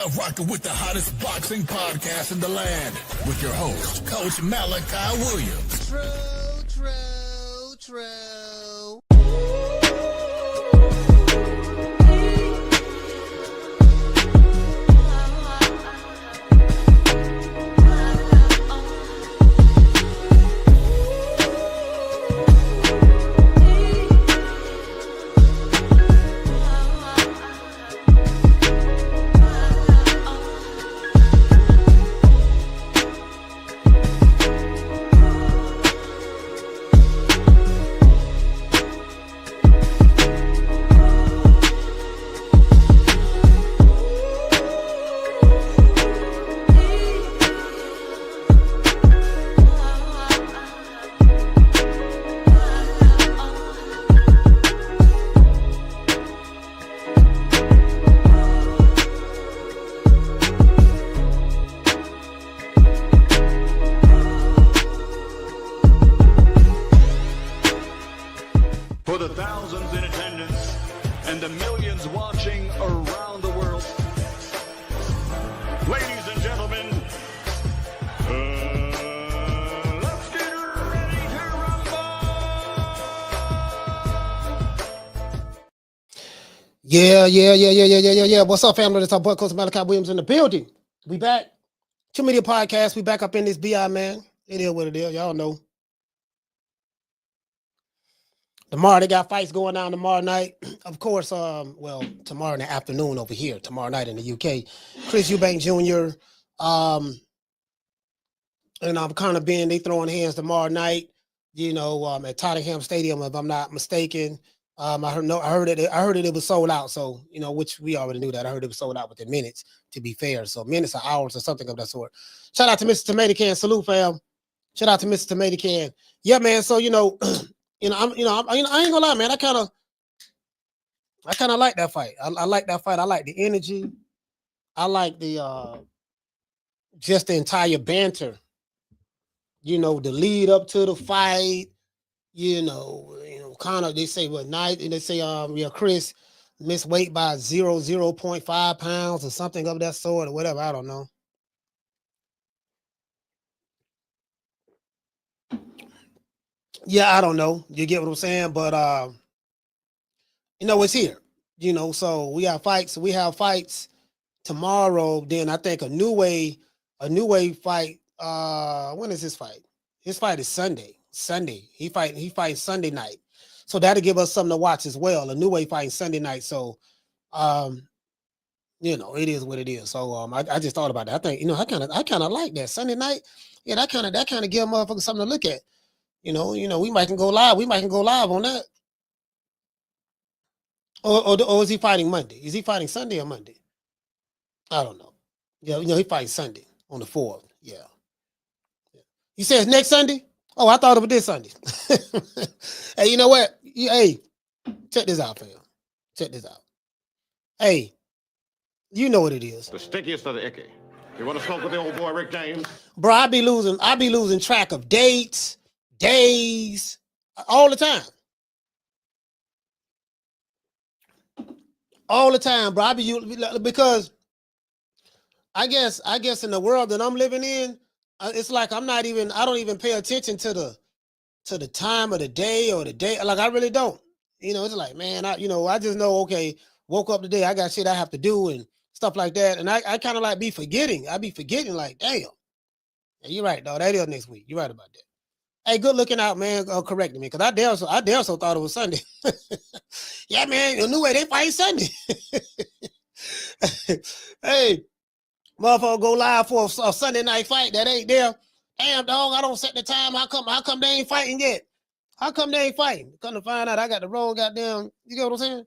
Rocking with the hottest boxing podcast in the land with your host, Coach Malachi Williams. True. For the thousands in attendance and the millions watching around the world, ladies and gentlemen, let's get ready to rumble! Yeah. What's up, family? It's our boy, Coach Malachi Williams in the building. We back. True Media Podcast. We back up in this BI, man. It is what it is. Y'all know. Tomorrow, they got fights going on tomorrow night. Of course, tomorrow in the afternoon over here, tomorrow night in the UK. Chris Eubank Jr. And Conor Benn, they throwing hands tomorrow night, at Tottenham Stadium, if I'm not mistaken. I heard it was sold out. So, which we already knew that. I heard it was sold out within minutes, to be fair. So minutes or hours or something of that sort. Shout out to Mr. Tomato Can. Salute, fam. Shout out to Mr. Tomato Can. Yeah, man. So, I ain't gonna lie, man. I kind of like that fight. I like that fight. I like the energy. I like the just the entire banter. The lead up to the fight. Conor. They say what night? They say Chris missed weight by 0.5 pounds or something of that sort or whatever. I don't know. Yeah, I don't know. You get what I'm saying? But it's here. So we have fights. We have fights tomorrow. Then I think a new way fight. When is his fight? His fight is Sunday. He fights Sunday night. So that'll give us something to watch as well. A new way fighting Sunday night. So it is what it is. So I just thought about that. I think, I kind of like that. Sunday night. Yeah, that kind of give motherfuckers something to look at. We might can go live. We might can go live on that. Or is he fighting Monday? Is he fighting Sunday or Monday? I don't know. Yeah, he fights Sunday on the 4th. Yeah. He says next Sunday? Oh, I thought it was this Sunday. Hey, you know what? Hey, check this out, fam. Check this out. Hey, you know what it is. The stinkiest of the icky. You want to smoke with the old boy Rick James? Bro, I be losing track of days, all the time. All the time, bro. Because I guess in the world that I'm living in, it's like I don't even pay attention to the time of the day or the day. Like I really don't. It's like, man, I just know, okay, woke up today, I got shit I have to do and stuff like that. And I kind of like be forgetting. I be forgetting like, damn. Yeah, you're right, dog. That is next week. You're right about that. Hey, good looking out, man. Correcting me, because I damn so thought it was Sunday. Yeah, man. The new way they fight Sunday. Hey, motherfucker, go live for a Sunday night fight that ain't there. Damn, dog. I don't set the time. How come they ain't fighting yet? How come they ain't fighting? Come to find out, I got the wrong goddamn. You get what I'm saying?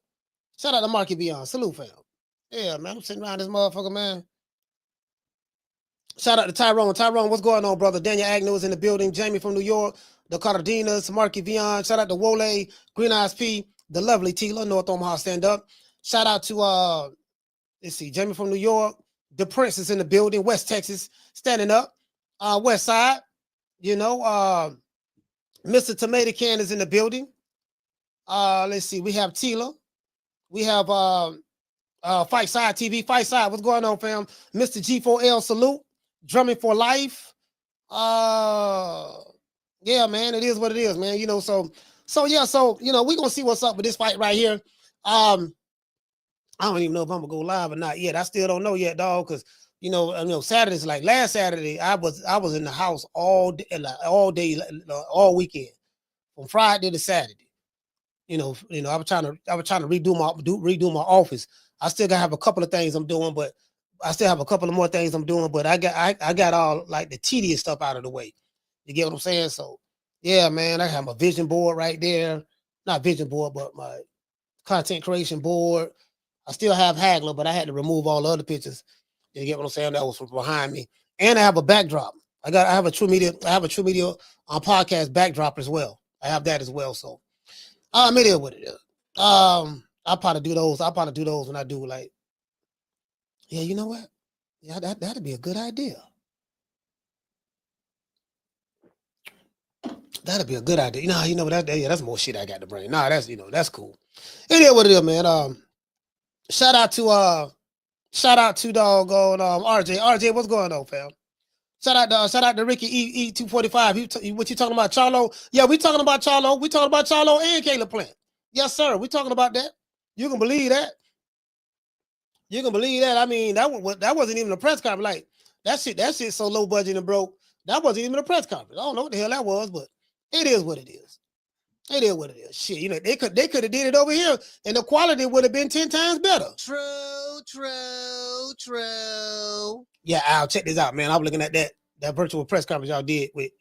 Shout out to Marky Beyond. Salute, fam. Yeah, man. I'm sitting around this motherfucker, man. Shout out to Tyrone. Tyrone, what's going on, brother? Daniel Agnew is in the building. Jamie from New York. The Cardenas, Marky Vion. Shout out to Wole, Green Eyes P, the lovely Tila, North Omaha Stand Up. Shout out to let's see, Jamie from New York. The Prince is in the building. West Texas, standing up. West Side, Mr. Tomato Can is in the building. Let's see, we have Tila. We have Fight Side TV, Fight Side. What's going on, fam? Mr. G4L salute. Drumming for life. Yeah, man, it is what it is, man. You know, so yeah, so you know, we're gonna see what's up with this fight right here. I don't even know if I'm gonna go live or not yet. I still don't know yet, dog, because you know, Saturdays, like last Saturday, I was in the house all day, all weekend, from Friday to Saturday. You know, I was trying to redo my office. I still gotta have a couple of things I'm doing, but I still have a couple of more things I'm doing, but I got all like the tedious stuff out of the way. You get what I'm saying? So yeah, man, I have my vision board right there. Not vision board, but my content creation board. I still have Hagler, but I had to remove all the other pictures. You get what I'm saying? That was from behind me. And I have a backdrop. I have a True Media podcast backdrop as well. I have that as well. So it is what it is. I'll probably do those. When I do, like, yeah, you know what? Yeah, that'd be a good idea. That'd be a good idea. You know that's more shit I got to bring. Nah, that's cool. It is what it is, man. Shout out to doggone RJ. RJ, what's going on, fam? Shout out to Ricky E245. What you talking about, Charlo? Yeah, we talking about Charlo. We talking about Charlo and Caleb Plant. Yes, sir. We talking about that. You can believe that. I mean, that wasn't even a press conference. Like that shit so low budget and broke. That wasn't even a press conference. I don't know what the hell that was, but it is what it is. It is what it is. Shit, you know, they could have did it over here, and the quality would have been 10 times better. True. Yeah, I'll check this out, man. I'm looking at that virtual press conference y'all did with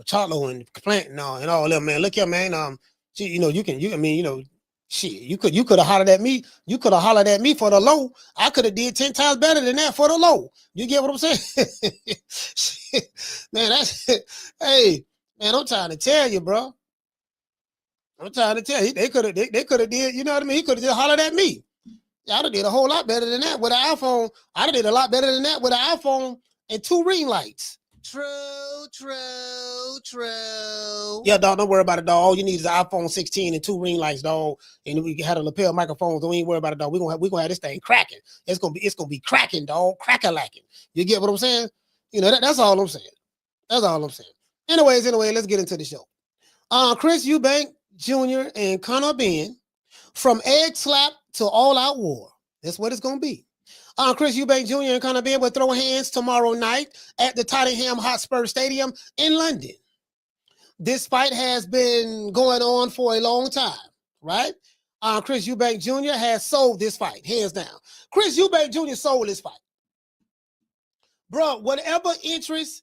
Charlo and Plant and all them, man. Look here, man. You could have hollered at me. You could have hollered at me for the low. I could have did 10 times better than that for the low. You get what I'm saying? Man, hey, man, I'm trying to tell you, bro. I'm trying to tell you, they could have did, you know what I mean? He could have just hollered at me. Yeah, I'd have did a whole lot better than that with an iPhone. I'd have did a lot better than that with an iPhone and 2 ring lights. True. Yeah, dog, don't worry about it, dog. All you need is an iPhone 16 and 2 ring lights, dog. And we had a lapel microphone. Don't even worry about it, dog. We're gonna have this thing cracking. It's gonna be cracking, dog. Crack-a-lacking. You get what I'm saying? You know, that's all I'm saying. That's all I'm saying. Anyway, let's get into the show. Chris Eubank Jr. and Conor Benn, from egg slap to all-out war. That's what it's gonna be. Chris Eubank Jr. and Conor Benn will throw hands tomorrow night at the Tottenham Hotspur Stadium in London. This fight has been going on for a long time, right? Chris Eubank Jr. has sold this fight, hands down. Chris Eubank Jr. sold this fight. Bro, whatever interest,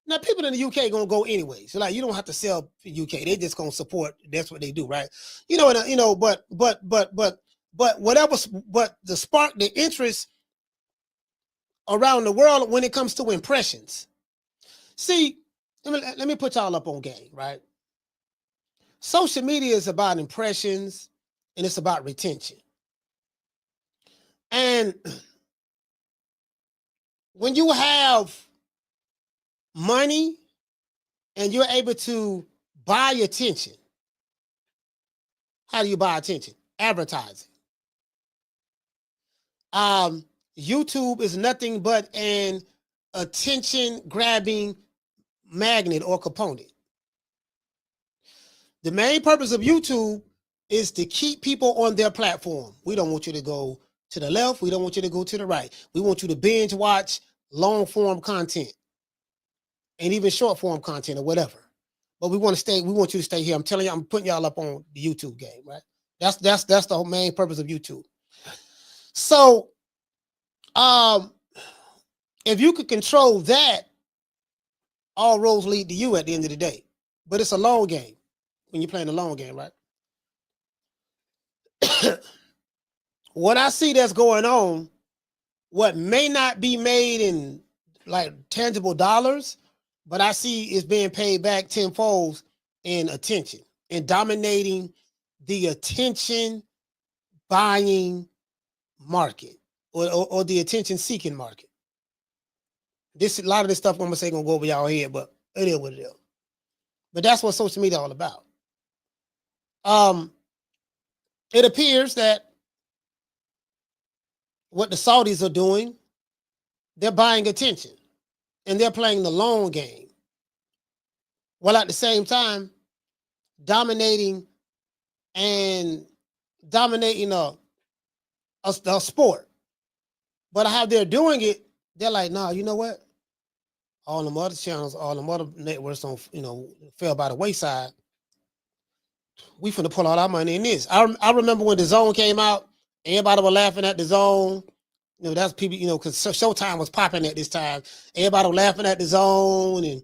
now people in the UK gonna go anyway. So like, you don't have to sell UK. They just gonna support. That's what they do, right? But the spark, the interest around the world when it comes to impressions. See, let me put y'all up on game, right? Social media is about impressions and it's about retention. And when you have money and you're able to buy attention, how do you buy attention? Advertising. YouTube is nothing but an attention-grabbing magnet or component. The main purpose of YouTube is to keep people on their platform. We don't want you to go to the left. We don't want you to go to the right. We want you to binge watch long-form content and even short-form content or whatever. But we want you to stay here. I'm telling you, I'm putting y'all up on the YouTube game, right? That's the whole main purpose of YouTube. So, if you could control that, all roads lead to you at the end of the day. But it's a long game when you're playing a long game, right? What I see that's going on, what may not be made in like tangible dollars, but I see is being paid back tenfold in attention and dominating the attention buying market or the attention seeking market. A lot of this stuff I'm gonna say gonna go over y'all head, but it is what it is. But that's what social media is all about. It appears that what the Saudis are doing, they're buying attention and they're playing the long game. While at the same time, dominating a sport. But how they're doing it, they're like, nah, you know what? All them other channels, all them other networks don't, fell by the wayside. We finna pull all our money in this. I remember when the Zone came out, everybody was laughing at the Zone. That's people, because Showtime was popping at this time. Everybody was laughing at the Zone and,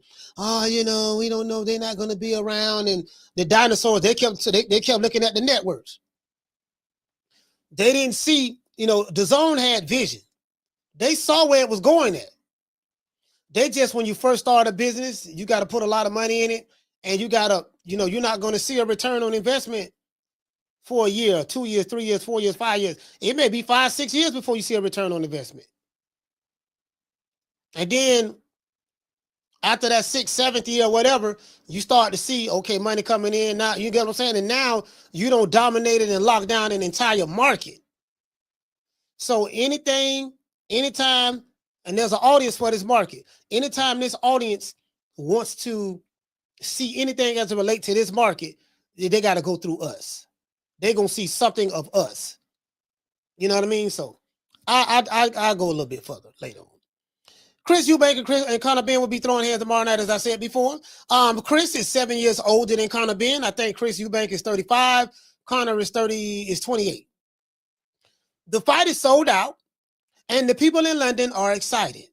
we don't know, they're not going to be around. And the dinosaurs, they kept looking at the networks. They didn't see, the Zone had vision. They saw where it was going at. They just, when you first start a business, you got to put a lot of money in it, and you got to, you're not going to see a return on investment for a year, 2 years, 3 years, 4 years, 5 years. It may be 5, 6 years before you see a return on investment. And then after that 6th, 7th year, whatever, you start to see, okay, money coming in. Now, you get what I'm saying? And now you don't dominate it and lock down an entire market. So anytime, and there's an audience for this market. Anytime this audience wants to see anything as it relates to this market, they got to go through us. They're going to see something of us. You know what I mean? So I'll go a little bit further later on. Chris Eubank and Conor Benn will be throwing hands tomorrow night, as I said before. Chris is 7 years older than Conor Benn. I think Chris Eubank is 35. Conor is 28. The fight is sold out, and the people in London are excited.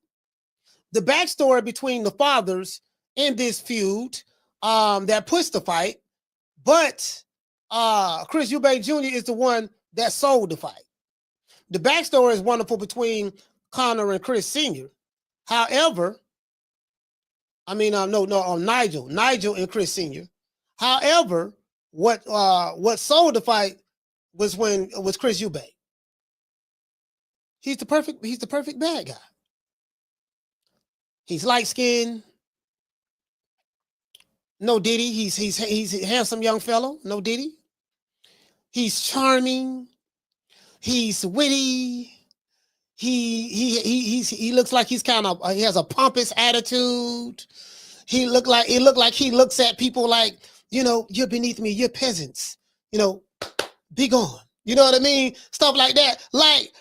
The backstory between the fathers in this feud that pushed the fight, but Chris Eubank Jr. is the one that sold the fight. The backstory is wonderful between Conor and Chris Sr. However, Nigel and Chris Sr. However, what sold the fight was Chris Eubank. He's the perfect bad guy. He's light-skinned. No diddy. He's a handsome young fellow. No diddy. He's charming. He's witty. He looks like he has a pompous attitude. It looked like he looks at people like, you're beneath me, you're peasants. Be gone. You know what I mean? Stuff like that. Like,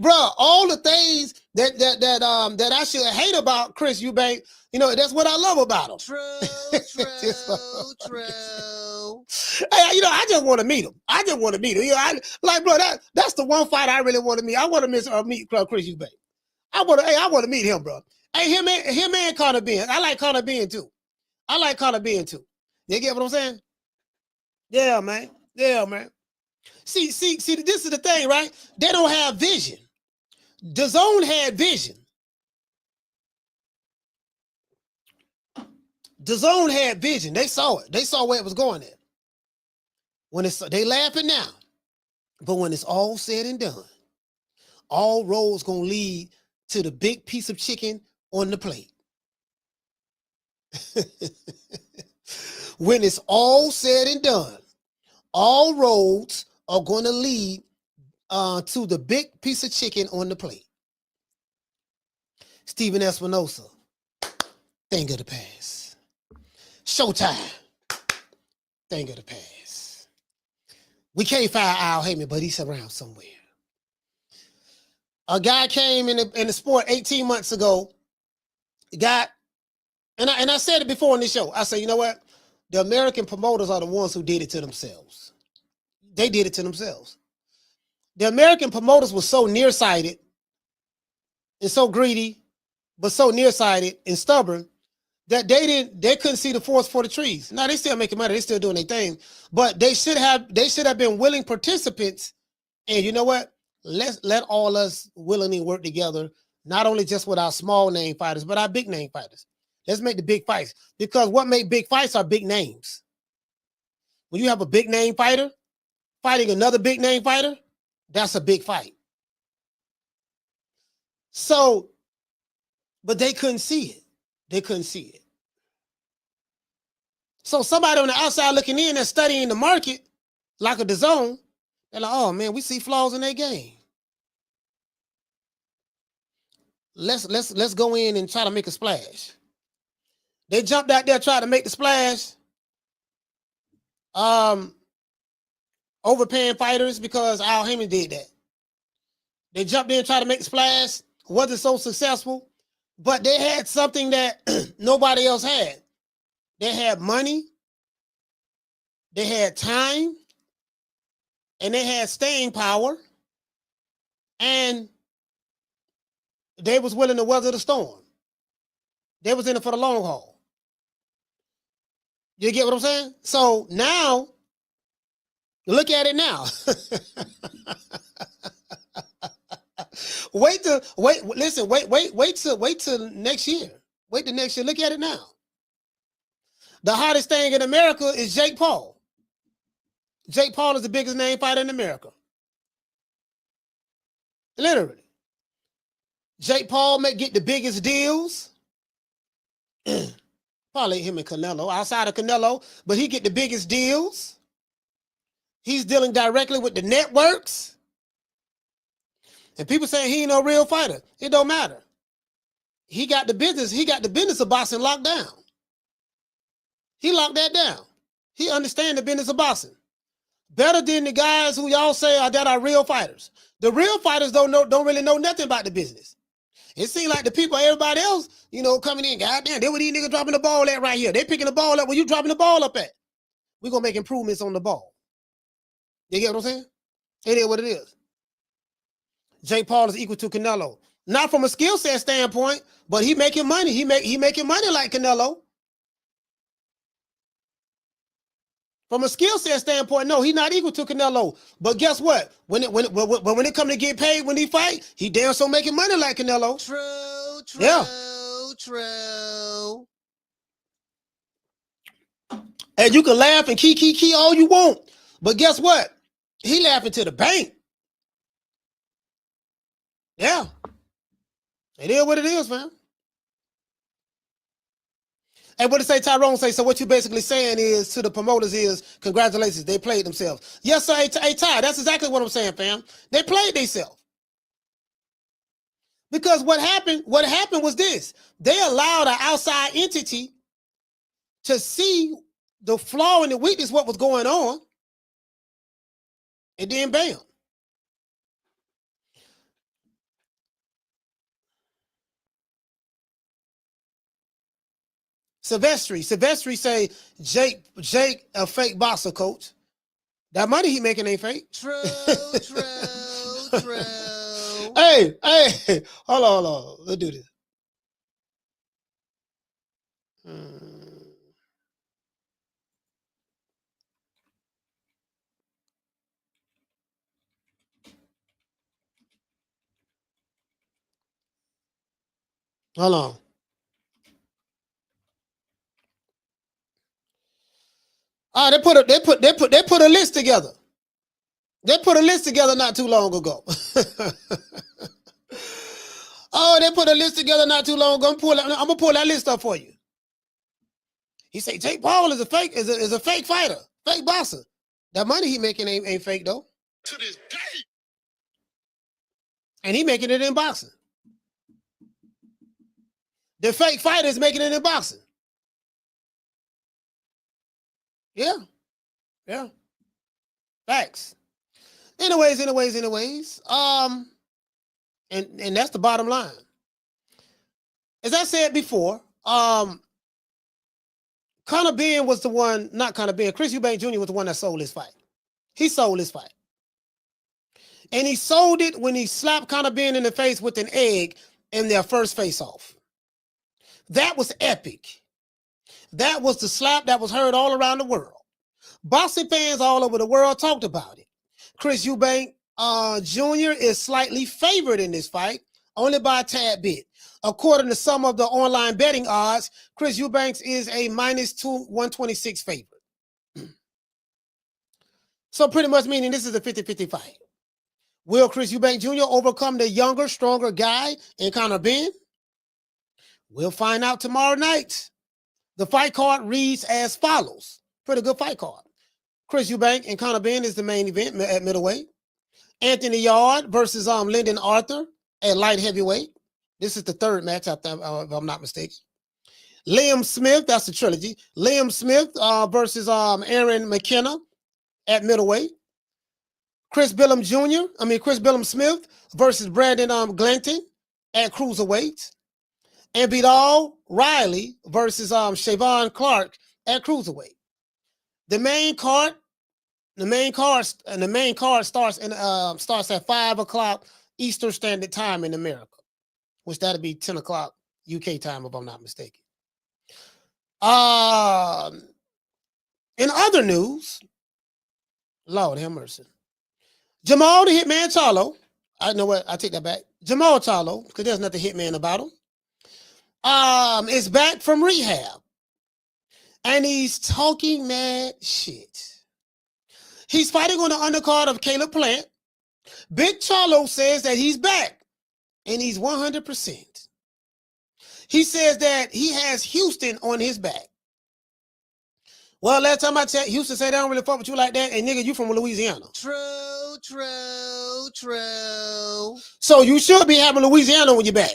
bro, all the things that I should hate about Chris Eubank, that's what I love about him. True. Hey, I just want to meet him. Bro, that's the one fight I really want to meet. I want to meet Chris Eubank. I want to meet him, bro. Hey, him and Conor Benn. I like Conor Benn too. You get what I'm saying? Yeah, man. See, this is the thing, right? They don't have vision. The Zone had vision. The Zone had vision. They saw it. They saw where it was going at. They laughing now, but when it's all said and done, all roads gonna lead to the big piece of chicken on the plate. When it's all said and done, all roads are going to lead to the big piece of chicken on the plate. Steven Espinosa, thing of the past. Showtime, thing of the past. We can't find Al Heyman, but he's around somewhere. A guy came in the sport 18 months ago. And I said it before on this show. I said, you know what? The American promoters are the ones who did it to themselves. They did it to themselves. The American promoters were so nearsighted and so greedy, but so nearsighted and stubborn that they couldn't see the forest for the trees. Now they still making money, they still doing their thing, but they should have been willing participants. And you know what? Let all us willingly work together, not only just with our small name fighters, but our big name fighters. Let's make the big fights, because what make big fights are big names. When you have a big name fighter fighting another big name fighter, that's a big fight. So, but they couldn't see it. They couldn't see it. So somebody on the outside looking in and studying the market, like a DAZN, they're like, oh man, we see flaws in their game. let's go in and try to make a splash. They jumped out there, tried to make the splash. Overpaying fighters because Al Heyman did that. They jumped in and tried to make the splash. Wasn't so successful, but they had something that nobody else had. They had money, they had time, and they had staying power, and they was willing to weather the storm. They was in it for the long haul. You get what I'm saying? So now, look at it now. wait till next year. Wait till next year. Look at it now. The hottest thing in America is Jake Paul. Jake Paul is the biggest name fighter in America. Literally. Jake Paul may get the biggest deals. Probably him and Canelo, outside of Canelo, but he get the biggest deals. He's dealing directly with the networks. And people saying he ain't no real fighter. It don't matter. He got the business of boxing locked down. He locked that down. He understands the business of boxing. Better than the guys who y'all say that are real fighters. The real fighters don't really know nothing about the business. It seems like the people, everybody else, coming in, goddamn, they were these niggas dropping the ball at right here. They picking the ball up where you dropping the ball up at. We're going to make improvements on the ball. You get what I'm saying? It is what it is. Jake Paul is equal to Canelo. Not from a skill set standpoint, but he making money. He making money like Canelo. From a skill set standpoint, no, he's not equal to Canelo. But guess what? When it come to get paid when he fight, he damn so making money like Canelo. True. Yeah. True. And you can laugh and key all you want. But guess what? He laughing to the bank. Yeah. It is what it is, man. And what did say Tyrone say? So what you basically saying is to the promoters is, congratulations, they played themselves. Yes, sir, hey Ty, that's exactly what I'm saying, fam. They played themselves. Because what happened was this. They allowed an outside entity to see the flaw and the weakness, what was going on, and then bam. Silvestri say Jake a fake boxer, coach. That money he making ain't fake. True. Hey, hold on. Let's do this. Hold on. They put a list together. They put a list together not too long ago. They put a list together not too long ago. I'm gonna pull that list up for you. He said Jake Paul is a fake fighter, fake boxer. That money he making ain't fake though. To this day. And he making it in boxing. The fake fighter is making it in boxing. Yeah. Facts. Anyways. And that's the bottom line. As I said before, Conor Benn was the one, not Conor Benn, Chris Eubank Jr. was the one that sold his fight. He sold his fight. And he sold it when he slapped Conor Benn in the face with an egg in their first face-off. That was epic. That was the slap that was heard all around the world. Boxing fans all over the world talked about it. Chris Eubank Jr. is slightly favored in this fight, only by a tad bit. According to some of the online betting odds, Chris Eubanks is a -126 favorite. So pretty much meaning this is a 50-50 fight. Will Chris Eubank Jr. overcome the younger, stronger guy in Conor Benn? We'll find out tomorrow night. The fight card reads as follows. Pretty good fight card. Chris Eubank and Conor Benn is the main event at middleweight. Anthony Yard versus Lyndon Arthur at light heavyweight. This is the third match, if I'm not mistaken. Liam Smith, that's the trilogy. Liam Smith versus Aaron McKenna at middleweight. Chris Billum Smith versus Brandon Glanton at cruiserweight. And Vidal Riley versus Shavon Clark at cruiserweight. The main card starts at 5 o'clock Eastern Standard Time in America, which that'll be 10 o'clock UK time, if I'm not mistaken. In other news, Lord have mercy. Jamal the Hitman Charlo. I know what, I take that back. Jamal Charlo, because there's nothing Hitman about him. Is back from rehab. And he's talking mad shit. He's fighting on the undercard of Caleb Plant. Big Charlo says that he's back. And he's 100%. He says that he has Houston on his back. Well, last time I checked, Houston said they don't really fuck with you like that. And nigga, you from Louisiana. True. So you should be having Louisiana on your back.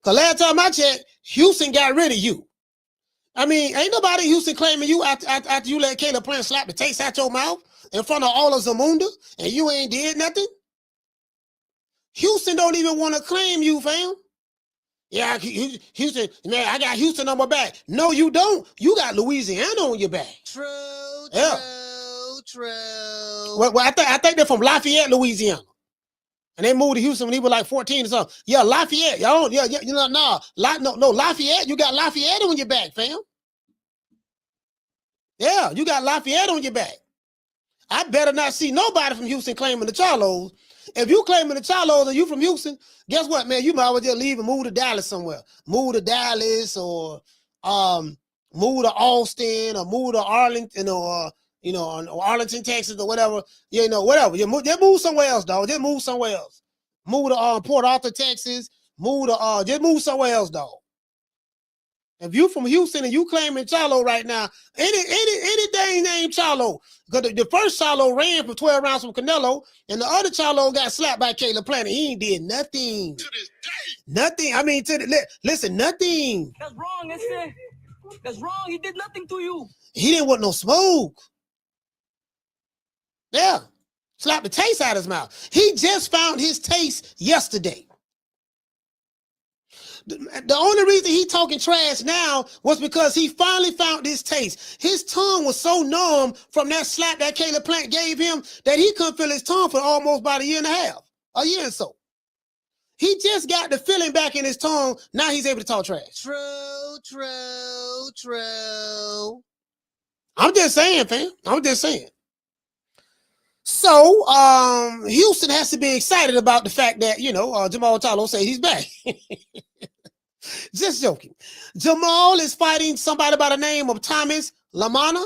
Because last time I checked, Houston got rid of you. I mean, ain't nobody in Houston claiming you after you let Caleb Plant slap the taste out your mouth in front of all of Zamunda and you ain't did nothing. Houston don't even want to claim you, fam. Yeah, Houston, man, I got Houston on my back. No, you don't. You got Louisiana on your back. True. Well, I think they're from Lafayette, Louisiana. And they moved to Houston when he was like 14 or something. Yeah, Lafayette. Y'all, yeah, you know, no, Lafayette. You got Lafayette on your back, fam. Yeah, you got Lafayette on your back. I better not see nobody from Houston claiming the Charlos. If you claiming the Charlos and you from Houston, guess what, man? You might as well just leave and move to Dallas somewhere. Move to Dallas or move to Austin or move to Arlington or Arlington, Texas or whatever. You know, whatever. Just move somewhere else, dog. Just move somewhere else. Move to Port Arthur, Texas. Just move somewhere else, dog. If you from Houston and you claiming Charlo right now, anything named Charlo, because the first Charlo ran for 12 rounds from Canelo, and the other Charlo got slapped by Caleb Plant. He ain't did nothing. To this day. Nothing. I mean, listen, nothing. That's wrong, Esther. That's wrong. He did nothing to you. He didn't want no smoke. Yeah. Slapped the taste out of his mouth. He just found his taste yesterday. The only reason he talking trash now was because he finally found his taste. His tongue was so numb from that slap that Caleb Plant gave him that he couldn't feel his tongue for almost about a year and a half, a year and so. He just got the feeling back in his tongue. Now he's able to talk trash. True. I'm just saying, fam. I'm just saying. So, Houston has to be excited about the fact that, Jamal Charlo said he's back. Just joking. Jamal is fighting somebody by the name of Thomas Lamana.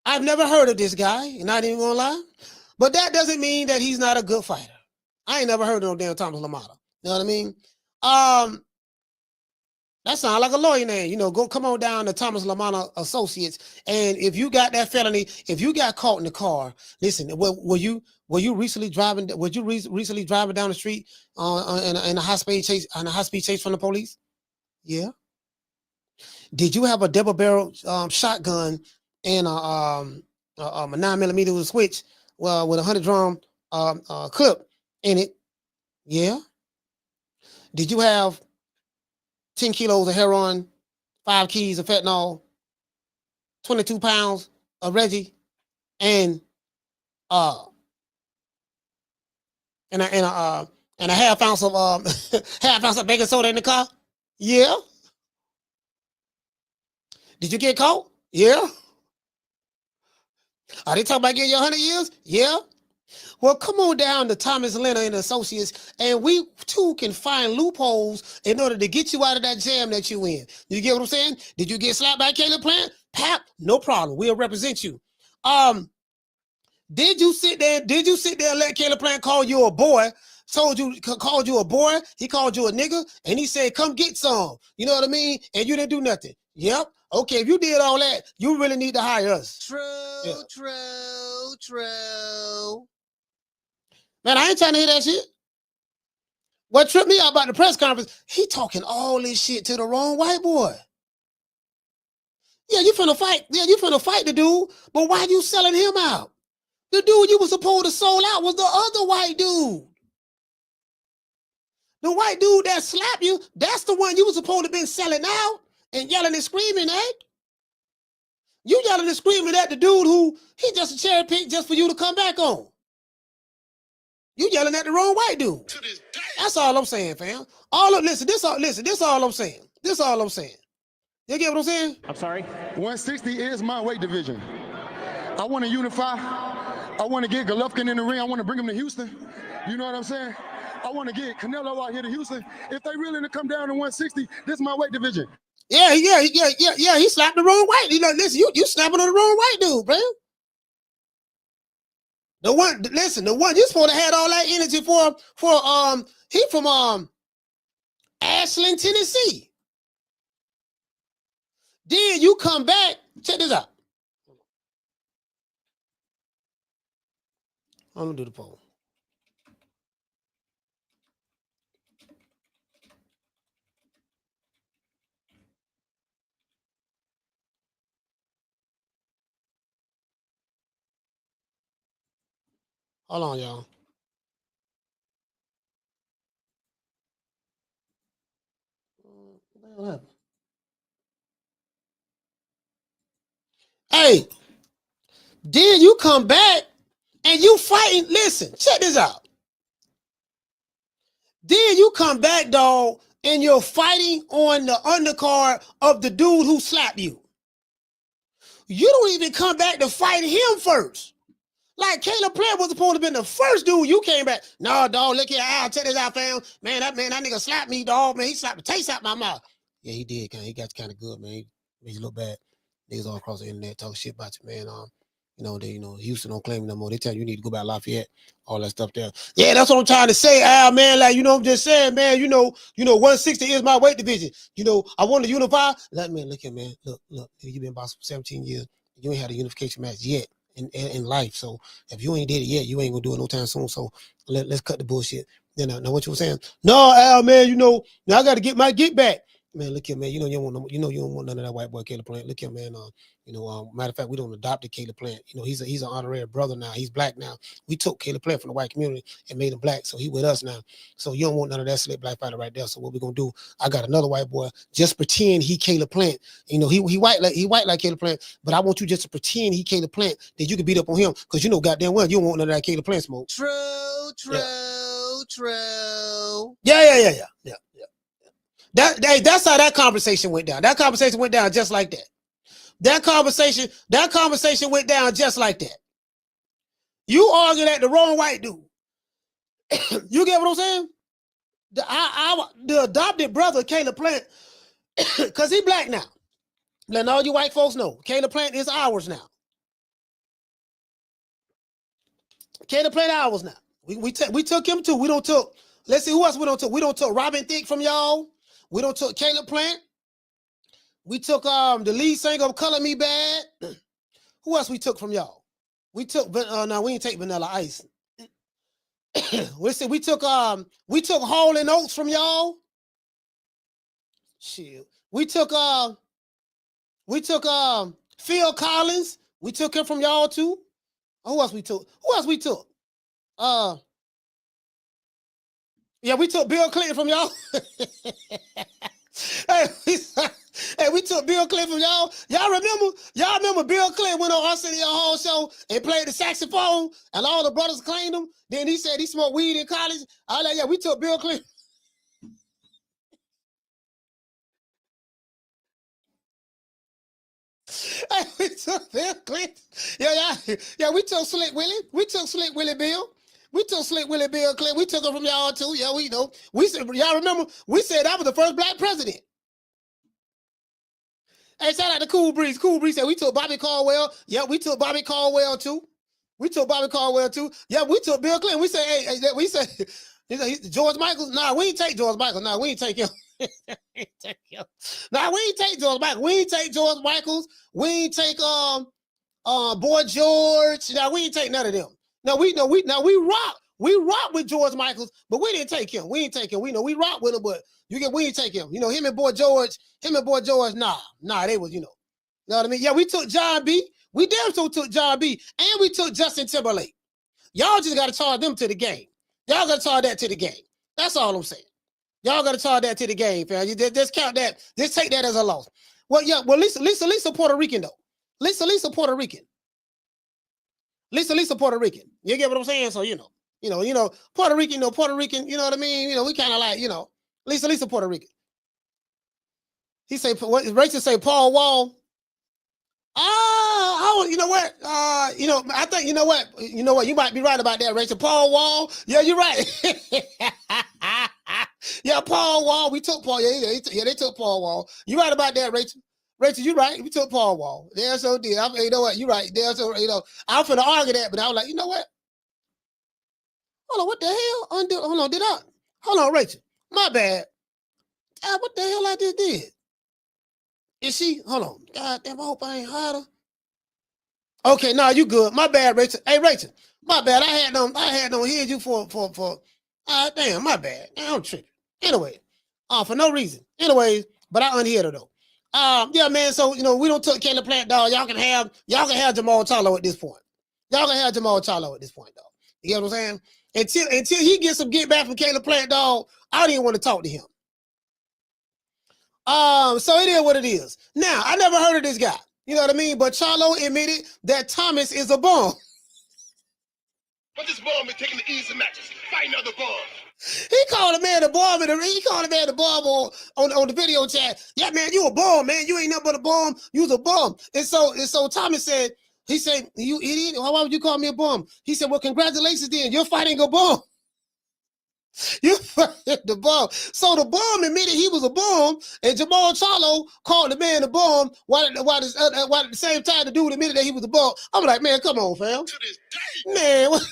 I've never heard of this guy, and I ain't even gonna lie. But that doesn't mean that he's not a good fighter. I ain't never heard of no damn Thomas Lamana. You know what I mean? That sounds like a lawyer name. Come on down to Thomas Lamana Associates. And if you got that felony, if you got caught in the car, listen, were you recently driving down the street in a high-speed chase from the police? Yeah. Did you have a double-barrel shotgun and a 9mm with a switch with a 100 drum clip in it? Yeah. Did you have 10 kilos of heroin, 5 keys of fentanyl, 22 pounds of Reggie, and a half ounce of baking soda in the car? Yeah. Did you get caught? Yeah. Are they talking about getting you 100 years? Yeah. Well, come on down to Thomas Lenner and Associates, and we too can find loopholes in order to get you out of that jam that you in. You get what I'm saying? Did you get slapped by Caleb Plant? Pap, no problem. We'll represent you. Did you sit there and let Caleb Plant call you a boy? Called you a boy? He called you a nigga, and he said, "Come get some." You know what I mean? And you didn't do nothing. Yep. Okay, if you did all that, you really need to hire us. True. Man, I ain't trying to hear that shit. What tripped me out about the press conference, he talking all this shit to the wrong white boy. Yeah, you finna fight. Yeah, you finna fight the dude, but why you selling him out? The dude you was supposed to sold out was the other white dude. The white dude that slapped you, that's the one you was supposed to been selling out and yelling and screaming at. You yelling and screaming at the dude who he just a cherry pick just for you to come back on. You yelling at the wrong white dude. That's all I'm saying, fam. This all I'm saying. This all I'm saying. You get what I'm saying? I'm sorry? 160 is my weight division. I want to unify. I want to get Golovkin in the ring. I want to bring him to Houston. You know what I'm saying? I want to get Canelo out here to Houston. If they really to come down to 160, this is my weight division. Yeah. He slapped the wrong white. You know, listen, you snapping on the wrong white dude, bro. The one you supposed to have all that energy for he from Ashland, Tennessee. Then you come back. Check this out. I'm gonna do the poll. Hold on, y'all. What happened? Hey, then you come back and you fighting. Listen, check this out. Then you come back, dog, and you're fighting on the undercard of the dude who slapped you. You don't even come back to fight him first. Like Caleb Plant was supposed to be the first dude you came back. No, dog, look here. I'll check this out, fam. Man, that nigga slapped me, dog. Man, he slapped the taste out my mouth. Yeah, he did. He got kind of good, man. He made you look bad. Niggas all across the internet talking shit about you, man. Houston don't claim no more. They tell you need to go back to Lafayette, all that stuff there. Yeah, that's what I'm trying to say, Al, man. Like, I'm just saying, man, 160 is my weight division. I want to unify. Look here, man. Look, you've been boxing for 17 years. You ain't had a unification match yet in life. So if you ain't did it yet, you ain't gonna do it no time soon. So let's cut the bullshit. Now what you were saying? No, Al, man, now I got to get my get back. Man, look here, man. You don't want none of that white boy Caleb Plant. Look here, man. Matter of fact, we don't adopt Caleb Plant. He's an honorary brother now. He's black now. We took Caleb Plant from the white community and made him black, so he with us now. So you don't want none of that slick black fighter right there. So what we gonna do? I got another white boy. Just pretend he Caleb Plant. He white like Caleb Plant, but I want you just to pretend he Caleb Plant that you can beat up on him because goddamn well you don't want none of that Caleb Plant smoke. True. Yeah. That's how that conversation went down. That conversation went down just like that. That conversation went down just like that. You argued at the wrong white dude. You get what I'm saying? The adopted brother, Caleb Plant, because he black now. Letting all you white folks know, Caleb Plant is ours now. Caleb Plant ours now. We took him too. We don't took. Let's see who else we don't took. We don't took Robin Thicke from y'all. We don't took Caleb Plant. We took the lead singer of Color Me Bad. Who else we took from y'all? We took no, we didn't take Vanilla Ice. We took Hall and Oates from y'all. Shit. We took Phil Collins. We took him from y'all too. Who else we took? Yeah, we took Bill Clinton from y'all. Hey, we took Bill Clinton from y'all. Y'all remember Bill Clinton went on Arsenio Hall show and played the saxophone and all the brothers claimed him. Then he said he smoked weed in college. I was like, yeah, we took Bill Clinton. Hey, we took Bill Clinton. Yeah, we took Slick Willie. We took Slick Willie Bill. We took Slick Willie Bill Clinton. We took him from y'all too. Yeah, we know. We said, y'all remember, we said that was the first black president. Hey, shout out to Cool Breeze. Cool Breeze said we took Bobby Caldwell. Yeah, we took Bobby Caldwell too. Yeah, we took Bill Clinton. We said, we said, George Michael. Nah, we ain't take George Michael. Nah, we ain't take him. Nah, we ain't take George Michael. We ain't take George Michaels. We ain't take Boy George. Nah, we ain't take none of them. No, we rock We rock with George Michaels, but we didn't take him. We didn't take him. We know we rock with him, but we didn't take him. Him and boy George, nah, they was, you know what I mean? Yeah, we took John B. We damn sure took John B. And we took Justin Timberlake. Y'all just got to charge them to the game. Y'all got to charge that to the game. That's all I'm saying. Y'all got to charge that to the game, fam. You just count that. Just take that as a loss. Well, yeah. Well, Lisa Puerto Rican though. Lisa Puerto Rican. Lisa Puerto Rican. You get what I'm saying? So Puerto Rican. You know what I mean? We kind of like Lisa Puerto Rican. He say what? Rachel say Paul Wall. You know what? I think you know what? You might be right about that, Rachel. Paul Wall. Yeah, you're right. Yeah, Paul Wall. We took Paul. Yeah, they took Paul Wall. You right about that, Rachel. Rachel, you right. We took Paul Wall. There, so did. You know what? You right. There, so I'm finna argue that, but I was like, you know what? Hold on, what the hell? Hold on, hold on, Rachel. My bad. What the hell I just did? Is she? Hold on. God damn, I hope I ain't hide her. Okay, nah, you good. My bad, Rachel. Hey, Rachel, my bad. I had no hear you for damn, my bad. I'm tripping. Anyway, for no reason. Anyways, but I unheard her though. Yeah, man. So we don't took Caleb Plant, dog. Y'all can have Jamal Charlo at this point. Y'all can have Jamal Charlo at this point, dog. You get what I'm saying? Until he gets some get back from Caleb Plant, dog, I don't even want to talk to him. So it is what it is. Now, I never heard of this guy. You know what I mean? But Charlo admitted that Thomas is a bum. But this bum is taking the easy matches, fighting other bums. He called a man a bum, on the video chat. Yeah, man, you a bum, man. You ain't nothing but a bum. You's a bum. And so Thomas said, he said, you idiot, why would you call me a bum? He said, well, congratulations then. You're fighting a bum. You fighting the bum. So the bum admitted he was a bum, and Jamal Charlo called the man a bum while at the same time the dude admitted that he was a bum. I'm like, man, come on, fam. To this day. Man, what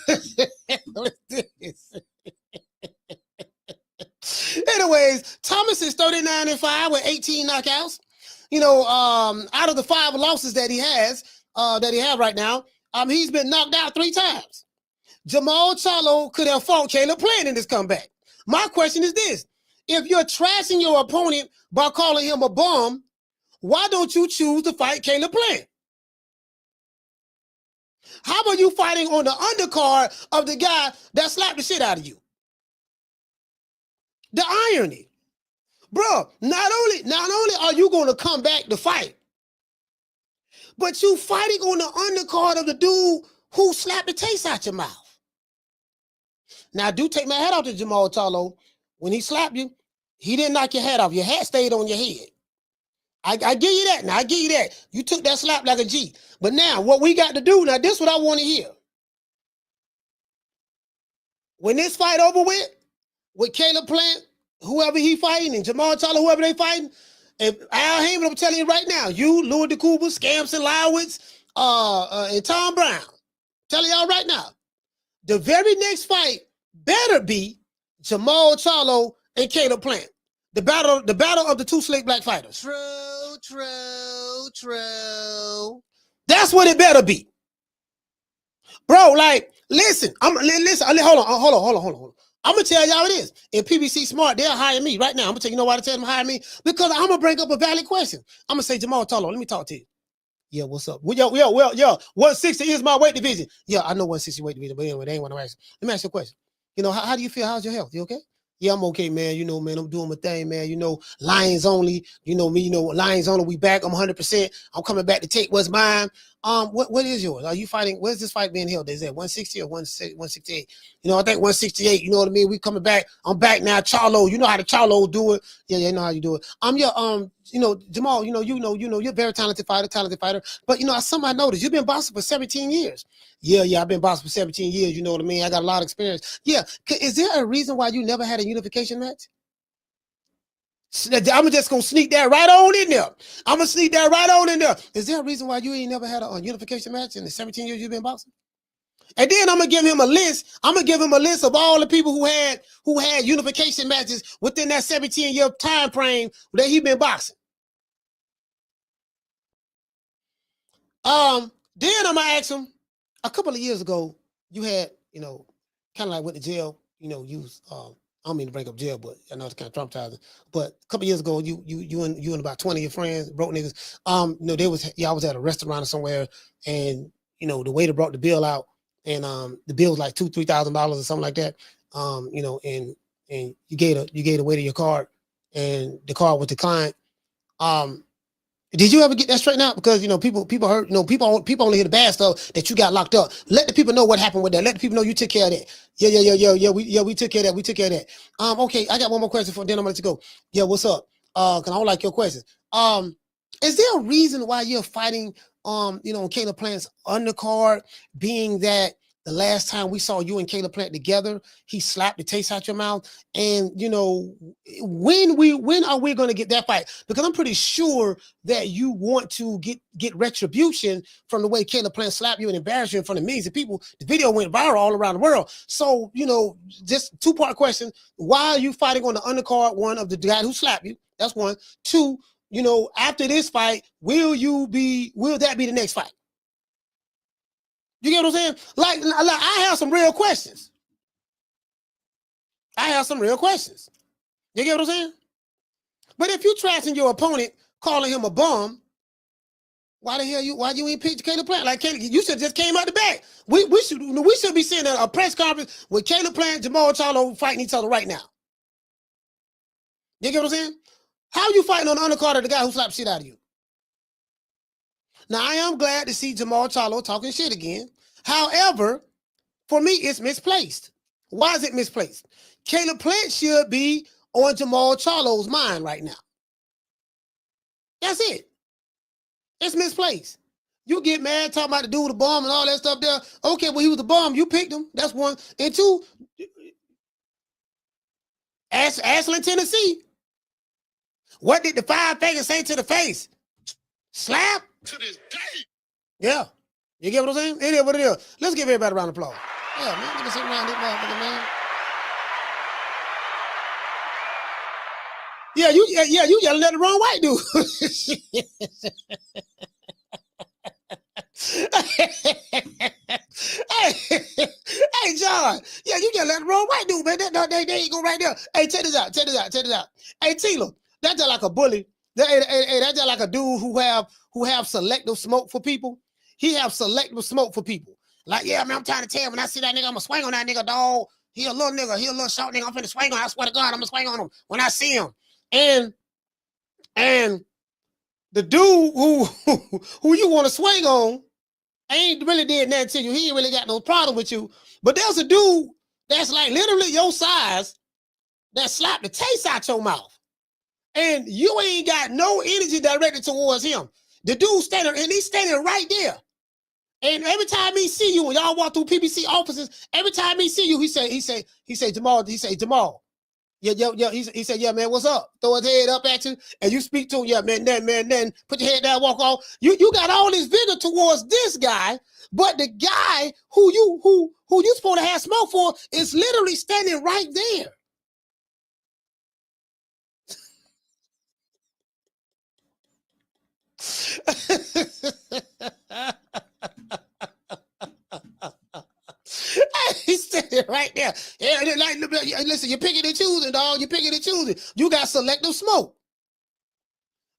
is this? Anyways, Thomas is 39-5 with 18 knockouts. Out of the 5 losses that he has, right now, he's been knocked out 3 times. Jamal Charlo could have fought Caleb Plant in this comeback. My question is this: if you're trashing your opponent by calling him a bum, why don't you choose to fight Caleb Plant? How about you fighting on the undercard of the guy that slapped the shit out of you? The irony. Bro, not only are you going to come back to fight, but you fighting on the undercard of the dude who slapped the taste out your mouth. Now, I do take my hat off to Jamal Charlo. When he slapped you, he didn't knock your hat off. Your hat stayed on your head. I give you that. Now, I give you that. You took that slap like a G. But now, what we got to do, now, this is what I want to hear. When this fight over with Caleb Plant, whoever he fighting, and Jamal Charlo, whoever they fighting, and Al Heyman, I'm telling you right now, you, Louis DeCouba, Scampson, Lowitz, and Tom Brown, telling y'all right now, the very next fight better be Jamal Charlo and Caleb Plant. The battle of the 2 slick black fighters. True. That's what it better be. Bro, like, listen, hold on. I'm gonna tell y'all it is. If PBC smart, they'll hire me right now. I'm gonna tell you know why they tell them to hire me? Because I'm gonna bring up a valid question. I'm gonna say, Jamal Charlo, let me talk to you. Yeah, what's up? Well, yo, 160 is my weight division. Yeah, I know 160 weight division, but anyway, they ain't want to ask. Let me ask you a question. How do you feel? How's your health? You okay? Yeah, I'm okay, man. Man, I'm doing my thing, man. Lions only. Me, Lions only. We back. I'm 100%. I'm coming back to take what's mine. What is yours? Are you fighting? Where's this fight being held? Is that 160 or 168? I think 168. You know what I mean? We coming back. I'm back now. Charlo, you know how the Charlo do it. Yeah, you know how you do it. Jamal, you're a very talented fighter. But something I noticed, you've been boxing for 17 years. Yeah, I've been boxing for 17 years. You know what I mean? I got a lot of experience. Yeah. Is there a reason why you never had a unification match? I'm just going to sneak that right on in there. Is there a reason why you ain't never had a unification match in the 17 years you've been boxing? And then I'm going to give him a list. Of all the people who had unification matches within that 17-year time frame that he been boxing. Then I'm going to ask him, a couple of years ago, you had, kind of like went to jail, you know, I don't mean to bring up jail, but I know it's kind of traumatizing. But a couple years ago, you and about 20 of your friends, broke niggas, you know, I was at a restaurant or somewhere, and you know, the waiter brought the bill out, and the bill was like $2,000-$3,000 or something like that. You know, and you gave the waiter your card, and the card was declined. Did you ever get that straightened out? Because you know, people heard, you know, people only hear the bad stuff that you got locked up. Let the people know what happened with that. Let the people know you took care of that. Yeah. We took care of that. We took care of that. Okay, I got one more question for then I'm gonna let you go. Yeah, what's up? Cause I don't like your questions. Is there a reason why you're fighting you know, Caleb Plant's undercard, being that the last time we saw you and Caleb Plant together, he slapped the taste out your mouth? And you know, when are we going to get that fight? Because I'm pretty sure that you want to get retribution from the way Caleb Plant slapped you and embarrassed you in front of millions of people. The video went viral all around the world. So, you know, just two-part question. Why are you fighting on the undercard, one, of the guy who slapped you? That's one. Two, you know, after this fight, will that be the next fight? You get what I'm saying? Like I have some real questions. You get what I'm saying? But if you trashing your opponent, calling him a bum, why you ain't picked Caleb Plant? Like, Caleb, you should just came out the back. We should be seeing a press conference with Caleb Plant and Jamal Charlo fighting each other right now. You get what I'm saying? How are you fighting on the undercard of the guy who slapped shit out of you? Now, I am glad to see Jamal Charlo talking shit again. However, for me, it's misplaced. Why is it misplaced? Caleb Plant should be on Jamal Charlo's mind right now. That's it. It's misplaced. You get mad talking about the dude, the bum, and all that stuff there. Okay, well, he was the bum. You picked him. That's one. And two, Ashland, Tennessee. What did the five fingers say to the face? Slap? To this day. Yeah. You get what I'm saying? It is what it is. Let's give everybody a round of applause. Yeah, man. Give us a round of applause, man. Yeah, you yelling at the wrong white dude. Hey, John. Yeah, you yelling at the wrong white dude, man. There you go right there. Hey, check this out. Hey, Tila, that's just like a bully. That's just like a dude who have selective smoke for people. He have selective smoke for people. Like, yeah, man, I'm trying to tell when I see that nigga, I'm gonna swing on that nigga, dog. He a little nigga, he a little short nigga. I'm finna swing on him. I swear to God, I'm gonna swing on him when I see him. And the dude who you want to swing on ain't really did nothing to you. He ain't really got no problem with you. But there's a dude that's like literally your size that slapped the taste out your mouth. And you ain't got no energy directed towards him. The dude standing, and he's standing right there. And every time he see you, when y'all walk through PBC offices, every time he see you, he say, Jamal, yeah. He said, yeah, man, what's up? Throw his head up at you, and you speak to him, yeah, man, then put your head down, walk off. You got all this vigor towards this guy, but the guy who you supposed to have smoke for is literally standing right there. He's standing right there. Yeah, like, listen, you're picking and choosing, dog. You're picking and choosing. You got selective smoke.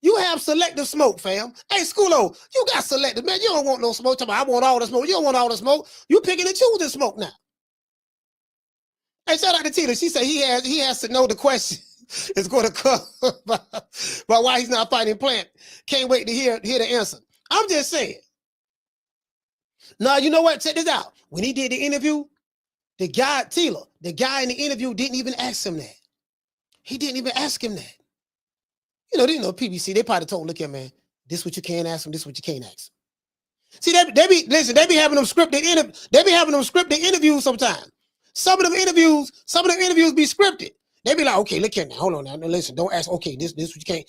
You have selective smoke, fam. Hey, Schoolo, you got selective, man. You don't want no smoke. I want all the smoke. You don't want all the smoke. You picking and choosing smoke now. Hey, shout out to Tina. She said he has to know the question is going to come about why he's not fighting Plant. Can't wait to hear the answer. I'm just saying. Now, you know what? Check this out. When he did the interview, the guy in the interview didn't even ask him that. He didn't even ask him that. You know, PBC, they probably told him, look here, man, this what you can ask him, this what you can't ask him. See, they be having them scripted interviews sometimes. Some of them interviews be scripted. They be like, okay, look here now, hold on now, listen, don't ask. Okay, this what you can't.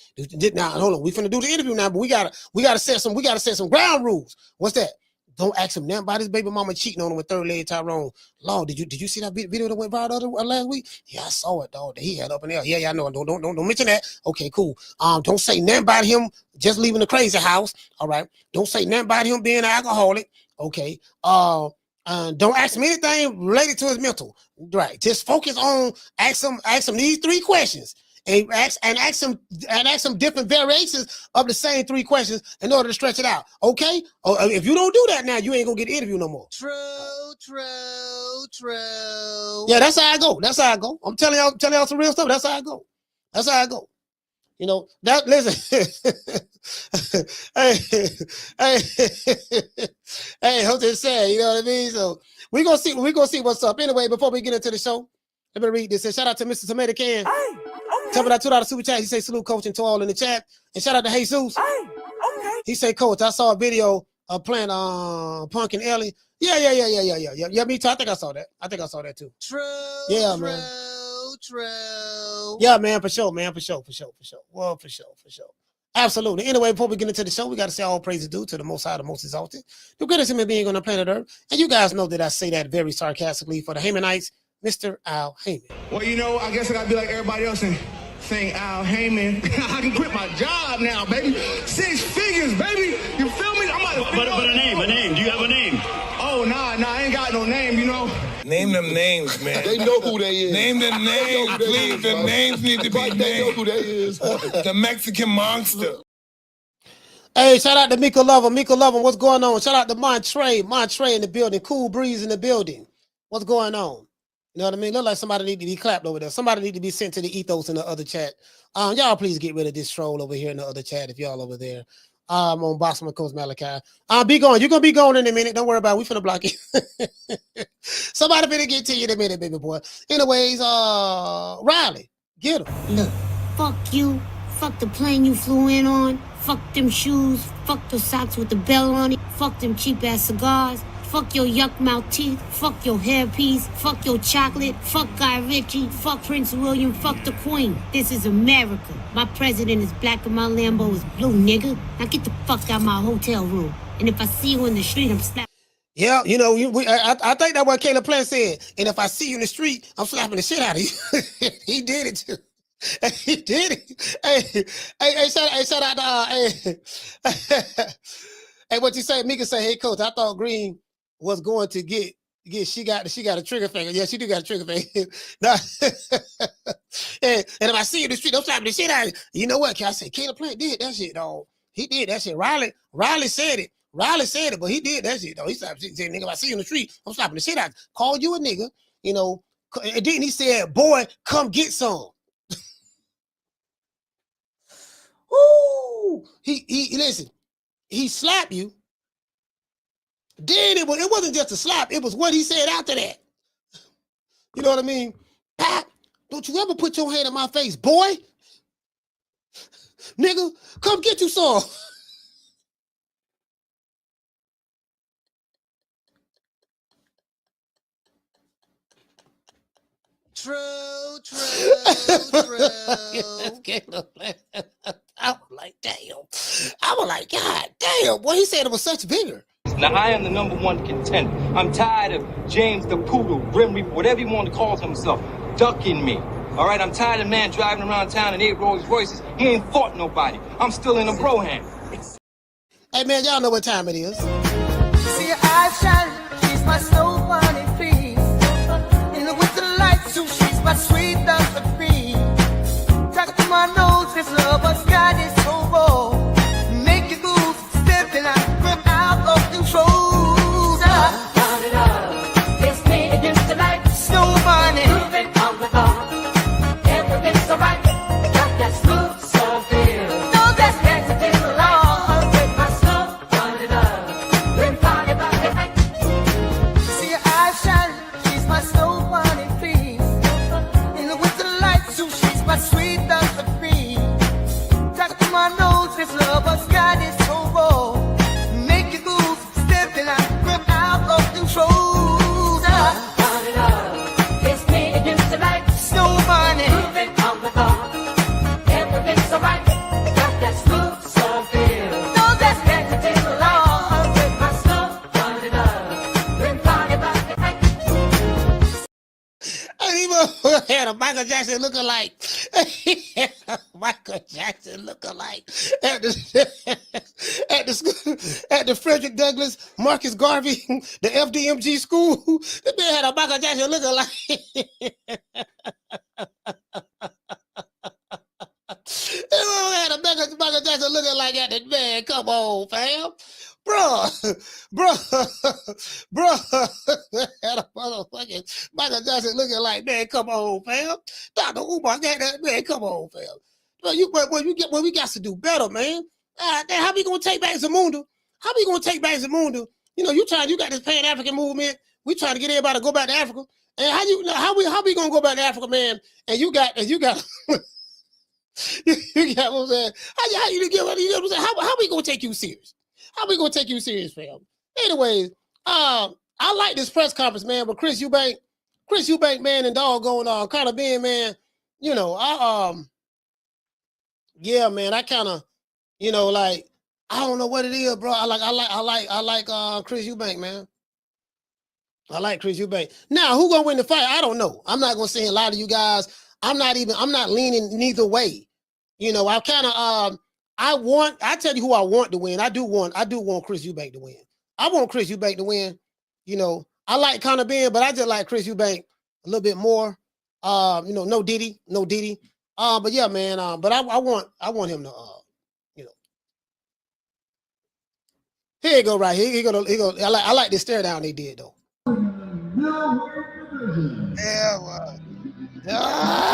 Now, hold on, we finna do the interview now, but we gotta set some ground rules. What's that? Don't ask him nothing about his baby mama cheating on him with third leg Tyrone. Lord, did you see that video that went viral last week? Yeah, I saw it, dog. That he had up in there. Yeah, I know. Don't mention that. Okay, cool. Don't say nothing about him just leaving the crazy house. All right. Don't say nothing about him being an alcoholic. Okay. Don't ask him anything related to his mental. Right. Just focus on ask him these 3 questions. And ask some different variations of the same 3 questions in order to stretch it out. Okay? If you don't do that now, you ain't gonna get an interview no more. True. Yeah, that's how I go. I'm telling y'all some real stuff. That's how I go. You know, that listen. hey, I'm just saying, you know what I mean? So we're gonna see what's up. Anyway, before we get into the show, let me read this. Shout out to Mr. Tomato Can. Tell me that $2 super chat. He say salute coach and to all in the chat. And shout out to Jesus. He say, Coach, I saw a video of playing Punk and Ellie. Yeah, me too. I think I saw that too. True. Yeah, man. True. Yeah, man, for sure, man. For sure. Well, for sure. Absolutely. Anyway, before we get into the show, we got to say all praises due to the Most High, the Most Exalted, the greatest human being on the planet Earth. And you guys know that I say that very sarcastically for the Haymanites, Mr. Al Heyman. Well, you know, I guess I gotta be like everybody else and sing Al Heyman. I can quit my job now, baby. 6 figures, baby. You feel me? But a name. Do you have a name? Oh, nah, I ain't got no name, you know. Name them names, man. They know who they is. Name them names, please. The names need to be named. They know who they is. The Mexican monster. Hey, shout out to Miko Lover. What's going on? Shout out to Montre in the building. Cool Breeze in the building. What's going on? You know what I mean? Look like somebody need to be clapped over there. Somebody need to be sent to the ethos in the other chat. Y'all please get rid of this troll over here in the other chat if y'all over there. On Boxing with Coach Malachi. Be going. You're gonna be going in a minute. Don't worry about it. We finna block you. Somebody finna get to you in a minute, baby boy. Anyways, Riley, get him. Look, fuck you. Fuck the plane you flew in on. Fuck them shoes. Fuck the socks with the bell on it. Fuck them cheap ass cigars. Fuck your yuck mouth teeth. Fuck your hairpiece. Fuck your chocolate. Fuck Guy Ritchie. Fuck Prince William. Fuck the Queen. This is America. My president is black and my Lambo is blue, nigga. Now get the fuck out my hotel room. And if I see you in the street, I'm slapping. Yeah, you know, I think that's what Caleb Plant said. And if I see you in the street, I'm slapping the shit out of you. He did it too. He did it. Hey, shout out to hey, what you say? Mika say, hey coach, I thought Green was going to get she got a trigger finger. Yeah, she do got a trigger finger. No. and if I see you in the street, I'm slapping the shit out of you. You know what? Can I say Caleb Plant did that shit, dog? He did that shit. Riley said it. But he did that shit, though. He said, nigga, if I see you in the street, I'm slapping the shit out of you. Call you a nigga, you know. And then he said, boy, come get some. Ooh. He listen, he slapped you. Then it wasn't just a slap, it was what he said after that. You know what I mean? Pap, don't you ever put your hand in my face, boy. Nigga, come get you some. True. I was like, damn. I was like, God damn. Boy, he said it was such vigor. Now, I am the #1 contender. I'm tired of James the Poodle, Grim Reaper, whatever you want to call himself, ducking me. All right, I'm tired of man driving around town in 8 Rolls Royces. He ain't fought nobody. I'm still in a broham. Hey, man, y'all know what time it is. See your eyes shining, she's my snow bunny, please. In the winter lights, so she's my sweet dove of cream. Talk to my nose, this love has got it so raw. Make you move, step and I grip out of control. Turn it up. It's me against the light. Snow bunny. Moving on the bar. Everything's alright. Got that smooth soul feel. No, that's Dancing in the light. With my snow, turn it up. Then party by the night. see your eyes shining, she's my snow bunny, please. In the winter lights, so she's my sweet dove of cream. Talk to my nose, this love has got it so raw. Make you move, step and I grip out of control. Turn it up. It's me against the light. Snow bunny. Moving on the bar. Everything's alright. Got that smooth soul feel. No, that's Dancing in the light. With my snow, turn it up. Then party by the night. And he had a Michael Jackson look-alike. Michael Jackson look-alike at the at the Frederick Douglass Marcus Garvey, the FDMG school. The man had a Michael Jackson looking like. Had a Michael Jackson looking like that. Man, come on, fam. Bruh, had a motherfucking Michael Jackson looking like, man, come on, fam. Dr. Umar, man, come on, fam. Well, we got to do better, man. How we gonna take back Zamunda? How we gonna take back Zamunda? You know, you got this Pan-African movement. We trying to get everybody to go back to Africa. And how we gonna go back to Africa, man? And you got you got what I'm saying? How you get what I'm saying? How we gonna take you serious? How we gonna take you serious, fam? Anyways, I like this press conference, man. But Chris Eubank, man, and doggone Conor Benn, man. You know, yeah, man. I kind of, you know, like I don't know what it is, bro. I like Chris Eubank, man. I like Chris Eubank. Now, who gonna win the fight? I don't know. I'm not gonna say a lot of you guys. I'm not leaning neither way. You know, I kind of I tell you who I want to win. I do want Chris Eubank to win. I want Chris Eubank to win. You know, I like Conor Benn, but I just like Chris Eubank a little bit more. You know, no Diddy. But yeah, man. But I want him to you know. Here you go, right here. He go. I like this stare down they did though. Yeah, well.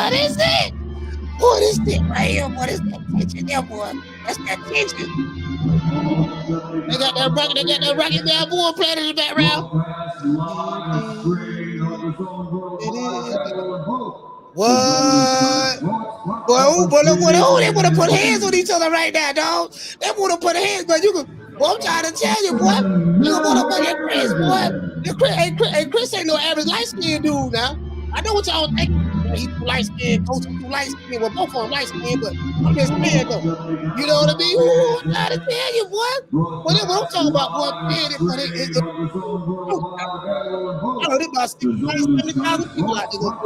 This it. Boy, this thing right here, boy. This that tension there, boy. That's that tension. They got that rocket down, boy, playing in the background. What? Boy, they want to put hands on each other right now, dog. They want to put hands, but you can. Boy, I'm trying to tell you, boy. You want to put that Chris, boy. Hey, Chris ain't no average light-skinned dude now. I know what y'all think. He's too light-skinned, Coach too light-skinned. Well, both of them light-skinned, but I'm just saying, though. You know what I mean? Ooh, I'm trying to tell you, boy. Whatever I'm talking about, boy, man, I know there's about 70,000 people out there going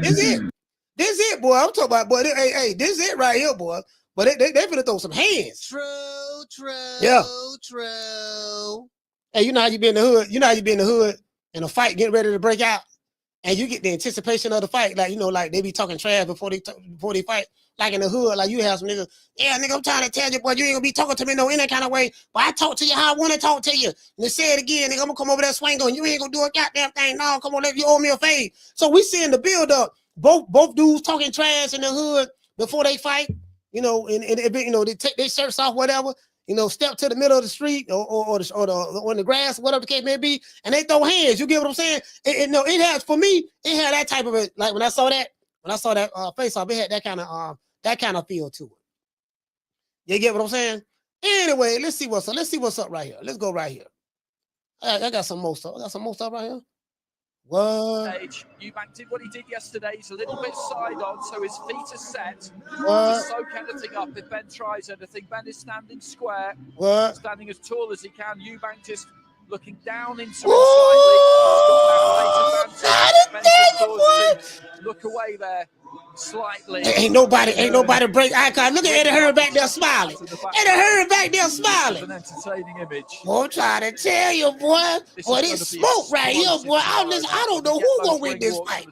to This it, boy. I'm talking about, boy. Hey, this it right here, boy. But they finna throw some hands. True. Yeah. Hey, you know how you be in the hood? You know how you be in the hood and a fight getting ready to break out? And you get the anticipation of the fight, like, you know, like they be talking trash before they fight. Like in the hood, like you have some niggas, yeah, nigga, I'm trying to tell you, boy, you ain't gonna be talking to me no any kind of way, but I talk to you how I want to talk to you. And they say it again, nigga, I'm gonna come over there swing on you, ain't gonna do a goddamn thing. No, come on, let you owe me a favor. So we seeing the build up, both dudes talking trash in the hood before they fight, you know, and you know, they take their shirts off, whatever. You know, step to the middle of the street or on the grass, whatever the case may be, and they throw hands. You get what I'm saying? It has, for me, it had that type of a, like when I saw that face off, it had that kind of feel to it. You get what I'm saying? Anyway, let's see what's up right here. Let's go right here. I got some more stuff. Right here. What? Eubank did what he did yesterday. He's a little bit side on, so his feet are set to soak anything up if Ben tries anything. Ben is standing square, standing as tall as he can. Eubank just looking down into him slightly. He's got that advantage. Look away there slightly. Ain't nobody break eye contact. Look at Eddie Hearn back there smiling. An entertaining image. Boy, I'm trying to tell you, boy. Boy, this smoke right here, boy. I don't know who gonna win this fight.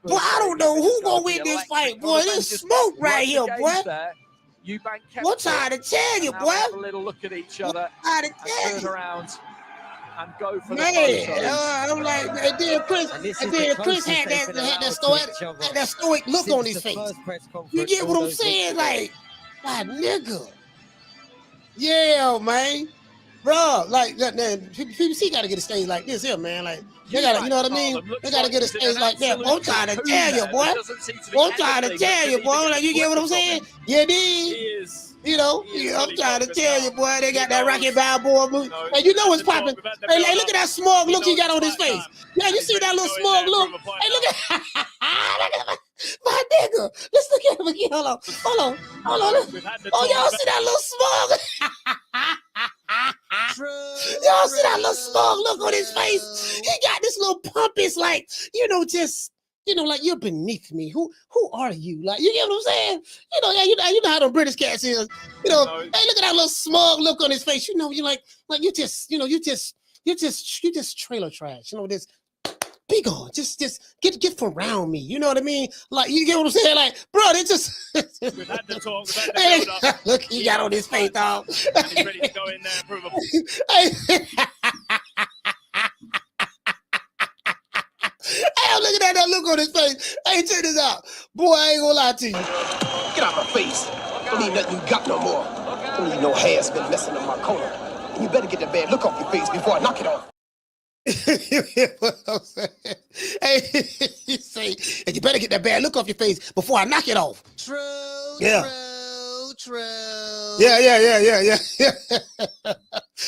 Boy, I don't know who gonna win this fight, boy. This smoke right here, boy. I'm trying to tell you, boy. Have a little look at each other and turn around and go for the I'm like, and then Chris had that stoic look on his face. You get what I'm saying? Like, my nigga. Yeah, man. Bro, like, PBC got to get a stage like this here, man. Like, they got to, you know what I mean? They got to get a stage like that. I'm trying to tell you, boy. I'm trying to tell you, boy. Like, you get what I'm saying? You did. You know, I'm trying to tell you, boy, they got that Rocky Balboa move. And you know what's popping. Hey, look at that smug look he got on his face. Yeah, you see that little smug look? Hey, look at my nigga. Let's look at him again. Hold on. Oh, y'all see that little smug? Y'all see that little smug look on his face? He got this little pompous, like, you know, just you know, like you're beneath me. Who are you? Like, you get what I'm saying? You know, yeah, you know how them British cats is. You know, hey, look at that little smug look on his face. You know, you're like you just, you know, you just trailer trash. You know, this. Be gone. Just get from around me. You know what I mean? Like, you get what I'm saying? Like, bro, it just. We've had the talk. We've had the build-up. Look, he got on his face, dog. He's ready to go in there and prove a Hey, look at that look on his face. Hey, check this out. Boy, I ain't gonna lie to you. Get out my face. Don't need nothing you got no more. Don't need no hair been messing up my corner. And you better get that bad look off your face before I knock it off. You hear what I'm saying? Hey, you say, and you better get that bad look off your face before I knock it off. True, yeah. True. Yeah.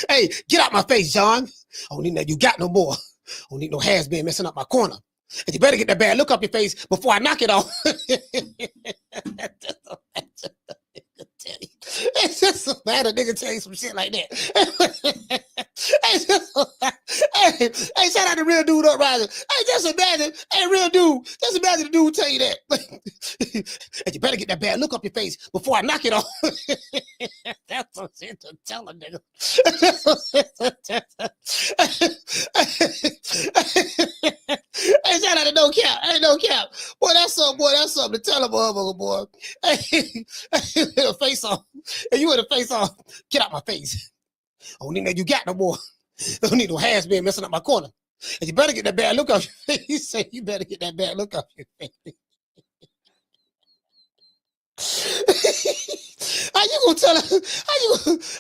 Hey, get out my face, John. I don't need that you got no more. I don't need no has been messing up my corner. And you better get that bad look off your face before I knock it off. It's just so bad a nigga tell you some shit like that. Hey, shout out to Real Dude Uprising. Hey, just imagine, Real Dude, just imagine the dude tell you that. And you better get that bad look up your face before I knock it off. That's some shit to tell a nigga. Hey, shout out to No Cap. Hey, No Cap. Boy, that's something to tell a motherfucker, boy. Hey, face off. And you had a face off. Get out my face. I don't need that you got no more. I don't need no has been messing up my corner. And you better get that bad look off your face. He said you better get that bad look off your face. How you gonna tell her?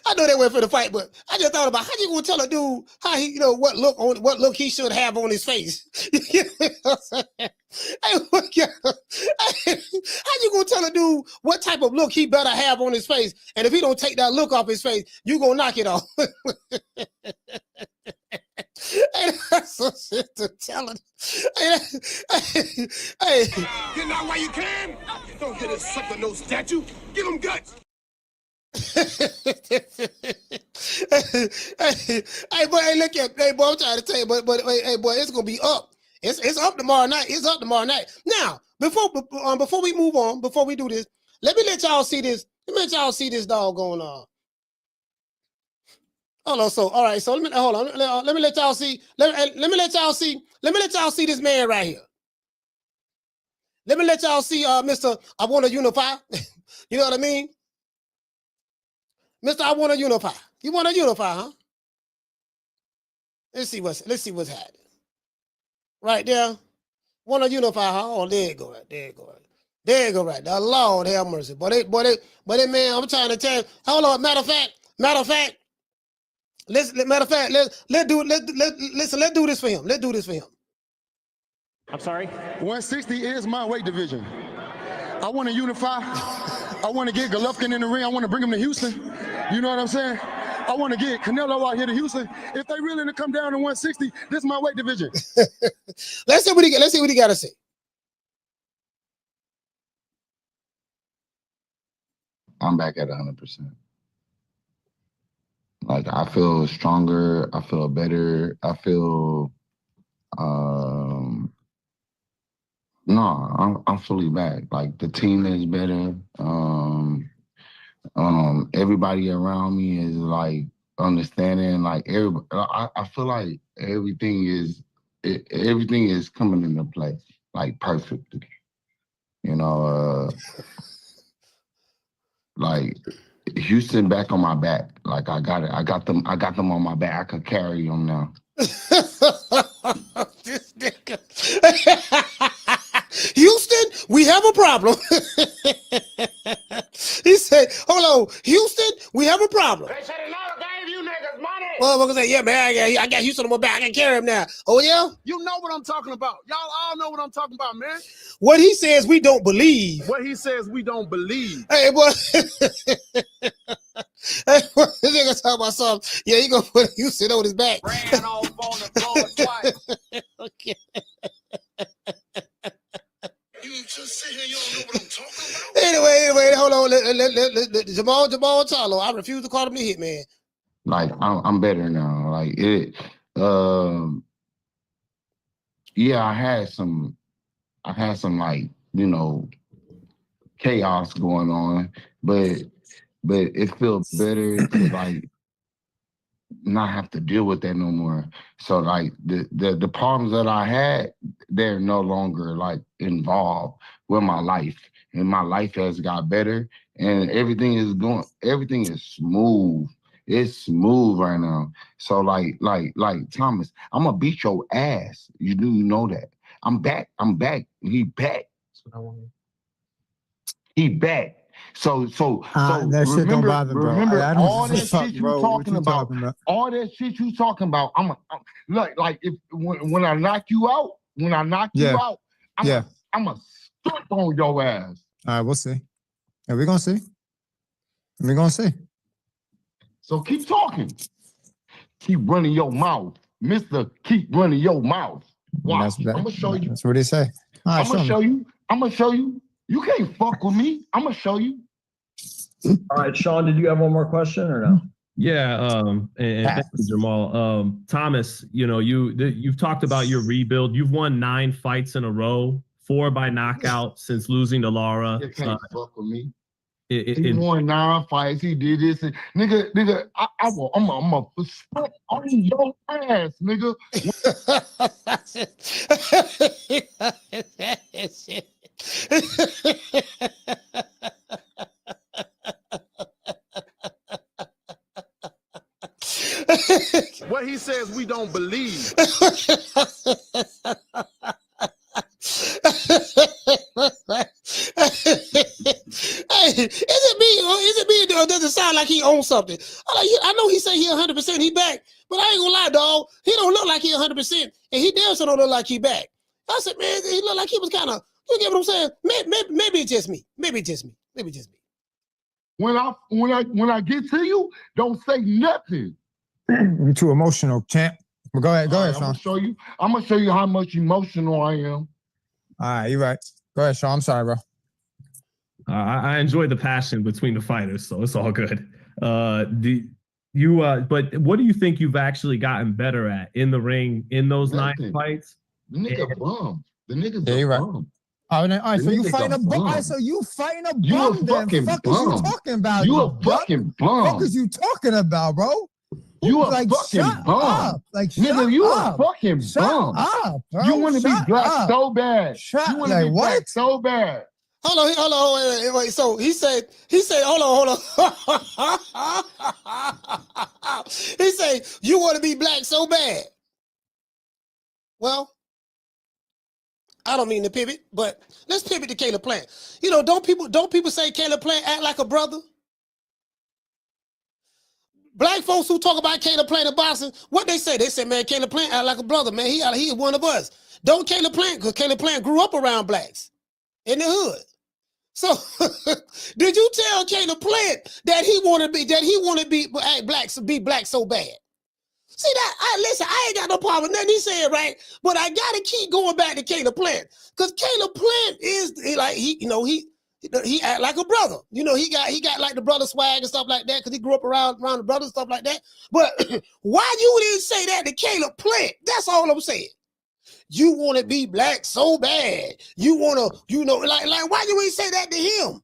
I know they went for the fight, but I just thought about how you gonna tell a dude how he, you know, what look he should have on his face. How you gonna tell a dude what type of look he better have on his face? And if he don't take that look off his face, you gonna knock it off. And that's some shit to tell him. Hey, Get out while you can. Don't get a sucker no statue. Give him guts. Hey, boy, hey, look at, hey, boy, I'm trying to tell you, but hey, boy, it's gonna be up. It's up tomorrow night. It's up tomorrow night. Now, before we move on, before we do this, let me let y'all see this. Let me let y'all see this doggone Hold on, so all right, so let me hold on. Let me let y'all see. Let me let y'all see. Let me let y'all see this man right here. Let me let y'all see, Mr. I Want to Unify. You know what I mean? Mr. I Want to Unify. You want to unify, huh? Let's see what's happening. Right there. Want to unify, huh? Oh, there you go, right. There you go, right. The Lord have mercy. But they, man, I'm trying to tell you. Hold on. Matter of fact. Let's do this for him. Let's do this for him. I'm sorry? 160 is my weight division. I want to unify. I want to get Golovkin in the ring. I want to bring him to Houston. You know what I'm saying? I want to get Canelo out here to Houston. If they really to come down to 160, this is my weight division. Let's see what he got to say. I'm back at 100%. Like, I feel stronger. I feel better. I feel, I'm fully back. Like, the team is better. Everybody around me is like understanding. Like, I feel like everything is coming into play like perfectly. You know, like Houston back on my back. Like, I got it. I got them on my back. I could carry them now. This nigga. Houston, we have a problem. He said, hold on, Houston, we have a problem. They said another gave you niggas money. Motherfucker say, yeah, man, I got Houston on my back. I can carry him now. Oh, yeah? You know what I'm talking about. Y'all all know what I'm talking about, man. What he says, we don't believe. What he says, we don't believe. Hey, boy. Hey, boy, this nigga talking about something. Yeah, he gonna put Houston on his back. Ran off on the floor twice. Okay. You just sit here, you don't know what I'm talking about. Anyway, hold on. Let Jamal Charlo. I refuse to call him the hitman. Like, I'm better now. Like, it. Yeah, I had some I had some like, you know, chaos going on, but it feels better to like not have to deal with that no more. So like the problems that I had, they're no longer like involved with my life. And my life has got better and everything is smooth. It's smooth right now. So like Thomas, I'm gonna beat your ass. You know that. I'm back. He back. He back. So that shit don't bother, bro. remember I don't all give a that fuck, shit you bro. What talking you about. talking about? All that shit you talking about. I'm like if when I knock you out, you out, I'm a stuck on your ass. All right, we'll see. Yeah, we're gonna see. We're gonna see. So keep talking. Keep running your mouth, Mister. Keep running your mouth. Watch. I'm gonna show you. That's what they say. All right, I'm gonna show you. I'm gonna show you. You can't fuck with me. I'm gonna show you. All right, Sean, did you have one more question or no? Yeah, and thank you, Jamal. Thomas, you know, you've talked about your rebuild. You've won 9 fights in a row, 4 by knockout since losing to Lara. You can't fuck with me. He won 9 fights. He did this. And, nigga, I'm a split on your ass, nigga. What he says we don't believe. Hey, is it me or does it sound like he owns something? I know he say he 100% he back, but I ain't gonna lie, dog. He don't look like he 100%, and he damn sure don't look like he back. I said, man, he looked like he was kind of, you get what I'm saying? Maybe it's just me. Maybe it's just me. When I get to you, don't say nothing. You're too emotional, champ. But go ahead, Sean. I'm gonna show you how much emotional I am. All right, you're right. Go ahead, Sean. I'm sorry, bro. I enjoy the passion between the fighters, so it's all good. But what do you think you've actually gotten better at in the ring in those 9 fights? The nigga bum. The nigga's you're right. bum. All right, so you fighting a bum. All right, so you fighting a bum. Then fuck is you talking about? You a fucking bum. Fuck is you talking about, bro? You a fucking bum. Nigga, you a fucking bum. You want to be black so bad. You want to be black so bad. Hold on, wait. So he said, hold on. He said, you want to be black so bad. Well, I don't mean to pivot, but let's pivot to Caleb Plant. You know, don't people say Caleb Plant act like a brother? Black folks who talk about Caleb Plant in boxing, what they say? They say, man, Caleb Plant act like a brother, man. He is one of us. Don't Caleb Plant, because Caleb Plant grew up around blacks in the hood. So, did you tell Caleb Plant that he wanted to be black so bad? See that? Listen, I ain't got no problem with nothing he said, right? But I gotta keep going back to Caleb Plant, because Caleb Plant he act like a brother. You know, he got like the brother swag and stuff like that, because he grew up around the brothers and stuff like that. But why you didn't say that to Caleb Plant? That's all I'm saying. You want to be black so bad. You want to, like why you ain't say that to him?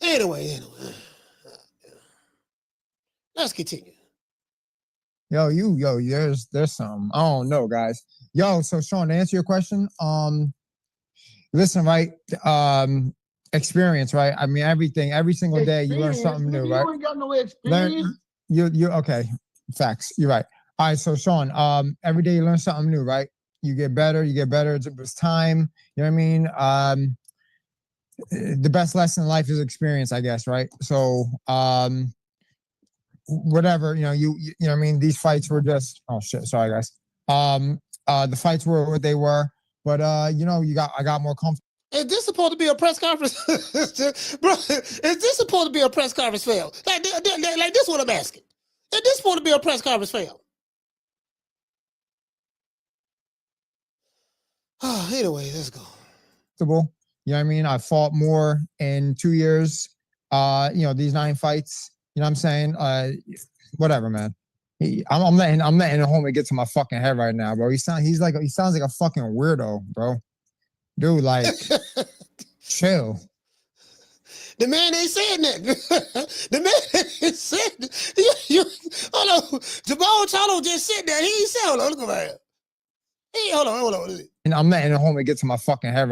Anyway. Let's continue. There's some. I don't know, guys. So Sean, to answer your question, listen, right? Experience, right? I mean, every single day you learn something new, right? You ain't got no experience. You okay? Facts. You're right. All right, so Sean, every day you learn something new, right? You get better. It's time. You know what I mean? The best lesson in life is experience, I guess, right? So, whatever, you know what I mean? These fights were just, oh shit, sorry guys. The fights were what they were, but I got more comfortable. Is this supposed to be a press conference? Bro, is this supposed to be a press conference fail? Like this what I'm asking. Is this supposed to be a press conference fail? Anyway, let's go. You know what I mean? I fought more in 2 years. These 9 fights, you know what I'm saying? Whatever, man. I'm letting the homie get to my fucking head right now, bro. He sounds like a fucking weirdo, bro. Dude, like, chill. The man ain't saying that. The man ain't saying that. Hold on. Jamal Charlo just sitting there. He ain't saying, hold on, look over here. Hey, hold on. And I'm letting the homie get to my fucking head.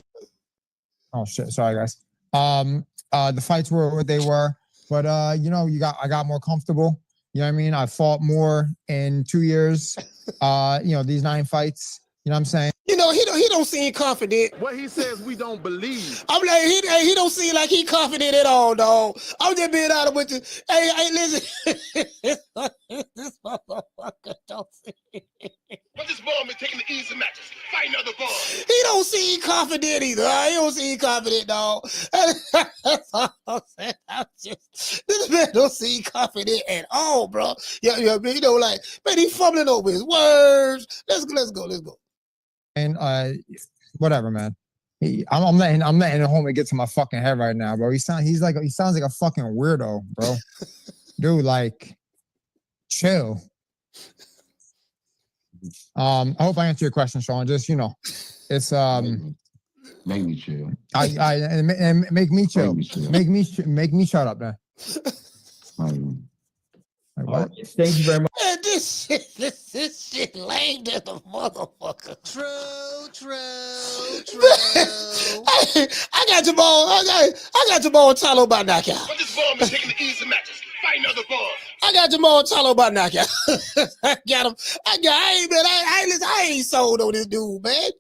Oh shit, sorry guys. The fights were what they were, but you know, I got more comfortable. You know what I mean? I fought more in 2 years. You know, these 9 fights. You know what I'm saying? You know, he don't seem confident. What he says we don't believe. I'm like, he don't seem like he confident at all, dog. I'm just being honest with you. Hey, listen. This motherfucker don't see. But this ball man taking the easy matches, fighting other balls. He don't seem confident either. He don't seem confident, dog. That's all I'm saying. This man don't seem confident at all, bro. Yeah, you know, like, man, he fumbling over his words. Let's go. And whatever, man. I'm letting the homie get to my fucking head right now, bro. He sounds like a fucking weirdo, bro. Dude, like, chill. I hope I answered your question, Sean. Just, you know, it's make me chill. And make me chill. Make me shut up, man. Right, thank you very much. Man, this shit lame as a motherfucker. True. I got Jamal Charlo by knockout. But this ball man taking the easy matches, fighting other balls. I got Jamal Charlo by knockout. I got him. I ain't sold on this dude, man.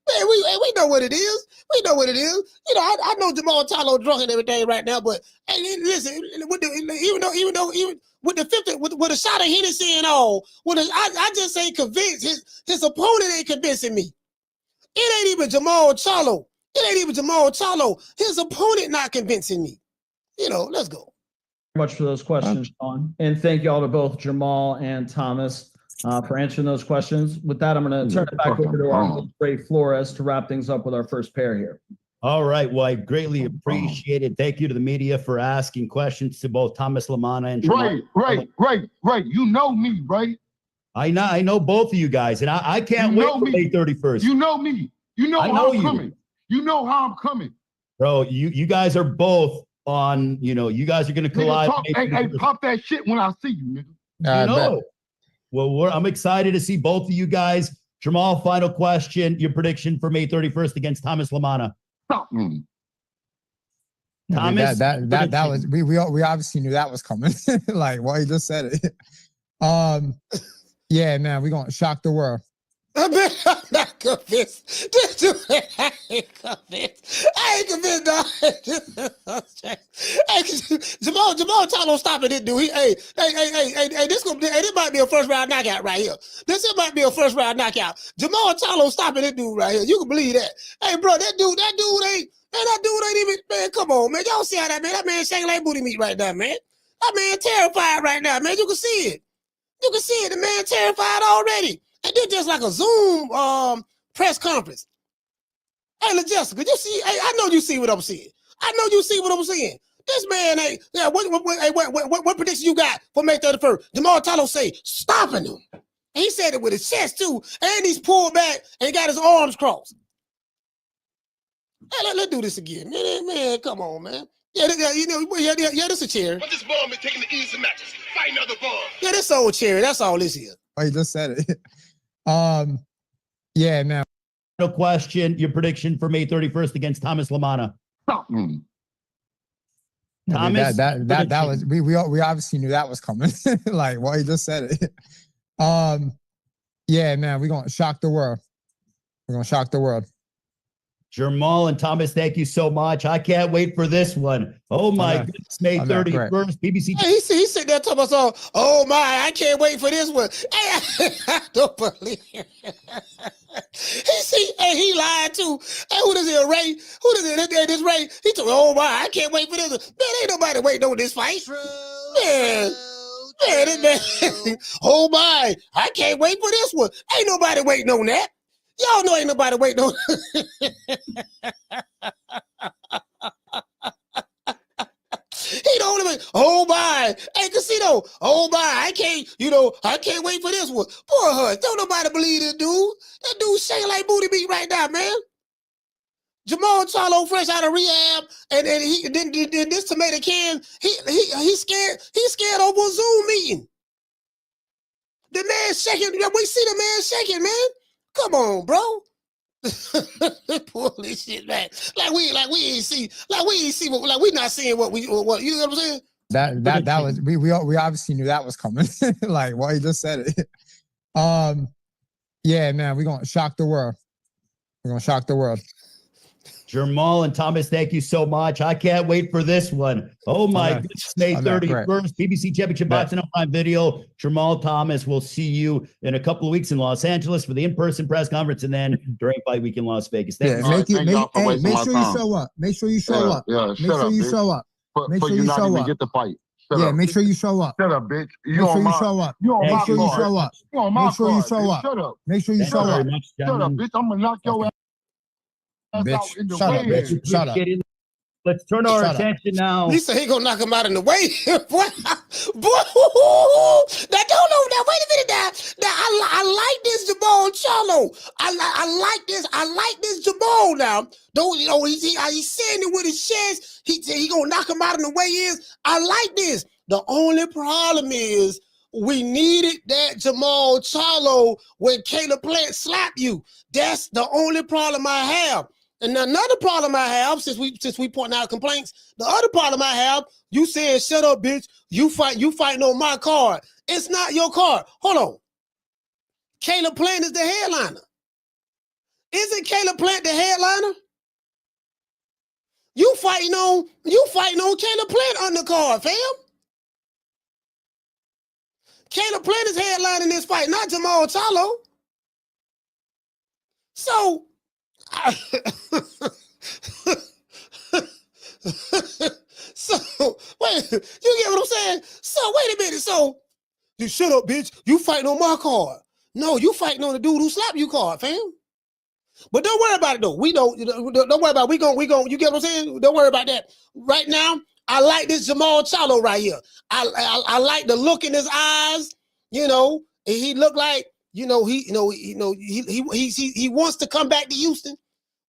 Man, we know what it is. We know what it is. You know, I know Jamal Charlo drunk and everything right now, but hey, listen, even with the 50, with a shot of Hennessy and all, I just ain't convinced. His opponent ain't convincing me. It ain't even Jamal Charlo. His opponent not convincing me. You know, let's go. Much for those questions, Sean. And thank you all to both Jamal and Thomas for answering those questions. With that, I'm going to turn it back over to our host, Ray Flores, to wrap things up with our first pair here. All right. Well, I greatly appreciate it. Thank you to the media for asking questions to both Thomas Lamanna and Jamal. Right. You know me, right? I know both of you guys, and I can't wait for May 31st. You know me. You know how I'm coming. You know how I'm coming. Bro, you guys are both on, you know, you guys are going to collide. Hey, pop that shit when I see you, nigga. You know. Well, I'm excited to see both of you guys. Jamal, final question. Your prediction for May 31st against Thomas Lamanna. Thomas, that was we obviously knew that was coming. Like, well, he just said it. Yeah, man, we're gonna shock the world. I'm not convinced. I ain't convinced, dog. Jamal Charlo stopping this dude. Hey, this might be a first round knockout right here. This might be a first round knockout. Jamal Charlo stopping this dude right here. You can believe that. Hey, bro, that dude ain't even, man, come on, man. Y'all see how that man shaking like booty meat right now, man. That man terrified right now, man. You can see it. The man terrified already. And they're just like a Zoom press conference. Hey, Jessica, you see? Hey, I know you see what I'm seeing. This man, what prediction you got for May 31st? Jamal Charlo say stopping him. And he said it with his chest too, and he's pulled back and he got his arms crossed. Hey, let's do this again, man. Come on, man. Yeah, this a chair. But this ball man taking the easy matches, fighting other balls. Yeah, this old chair. That's all this is. Oh, he just said it. Yeah, man. No question. Your prediction for May 31st against Thomas Lamanna. Thomas, that was we obviously knew that was coming. Like, well, he just said it. Yeah, man, we're gonna shock the world. Jamal and Thomas, thank you so much. I can't wait for this one. Oh my goodness, May 31st, BBC. Hey, he said that to us. Oh my, I can't wait for this one. Hey, I don't believe it. He lied too. Hey, who does it, Ray? Who does it? This Ray? He told me, oh my, I can't wait for this one. Man, ain't nobody waiting on this fight. Man, oh my, I can't wait for this one. Ain't nobody waiting on that. Y'all know ain't nobody waiting on. He the only one. Oh my! Hey, can see know, oh my, I can't wait for this one. Poor Hush, don't nobody believe this dude. That dude shaking like booty meat right now, man. Jamal Charlo fresh out of rehab, and then this tomato can, he scared over a Zoom meeting. The man shaking, we see the man shaking, man. Come on, bro. Pull this shit back. Like we ain't see we not seeing what you know what I'm saying? That was we obviously knew that was coming. Like he just said it. Yeah, man, we're gonna shock the world. We're gonna shock the world. Jamal and Thomas, thank you so much. I can't wait for this one. Oh my goodness, May 31st, BBC Championship Boxing Online video. Jamal Thomas, we'll see you in a couple of weeks in Los Angeles for the in-person press conference and then during fight week in Las Vegas. Make sure you show up. Make sure you show up. Make sure you show up. Make sure you show up. Get the fight. Yeah, make sure you show up. Shut up, bitch. Make sure you show up. Make sure you show up. Make sure you show up. Shut up. Make sure you show up. Shut up, bitch. I'm gonna knock your ass out in the way. Shut up. Let's turn our attention now. He said he gonna knock him out in the way. Boy, now don't know that. Wait a minute now. Now I like this Jamal Charlo. I like this Jamal now. Don't you know he's saying it with his chest. He gonna knock him out in the way is. I like this. The only problem is we needed that Jamal Charlo when Caleb Plant slapped you. That's the only problem I have. And another problem I have, since we pointing out complaints, the other problem I have, you saying, shut up, bitch. You fighting on my card. It's not your card. Hold on. Caleb Plant is the headliner. Isn't Caleb Plant the headliner? You fighting on Caleb Plant undercard, fam. Caleb Plant is headlining this fight, not Jamal Charlo. So wait, you get what I'm saying? So wait a minute. So you shut up, bitch. You fighting on my card. No, you fighting on the dude who slapped you card, fam. But don't worry about it though. Don't worry about it. We gon' you get what I'm saying? Don't worry about that. Right now, I like this Jamal Charlo right here. I like the look in his eyes. You know, he looked like, he wants to come back to Houston.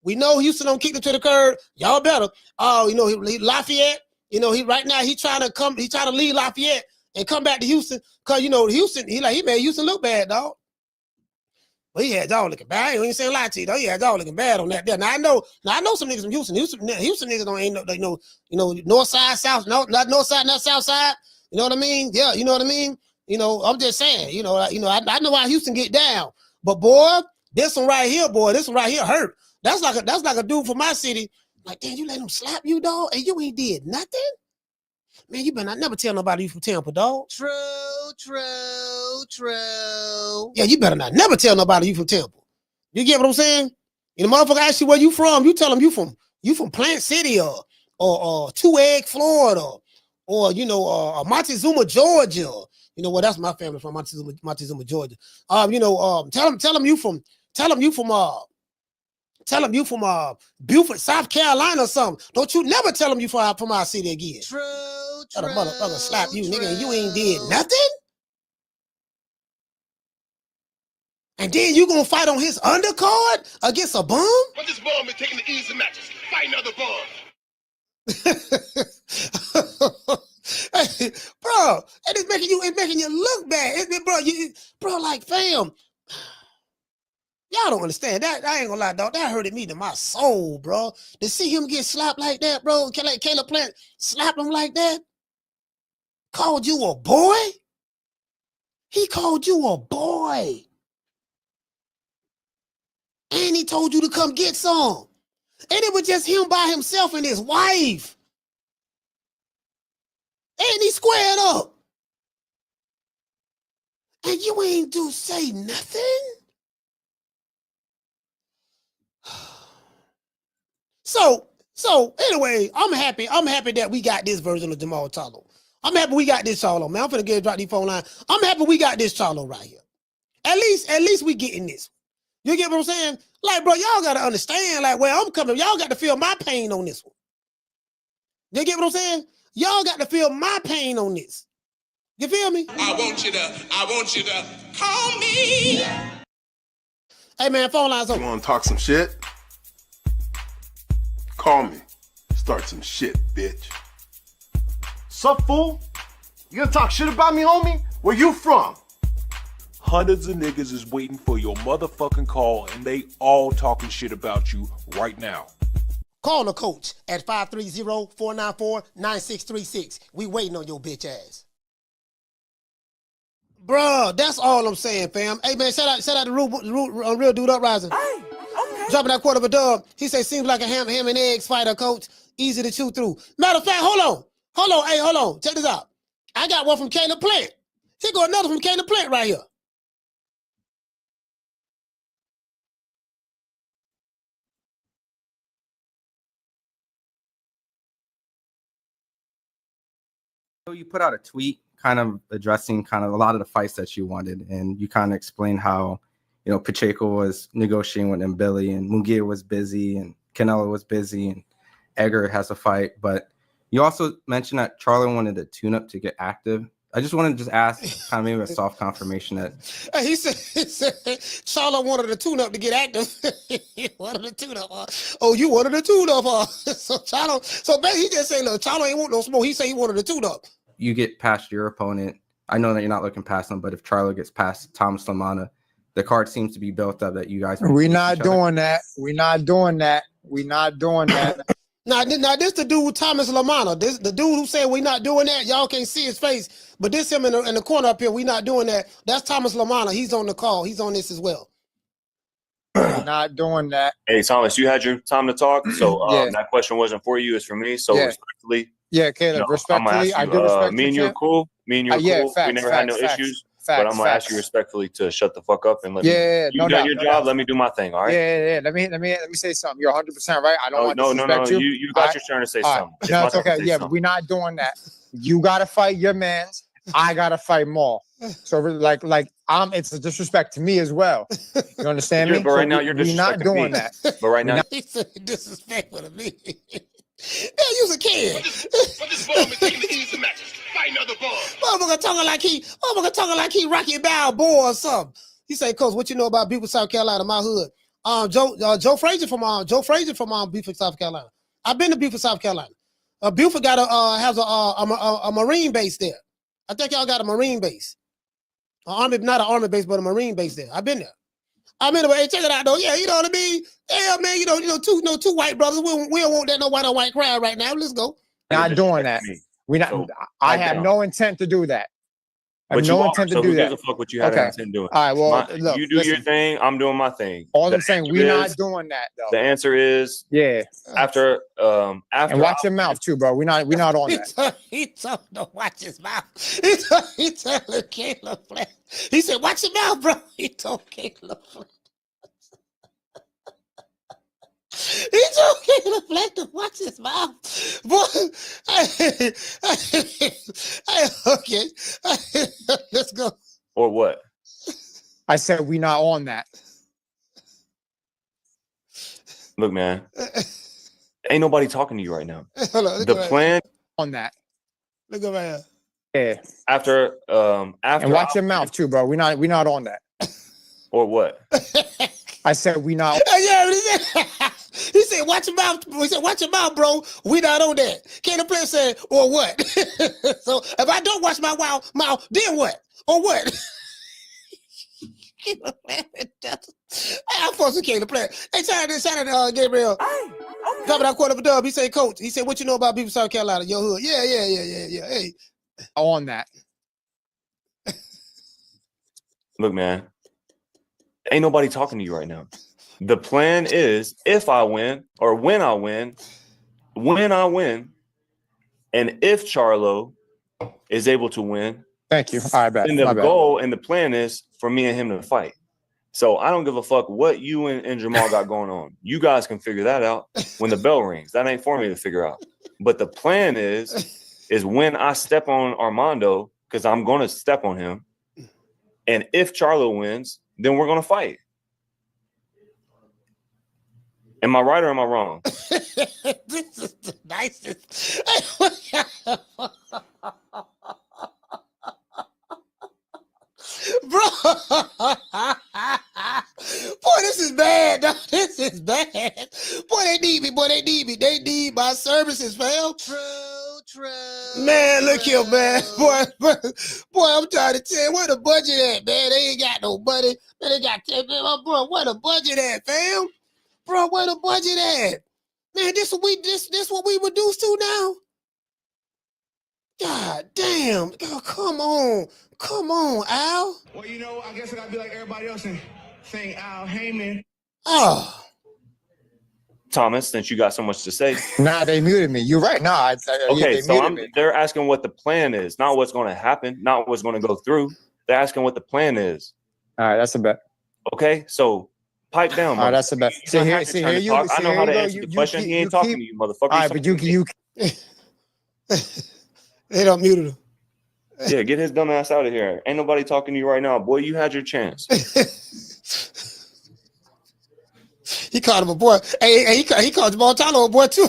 We know Houston don't kick him to the curb. Y'all better. Lafayette. Right now he trying to leave Lafayette and come back to Houston. Cause Houston, he made Houston look bad, dog. Well, he had y'all looking bad. I ain't saying lie to you, though. He had y'all looking bad on that there. Now I know some niggas from Houston. Houston niggas ain't north side, south, no, not north side, not south side. You know what I mean? Yeah, you know what I mean? I'm just saying, I know how Houston get down. But boy, this one right here hurt. That's like a dude from my city. Like, damn, you let him slap you, dog, and you ain't did nothing? Man, you better not never tell nobody you from Tampa, dog. True. Yeah, you better not never tell nobody you from Tampa. You get what I'm saying? The motherfucker ask you where you from, you tell them you from Plant City or Two Egg, Florida, or Montezuma, Georgia. That's my family from Montezuma, Georgia. Tell them you from Beaufort, South Carolina or something. Don't you never tell them you from our city again. True. That a motherfucker slap you, nigga, and you ain't did nothing? And then you gonna fight on his undercard against a bum? But this bum is taking the easy matches. Fight another bum. Hey, bro, and it's making you look bad. Bro, like, fam. Y'all don't understand that. I ain't gonna lie, dog. That hurted me to my soul, bro. To see him get slapped like that, bro. Caleb Plant slapped him like that. Called you a boy? He called you a boy. And he told you to come get some. And it was just him by himself and his wife. And he squared up. And you ain't say nothing? So anyway, I'm happy that we got this version of Jamal Charlo. I'm happy we got this Charlo, man. I'm finna drop these phone lines. I'm happy we got this Charlo right here. At least we getting this. You get what I'm saying? Like, bro, y'all gotta understand, like, where I'm coming. Y'all got to feel my pain on this one. You get what I'm saying? Y'all got to feel my pain on this. You feel me? I want you to call me. Hey man, phone lines open. You want to talk some shit? Call me. Start some shit, bitch. Sup, fool? You gonna talk shit about me, homie? Where you from? Hundreds of niggas is waiting for your motherfucking call, and they all talking shit about you right now. Call the coach at 530-494-9636. We waiting on your bitch ass. Bruh, that's all I'm saying, fam. Hey, man, shout out to Real Dude Uprising. Hey, okay. Dropping that quarter of a dub. He say, seems like a ham and eggs fighter, coach. Easy to chew through. Matter of fact, hold on. Hey, hold on. Check this out. I got one from Caleb Plant. Here go another from Caleb Plant right here. So you put out a tweet kind of addressing kind of a lot of the fights that you wanted, and you kind of explained how, you know, Pacheco was negotiating with Mbili, and Munguia was busy, and Canelo was busy, and Edgar has a fight. But you also mentioned that Charlo wanted a tune-up to get active. I just wanted to just ask, kind of maybe a soft confirmation that he said Charlo wanted a tune-up to get active. He wanted a tune-up. Oh, you wanted a tune-up. So Charlo, he just say, look, Charlo ain't want no smoke. He said he wanted a tune-up. you get past your opponent. I know that you're not looking past them, but if Charlo gets past Thomas Lamana, the card seems to be built up that you guys. We're not doing that. We're not doing that. We're not doing that. Now, this the dude Thomas Lamana. This the dude who said we not doing that. Y'all can't see his face, but this him in the corner up here. We not doing that. That's Thomas Lamana. He's on the call. He's on this as well. We're not doing that. Hey, Thomas, you had your time to talk, so that question wasn't for you. It's for me. So respectfully, Caleb, respectfully, I do respect me and you're cool. Me and you're cool. Facts, we never had no issues. But I'm gonna ask you respectfully to shut the fuck up and let me. You done your job. Let me do my thing. All right. Yeah. Let me say something. You're 100% right. I don't want to disrespect you. You got your turn to say something. No, it's okay. Yeah, but we're not doing that. You gotta fight your mans. I gotta fight more. So like it's a disrespect to me as well. You understand me? But right now you're disrespecting not doing me. that. But right now he said disrespectful to me. Yeah, you's a kid. But this ball been taking the easy matches. Fight another ball. Motherfucker talking like he Rocky Balboa or something. He say, Coach, what you know about Beaufort, South Carolina, my hood? Joe Frazier from Beaufort, South Carolina. I've been to Beaufort, South Carolina. Beaufort got has a Marine base there. I think y'all got a Marine base. Not an army base, but a Marine base there. I've been there. Hey, check it out though. Yeah, you know what I mean? Yeah, man, two white brothers. We don't want that no white on white crowd right now. Let's go. Not doing that. We not. I have no intent to do that. I have no intent to do that. Who gives a fuck what you have intent doing? All right, well, look, you do your thing. I'm doing my thing. All I'm saying, we're not doing that though. The answer is after. And watch your mouth too, bro. We're not on that. He told him to watch his mouth. He told Caleb Flint. He said, "Watch your mouth, bro." He told Caleb Flint. He told Caleb Flint to watch his mouth. Boy, okay. Let's go. Or what? I said we not on that. Look, man. Ain't nobody talking to you right now. The plan on that. Look over here. Yeah. After and watch your mouth too, bro. We're not on that. Or what? I said we not. Yeah, he said, watch your mouth. He said, watch your mouth, bro. We not on that. Caleb Flint said, or what? So if I don't watch my mouth, then what? Or what? I'm forcing Caleb Flint. Hey, shout out Gabriel. Dropping that quarter of a dub. He said, Coach. He said, what you know about people South Carolina? Your hood. Yeah. Hey. On that. Look, man. Ain't nobody talking to you right now. The plan is if I win or when I win, and if Charlo is able to win. Thank you. All right, bet. Then the goal and the plan is for me and him to fight. So I don't give a fuck what you and Jamal got going on. You guys can figure that out when the bell rings. That ain't for me to figure out. But the plan is when I step on Armando, because I'm going to step on him. And if Charlo wins, then we're going to fight. Am I right or am I wrong? This is the nicest. services, fam. True. Man, look here, man. Boy, I'm trying to tell you, where the budget at, man? They ain't got no money. Man, they got, bro, where the budget at, fam? Bro, where the budget at? Man, this what we reduced to now? God damn. Oh, come on, Al. Well, you know, I guess I gotta be like everybody else and saying Al Heyman. Oh. Thomas, since you got so much to say. Nah, they muted me. You're right. Nah, okay, so they're asking what the plan is, not what's going to happen, not what's going to go through. They're asking what the plan is. All right, that's a bet. Okay, so pipe down. All right, that's a bet. I know how to answer the question. He ain't talking to you, motherfucker. All right, but you they don't mute him. Yeah, get his dumb ass out of here. Ain't nobody talking to you right now. Boy, you had your chance. He called him a boy. Hey, he called Jamal Charlo a boy too.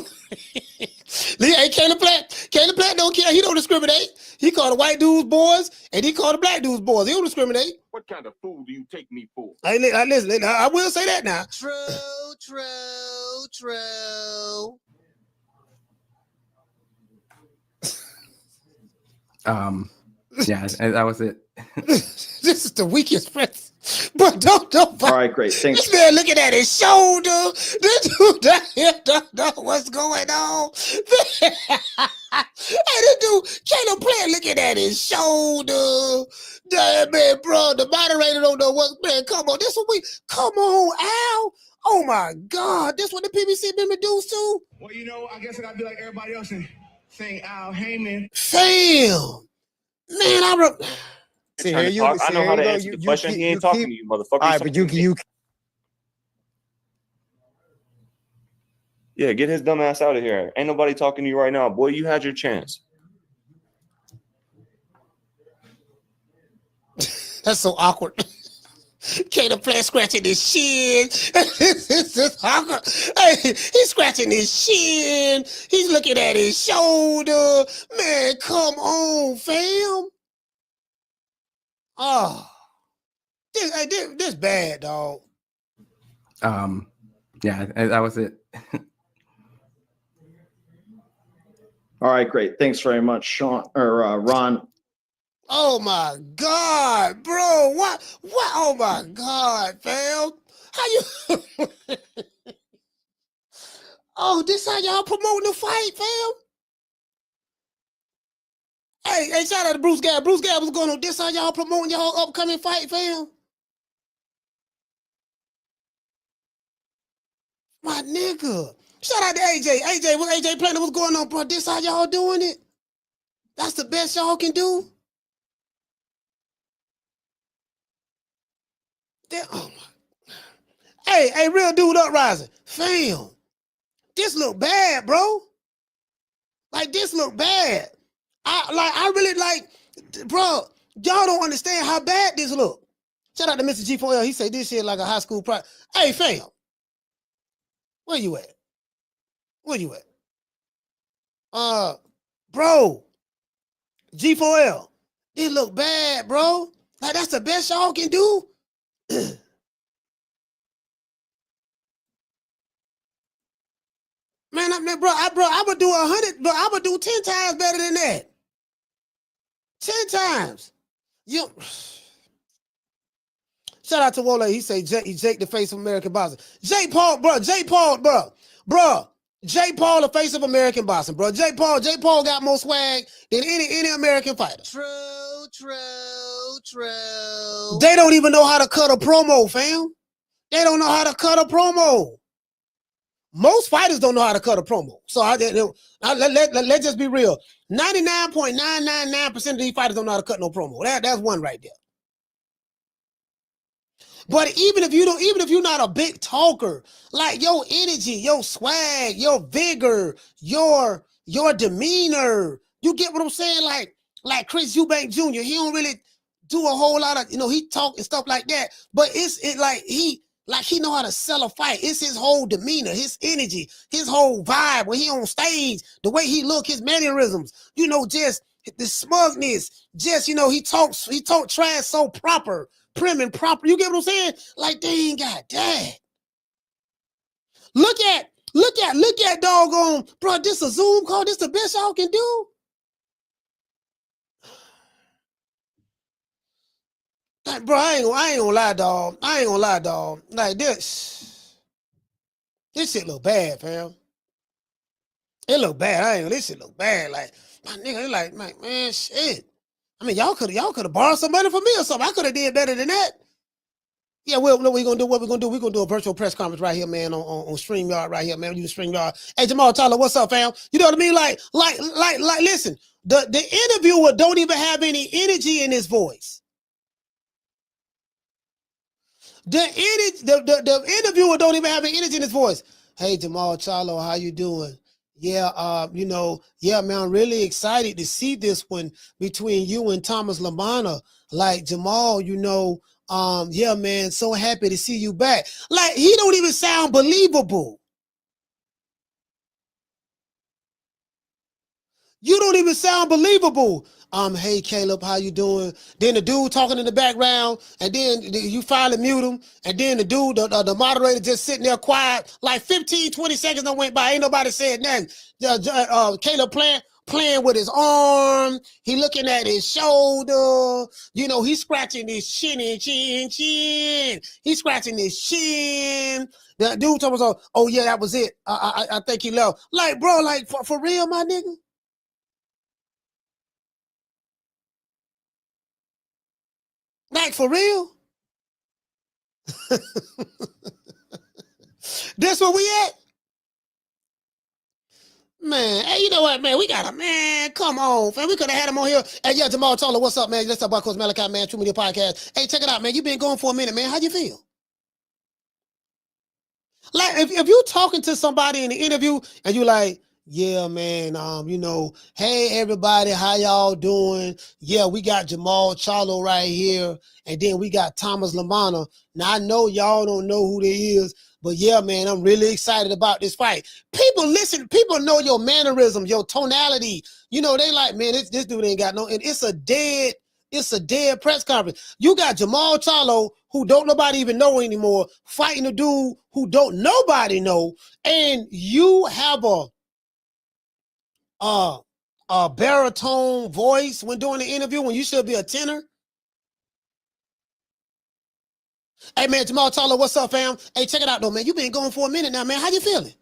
Hey, Caleb Platt don't care. He don't discriminate. He called the white dudes boys, and he called the black dudes boys. He don't discriminate. What kind of fool do you take me for? Listen, I will say that now. True. Yeah, that was it. This is the weakest press. But don't. All right, great. Thanks. This man looking at his shoulder. This dude down here don't know what's going on. Hey, this dude, Caleb Platt looking at his shoulder. Damn, man, bro, the moderator don't know what's, man, come on. Come on, Al. Oh, my God. This what the PBC been reduced to? Well, you know, I guess I gotta be like everybody else and saying Al Heyman. Fam. Man, I know how to answer the question. He ain't talking to you, motherfucker. All right, but you. Yeah, get his dumb ass out of here. Ain't nobody talking to you right now. Boy, you had your chance. That's so awkward. Caleb Platt scratching his shin. This is awkward. Hey, he's scratching his shin. He's looking at his shoulder. Man, come on, fam. Oh, this bad, dog. Yeah, that was it. All right, great. Thanks very much, Sean or Ron. Oh my God, bro! What? Oh my God, fam! How you? Oh, this how y'all promoting the fight, fam? Hey, shout out to Bruce Gab. Bruce Gab was going on this how y'all promoting y'all upcoming fight, fam? My nigga. Shout out to AJ. AJ Planner, what's going on, bro? This how y'all doing it? That's the best y'all can do? Oh my. Hey, real dude uprising. Fam. This look bad, bro. Like, this look bad. I really like, bro, y'all don't understand how bad this look. Shout out to Mr. G4L. He said this shit like a high school project. Hey, fam. Where you at? Bro. G4L. It look bad, bro. Like, that's the best y'all can do. Man, I would do 100, but I would do 10 times better than that. 10 times. Shout out to Wole. He say Jake the face of American boxing. Jake Paul, bro. Jake Paul, the face of American boxing, bro. Jake Paul got more swag than any American fighter. True. They don't even know how to cut a promo, fam. They don't know how to cut a promo. Most fighters don't know how to cut a promo. So let's just be real. 99.999% of these fighters don't know how to cut no promo. That's one right there. But even if you're not a big talker, like your energy, your swag, your vigor, your demeanor, you get what I'm saying? Like Chris Eubank Jr., he don't really do a whole lot of, he talk and stuff like that. But he know how to sell a fight. It's his whole demeanor, his energy, his whole vibe when he on stage, the way he look, his mannerisms, just the smugness, just, he talk trash so proper, prim and proper. You get what I'm saying? Like, they ain't got that. Look Look at doggone, bro. This a Zoom call. This the best y'all can do. Like, bro, I ain't gonna lie, dog. I ain't gonna lie, dog. Like this shit look bad, fam. It look bad. This shit look bad. Like, my nigga, like, man, shit. I mean, y'all could have borrowed some money from me or something. I could have did better than that. Yeah, well, what we gonna do? We're gonna do a virtual press conference right here, man, on StreamYard right here, man. You StreamYard. Hey, Jamal Tyler, what's up, fam? You know what I mean? Like, listen, the interviewer don't even have any energy in his voice. The interviewer don't even have any energy in his voice. Hey, Jamal Charlo, how you doing? Yeah, yeah, man, I'm really excited to see this one between you and Thomas Lamana. Like, Jamal, yeah, man, so happy to see you back. Like, he don't even sound believable. You don't even sound believable. Hey, Caleb, how you doing? Then the dude talking in the background, and then you finally mute him, and then the dude, the moderator just sitting there quiet, like 15, 20 seconds done went by, ain't nobody said nothing. Caleb playing with his arm, he looking at his shoulder, he's scratching his chin. He's scratching his chin. The dude told us, oh yeah, that was it. I think he left. Like, bro, like for real, my nigga? Like, for real? That's where we at? Man, hey, you know what, man? We got man, come on, fam. We could have had him on here. Hey, yeah, Jamal Charlo, what's up, man? Let's talk about Coach Malachi, man. True Media Podcast. Hey, check it out, man. You been going for a minute, man. How you feel? Like, if you talking to somebody in the interview and you like, yeah, man, hey, everybody, how y'all doing? Yeah, we got Jamal Charlo right here, and then we got Thomas Lamana. Now, I know y'all don't know who they is, but yeah, man, I'm really excited about this fight. People listen, people know your mannerisms, your tonality. They like, man, this dude ain't got no, and it's a dead press conference. You got Jamal Charlo, who don't nobody even know anymore, fighting a dude who don't nobody know, and you have a baritone voice when doing the interview when you should be a tenor. Hey, man, Jamal Charlo, what's up, fam? Hey, check it out, though, man. You been going for a minute now, man. How you feeling?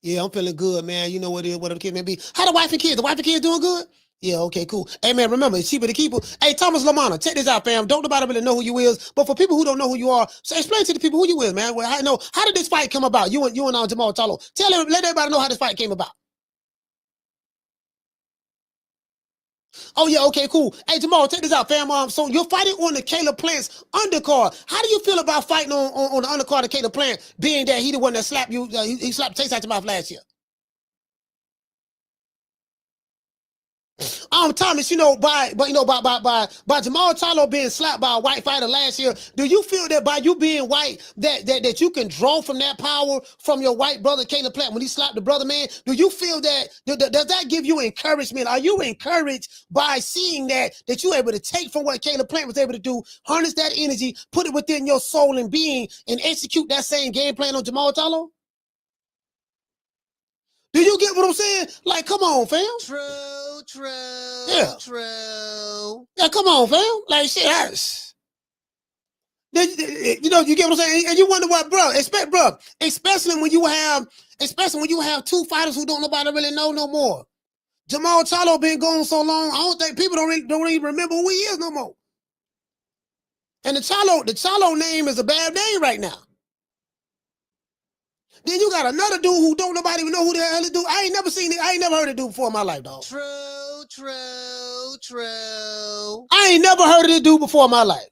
Yeah, I'm feeling good, man. You know what it is, whatever the kid may be. How the wife and kids? The wife and kids doing good? Yeah, okay, cool. Hey, man, remember, it's cheaper to keep her. Hey, Thomas Lamana, check this out, fam. Don't nobody really know who you is, but for people who don't know who you are, so explain to the people who you is, man. Well, how did this fight come about? You and Jamal Charlo. Let everybody know how this fight came about. Oh, yeah, okay, cool. Hey, Jamal, check this out, fam. So you're fighting on the Caleb Plant's undercard. How do you feel about fighting on the undercard of Caleb Plant, being that he the one that slapped you, he slapped taste out your mouth last year? Thomas, by Jamal Charlo being slapped by a white fighter last year, do you feel that by you being white, that you can draw from that power from your white brother Caleb Plant when he slapped the brother, man? Do you feel that, does that give you encouragement? Are you encouraged by seeing that you're able to take from what Caleb Plant was able to do, harness that energy, put it within your soul and being, and execute that same game plan on Jamal Charlo? Do you get what I'm saying? Like, come on, fam. True. Yeah. True. Yeah, come on, fam. Like, shit, you get what I'm saying? And you wonder what, bro, especially when you have two fighters who don't nobody really know no more. Jamal Charlo been gone so long, I don't think people don't even remember who he is no more. And the Charlo name is a bad name right now. Then you got another dude who don't nobody even know who the hell this dude. I ain't never heard of dude before in my life, dog. True. I ain't never heard of this dude before in my life.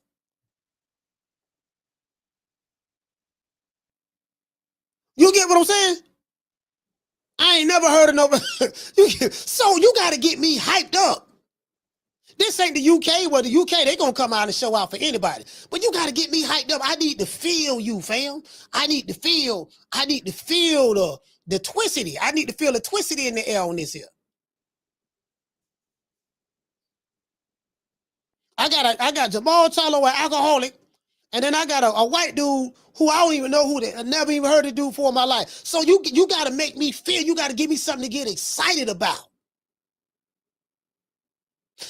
You get what I'm saying? I ain't never heard of nobody. So you got to get me hyped up. This ain't the UK. Well, the UK, they gonna come out and show out for anybody. But you gotta get me hyped up. I need to feel you, fam. I need to feel the twicity. I need to feel the twicity in the air on this here. I got Jamal Charlo, an alcoholic, And then I got a white dude who I don't even know who I never even heard of dude for in my life. So you got to make me feel, you got to give me something to get excited about.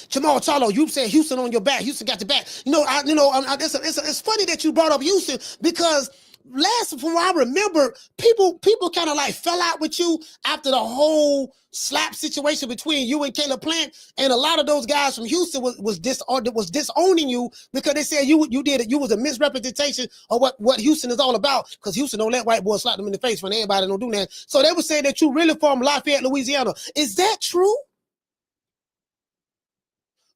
Jamal Charlo, you said Houston on your back. Houston got your back. It's funny that you brought up Houston because from what I remember, people kind of like fell out with you after the whole slap situation between you and Caleb Plant, and a lot of those guys from Houston was disowning you because they said you was a misrepresentation of what Houston is all about, because Houston don't let white boys slap them in the face when everybody don't do that. So they were saying that you really from Lafayette, Louisiana. Is that true?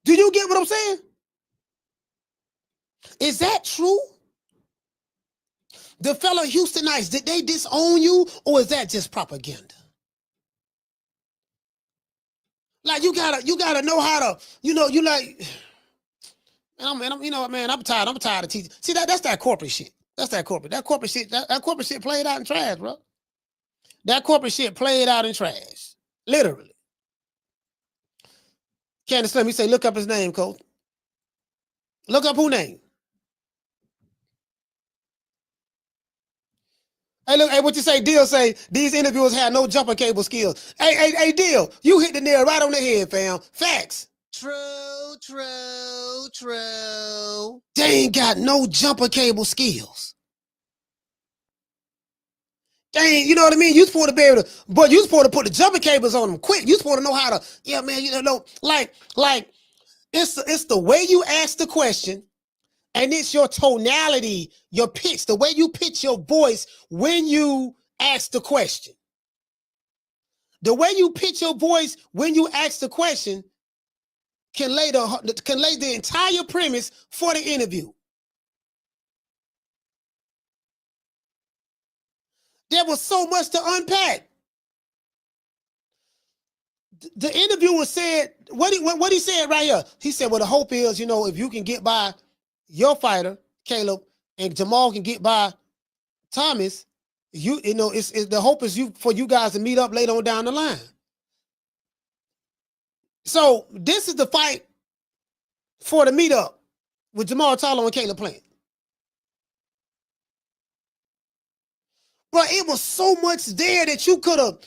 Do you get what I'm saying? Is that true? The fellow Houstonites, did they disown you, or is that just propaganda? Like you gotta know how to, you like, I'm tired of teaching. See, that's that corporate shit. That's that corporate. That corporate shit, that corporate shit played out in trash, bro. That corporate shit played out in trash. Literally. Candace, let me say, look up his name, coach. Look up who name. Hey, look, hey, what you say? Deal say these interviewers had no jumper cable skills. Hey, Deal, you hit the nail right on the head, fam. Facts. True. They ain't got no jumper cable skills. They ain't, you know what I mean? You supposed to be able to, but you supposed to put the jumper cables on them quick. You supposed to know how to, yeah, man, like it's the way you ask the question. And it's your tonality, your pitch, the way you pitch your voice when you ask the question. The way you pitch your voice when you ask the question can lay the entire premise for the interview. There was so much to unpack. The interviewer said, what he said right here. He said, well, the hope is, if you can get by your fighter, Caleb, and Jamal can get by Thomas, it's the hope is for you guys to meet up later on down the line. So this is the fight for the meetup with Jamal Charlo and Caleb Plant. But it was so much there that you could have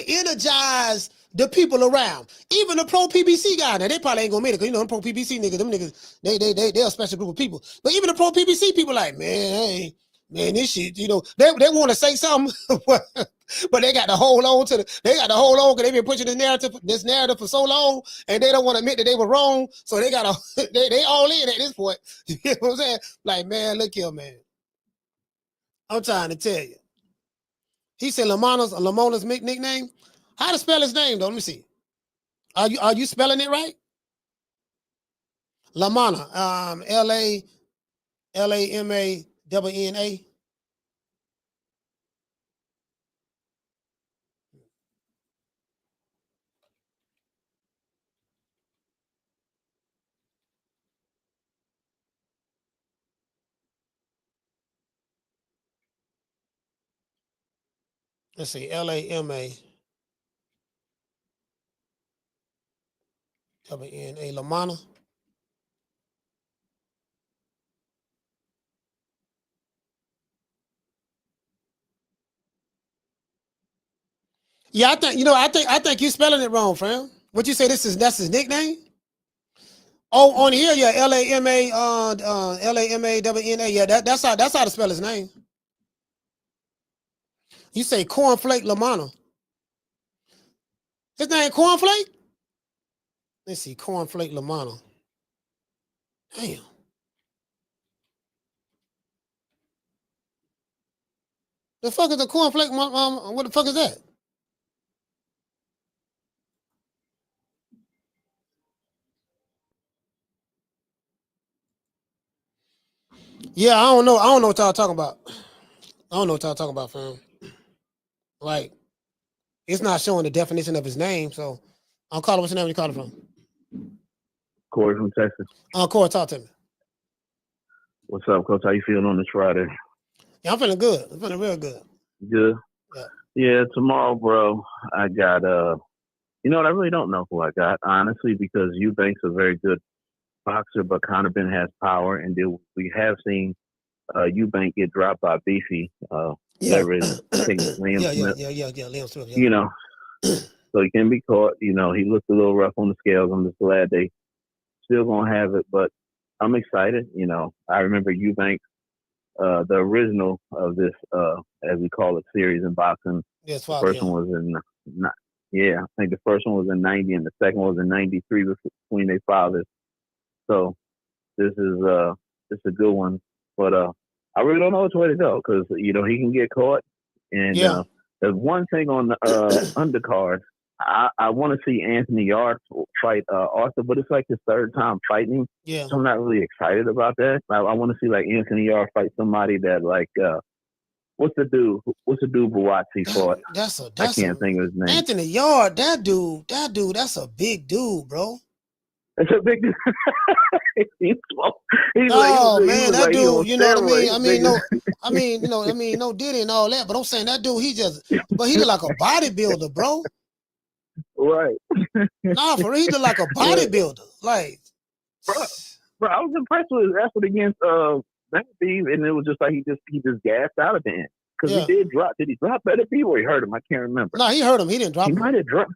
energized the people around. Even the pro PBC guy, now they probably ain't gonna make it, because them pro PBC niggas, them niggas, they're a special group of people. But even the pro PBC people like, man, this shit, they want to say something, but they got to hold on because they've been pushing this narrative for so long, and they don't want to admit that they were wrong. So they gotta they all in at this point. You know what I'm saying? Like, man, look here, man. I'm trying to tell you. He said Lamona's nickname. How to spell his name though? Let me see. Are you spelling it right? Lamana. Lamana. Let's see. Lama. Lamana. Yeah, I think you're spelling it wrong, fam. What you say? That's his nickname? Oh, on here, yeah, Lama, Lamana. Yeah, that's how to spell his name. You say Cornflake Lamana. His name Cornflake? Let's see, Cornflake Lamana. Damn. The fuck is the Cornflake? What the fuck is that? Yeah, I don't know what y'all talking about. Fam. Like, it's not showing the definition of his name, so I'll call it. What's your name? Where you calling from? Corey from Texas. Corey, talk to me. What's up, Coach? How you feeling on this Friday? Yeah, I'm feeling good. I'm feeling real good. Good. Yeah, tomorrow, bro, I got I really don't know who I got, honestly, because Eubank's a very good boxer, but Conor Benn has power, and then we have seen Eubank get dropped by Beefy. Whatever it is, I think Liam Smith. Liam Smith. Yeah. You know, so he can be caught. You know, he looked a little rough on the scales. I'm just glad they still gonna have it, but I'm excited. You know, I remember Eubank, the original of this, as we call it, series in boxing. Yes, the first one was in, I think the first one was in '90, and the second one was in '93 between their fathers. So this is a good one, but I really don't know which way to go because you know he can get caught, and there's one thing on the undercard. I want to see Anthony Yard fight Arthur, but it's like his third time fighting. Yeah. So I'm not really excited about that. I want to see like Anthony Yard fight somebody that like what's the dude Buatsi fought? I can't think of his name. Anthony Yard, that dude, that's a big dude, bro. That's a big dude. He's man, that like, dude, you know what I mean? Steroids. No Diddy and all that, but I'm saying that dude, he look like a bodybuilder, bro. Right. Nah, for real, he look like a bodybuilder. Like, bro, I was impressed with his effort against Benefield, and it was just like he just gassed out at the end because he did drop. Did he drop Benefield or he hurt him? I can't remember. No, he hurt him. He didn't drop him. He might have dropped.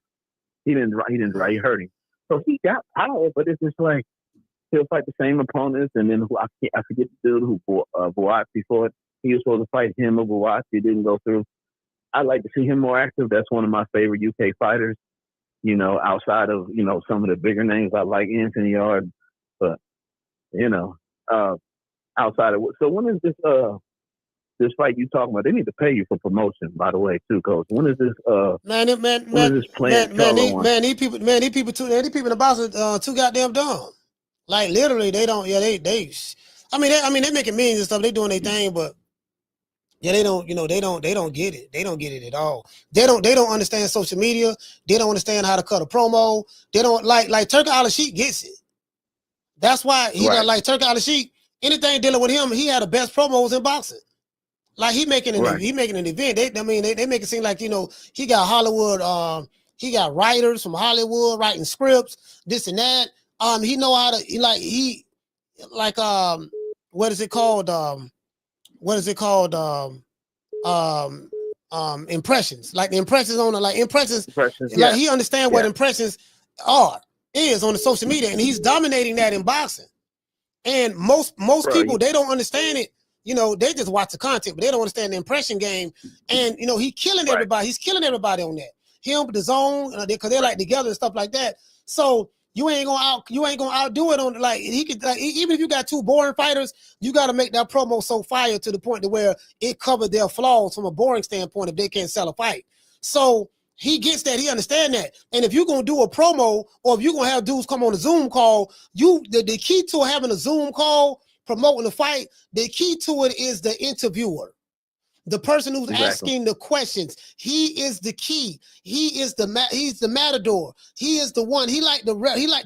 He didn't drop. He hurt him. So he got power, but it's just like he'll fight the same opponents, and then I forget the dude who Buatsi fought. He was supposed to fight him or Buatsi. It didn't go through. I'd like to see him more active. That's one of my favorite UK fighters. You know, outside of, you know, some of the bigger names, I like Anthony Yard, but, you know, outside of, so when is this fight you talking about? They need to pay you for promotion, by the way, too, Coach. When is this, when is this playing? These people in the box too goddamn dumb. Like, literally, they don't, they making millions and stuff, they doing their thing, but they don't get it. They don't get it at all. They don't understand social media. They don't understand how to cut a promo. They don't like Turkey Al-Sheikh gets it. That's why he don't like Turkey Al-Sheikh. Anything dealing with him, he had the best promos in boxing. Like he making an event. They make it seem like, you know, he got Hollywood, he got writers from Hollywood writing scripts, this and that. He know how to what is it called? Impressions. Like the impressions on the impressions. Like he understand what impressions is on the social media, and he's dominating that in boxing. And most people, they don't understand it. You know, they just watch the content, but they don't understand the impression game. And you know, he's killing everybody. He's killing everybody on that. Him, the zone, because they're like together and stuff like that. So you ain't gonna outdo it on he could even if you got two boring fighters, you got to make that promo so fire to the point to where it covered their flaws from a boring standpoint if they can't sell a fight. So he gets that, he understand that. And if you're gonna do a promo or if you're gonna have dudes come on a Zoom call, the key to having a Zoom call promoting the fight, the key to it is the interviewer. The person who's asking the questions, he is the key. He's the matador. He is the one. He like the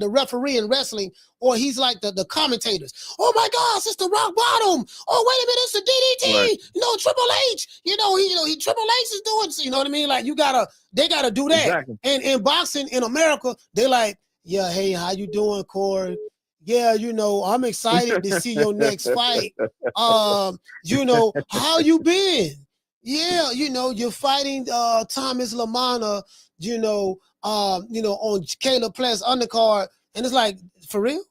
referee in wrestling, or he's like the commentators. Oh my gosh, it's the rock bottom. Oh wait a minute, it's the DDT. Right. You know, Triple H. You know, he Triple H is doing. You know what I mean? Like they gotta do that. Exactly. And in boxing in America, they like, yeah, hey, how you doing, Corey? Yeah, you know, I'm excited to see your next fight. You know, how you been? Yeah, you know, you're fighting Thomas Lamana, on Caleb Plant's undercard. And it's like, for real?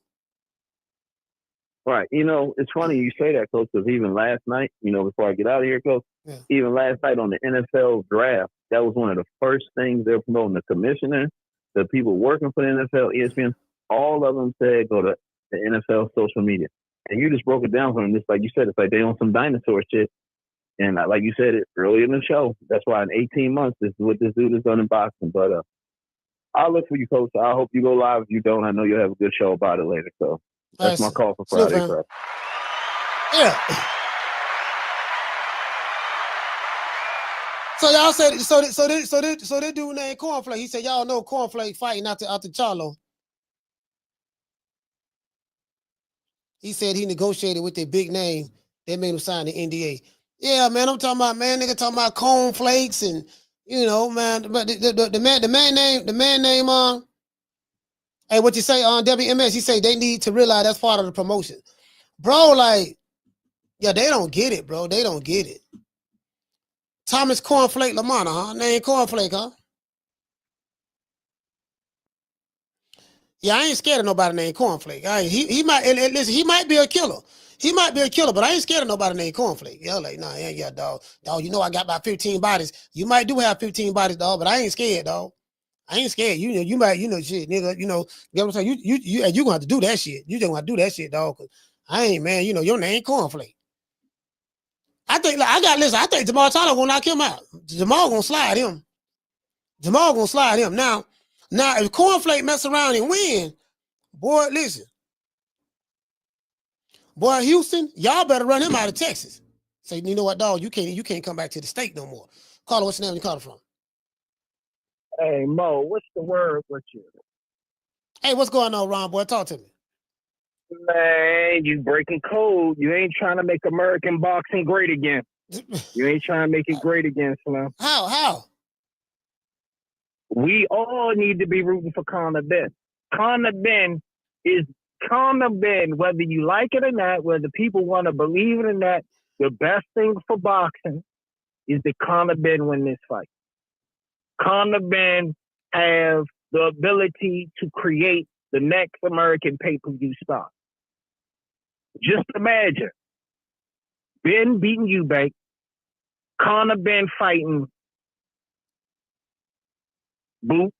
Right. You know, it's funny you say that, Coach, because even last night, you know, before I get out of here, Coach, even last night on the NFL draft, that was one of the first things they're promoting. The commissioner, the people working for the NFL, ESPN, all of them said go to the NFL social media. And you just broke it down for them. Just like you said, it's like they on some dinosaur shit. And like you said it earlier in the show, that's why in 18 months, this is what this dude has done in boxing. But I'll look for you, Coach. I hope you go live. If you don't, I know you'll have a good show about it later. So that's my call for Friday. Yeah. So y'all said so they dude named Cornflake. He said y'all know Cornflake fighting out to Charlo. He said he negotiated with their big name. They made him sign the NDA. Yeah, man, I'm talking about, man, nigga talking about cornflakes and, you know, man, but the man name, Hey, what you say on WMS? You say they need to realize that's part of the promotion. Bro, like, yeah, they don't get it, bro. They don't get it. Thomas Cornflake Lamana, huh? Name Cornflake, huh? Yeah, I ain't scared of nobody named Cornflake. He might listen. He might be a killer. He might be a killer, but I ain't scared of nobody named Cornflake. Yeah, like nah, yeah, dog. You know I got about 15 bodies. You might do have 15 bodies, dog, but I ain't scared, dog. I ain't scared. You might, shit, nigga. You know what I'm saying? You gonna have to do that shit. You just gonna have to do that shit, dog. Cause I ain't, man. Your name Cornflake. I think I think Jamal Charlo gonna knock him out. Jamal gonna slide him. Now, if Cornflake mess around and win, boy, listen. Boy, Houston, y'all better run him out of Texas. Say, you know what, dog? You can't come back to the state no more. Carla, what's the name you calling from? Hey, Mo, what's the word with you? Hey, what's going on, Ron, boy? Talk to me. Man, you breaking code. You ain't trying to make American boxing great again. You ain't trying to make it great again, Slim. How? We all need to be rooting for Conor Benn. Conor Benn is Conor Benn, whether you like it or not, whether people want to believe it or not, the best thing for boxing is that Conor Benn win this fight. Conor Benn have the ability to create the next American pay-per-view star. Just imagine Ben beating Eubank, Conor Benn fighting Boots,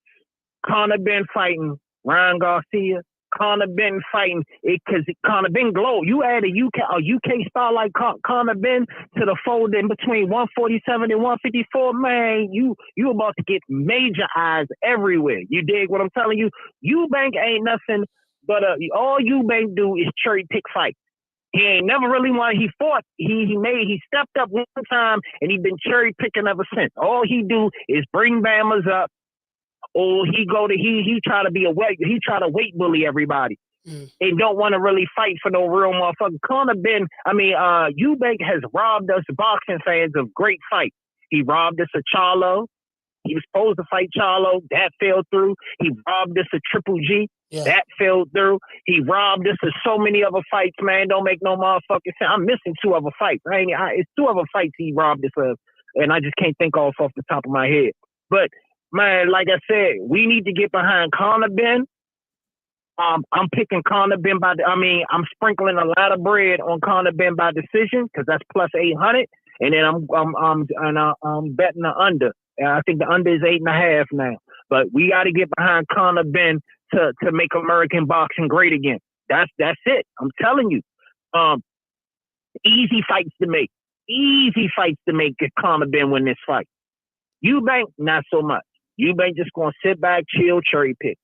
Conor Benn fighting Ryan Garcia, Conor Benn fighting it because Conor Benn glow. You add a UK star like Conor Benn to the fold in between 147 and 154, man, you about to get major eyes everywhere. You dig what I'm telling you? Eubank ain't nothing but all Eubank do is cherry pick fights. He ain't never really won. He fought. He stepped up one time and he been cherry picking ever since. All he do is bring Bammers up. Or he try to be he try to weight bully everybody. And don't want to really fight for no real motherfucker. Conor Benn, Eubank has robbed us boxing fans of great fights. He robbed us of Charlo. He was supposed to fight Charlo. That fell through. He robbed us of Triple G. Yeah. That fell through. He robbed us of so many other fights, man. Don't make no motherfucking sense. I'm missing 2 other fights. It's 2 other fights he robbed us of. And I just can't think off the top of my head. But man, like I said, we need to get behind Conor Benn. I'm picking Conor Benn I'm sprinkling a lot of bread on Conor Benn by decision because that's plus 800, and then I'm betting the under. I think the under is 8.5 now. But we got to get behind Conor Benn to make American boxing great again. That's it. I'm telling you. Easy fights to make. Easy fights to make if Conor Benn win this fight. Eubank, not so much. Eubank just gonna sit back, chill, cherry pick.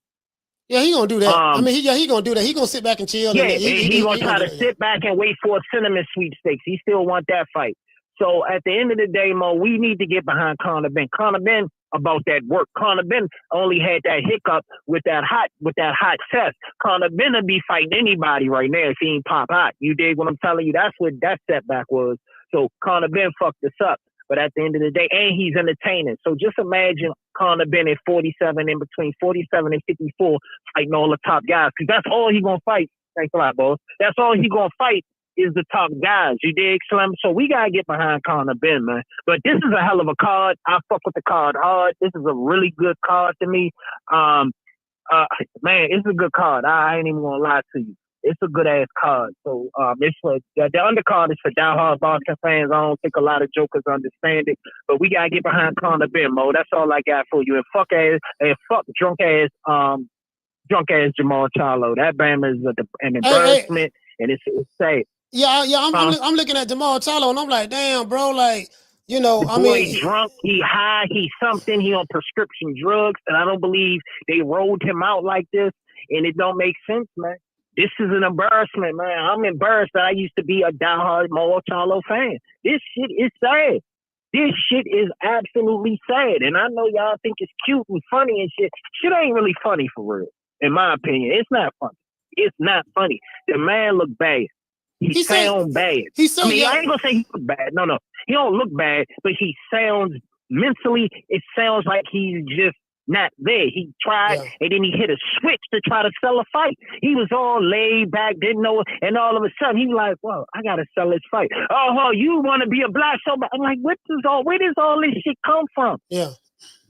Yeah, he gonna do that. He gonna do that. He gonna sit back and chill. Yeah, he gonna try to sit back and wait for a cinnamon sweepstakes. He still want that fight. So at the end of the day, Mo, we need to get behind Conor Benn. Conor Benn about that work. Conor Benn only had that hiccup with that hot test. Conor Benn will be fighting anybody right now if he ain't pop hot. You dig what I'm telling you? That's what that setback was. So Conor Benn fucked us up. But at the end of the day, and he's entertaining. So just imagine Conor Benn at 47, in between 47 and 54, fighting all the top guys. Because that's all he going to fight. Thanks a lot, boss. That's all he going to fight is the top guys. You dig, Slim? So we got to get behind Conor Benn, man. But this is a hell of a card. I fuck with the card hard. This is a really good card to me. Man, it's a good card. I ain't even going to lie to you. It's a good ass card. So it's for the undercard is for diehard boxing fans. I don't think a lot of jokers understand it, but we gotta get behind Conor Benn, Mo. That's all I got for you. And fuck drunk ass Jamal Charlo. That bama is an embarrassment, and it's sad. Yeah. I'm looking at Jamal Charlo, and I'm like, damn, bro, like. He drunk, he high, he something, he on prescription drugs, and I don't believe they rolled him out like this, and it don't make sense, man. This is an embarrassment, man. I'm embarrassed that I used to be a diehard Mo Charlo fan. This shit is sad. This shit is absolutely sad. And I know y'all think it's cute and funny and shit. Shit ain't really funny for real, in my opinion. It's not funny. It's not funny. The man look bad. He sound bad. I ain't gonna say he look bad. No. He don't look bad, but he sounds mentally, it sounds like he's just not there. He tried, and then he hit a switch to try to sell a fight. He was all laid back, didn't know, and all of a sudden he was like, well, I got to sell this fight. Oh, you want to be a black show? I'm like, where does all this shit come from? Yeah.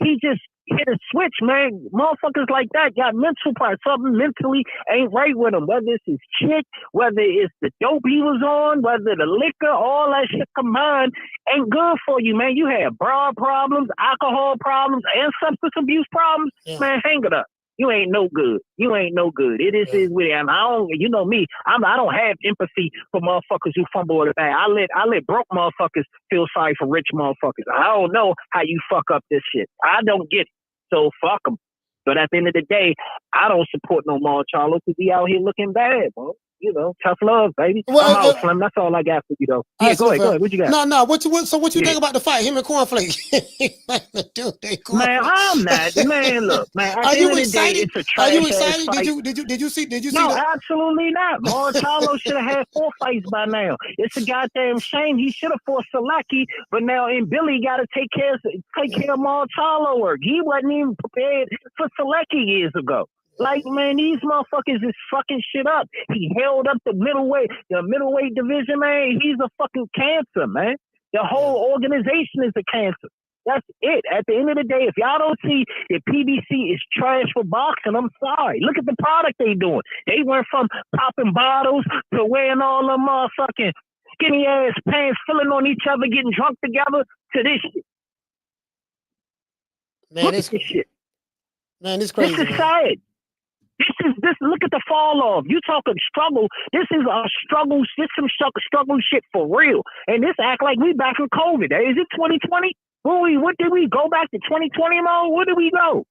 He just hit a switch, man. Motherfuckers like that got mental parts. Something mentally ain't right with him. Whether it's his chick, whether it's the dope he was on, whether the liquor, all that shit combined ain't good for you, man. You have broad problems, alcohol problems, and substance abuse problems. Yeah. Man, hang it up. You ain't no good. You ain't no good. It is with it. And I don't, you know me. I don't have empathy for motherfuckers who fumble the bag. I let broke motherfuckers feel sorry for rich motherfuckers. I don't know how you fuck up this shit. I don't get it. So fuck them. But at the end of the day, I don't support no more Charlo because he out here looking bad, bro. You know, tough love, baby. Well, I'm out, Slim. That's all I got for you, though. Yeah, go ahead. What you got? No. What you think about the fight? Him and Cornflake. Man, I'm not. Man, look, man. At Are the you end of the excited? day, it's a trash Are you excited? fight. Did you see? No, absolutely not. Charlo should have had 4 fights by now. It's a goddamn shame. He should have fought Selecki, but now Billy got to take care of Charlo work. He wasn't even prepared for Selecki years ago. Like, man, these motherfuckers is fucking shit up. He held up the middleweight division, man. He's a fucking cancer, man. The whole organization is a cancer. That's it. At the end of the day, if y'all don't see that PBC is trash for boxing, I'm sorry. Look at the product they doing. They went from popping bottles to wearing all them motherfucking skinny ass pants, filling on each other, getting drunk together, to this shit. Man, look at this shit. Man, it's crazy. This is sad. This. Look at the fall off. You talking struggle? This is a struggle. This some struggle shit for real. And this act like we back in COVID. Is it 2020? What did we go back to 2020 mode? Where did we go?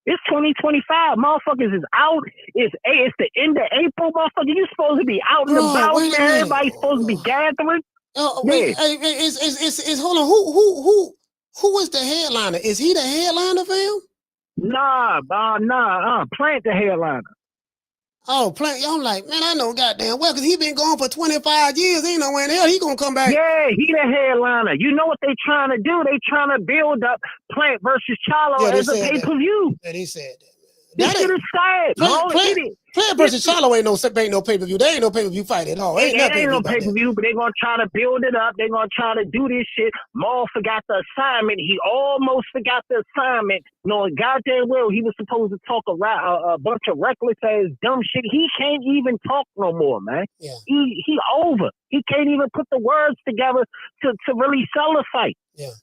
It's 2025. Motherfuckers is out. It's the end of April. Motherfucker, you supposed to be out and about. Everybody's supposed to be gathering. Hold on. Who is the headliner? Is he the headliner, fam? Nah. Plant the headliner. Oh, Plant. I'm like, man, I know goddamn well, because he been gone for 25 years. Ain't no way in hell he gonna come back. Yeah, he the headliner. You know what they trying to do? They trying to build up Plant versus Charlo as a pay-per-view. And he said that. This shit is sad. Plant versus Charlo ain't no pay-per-view. They ain't no pay-per-view fight at all. Ain't no pay-per-view, but they gonna try to build it up. They gonna try to do this shit. Maul forgot the assignment. He almost forgot the assignment. Knowing goddamn well he was supposed to talk a bunch of reckless ass dumb shit. He can't even talk no more, man. Yeah. He over. He can't even put the words together to really sell a fight. Yeah.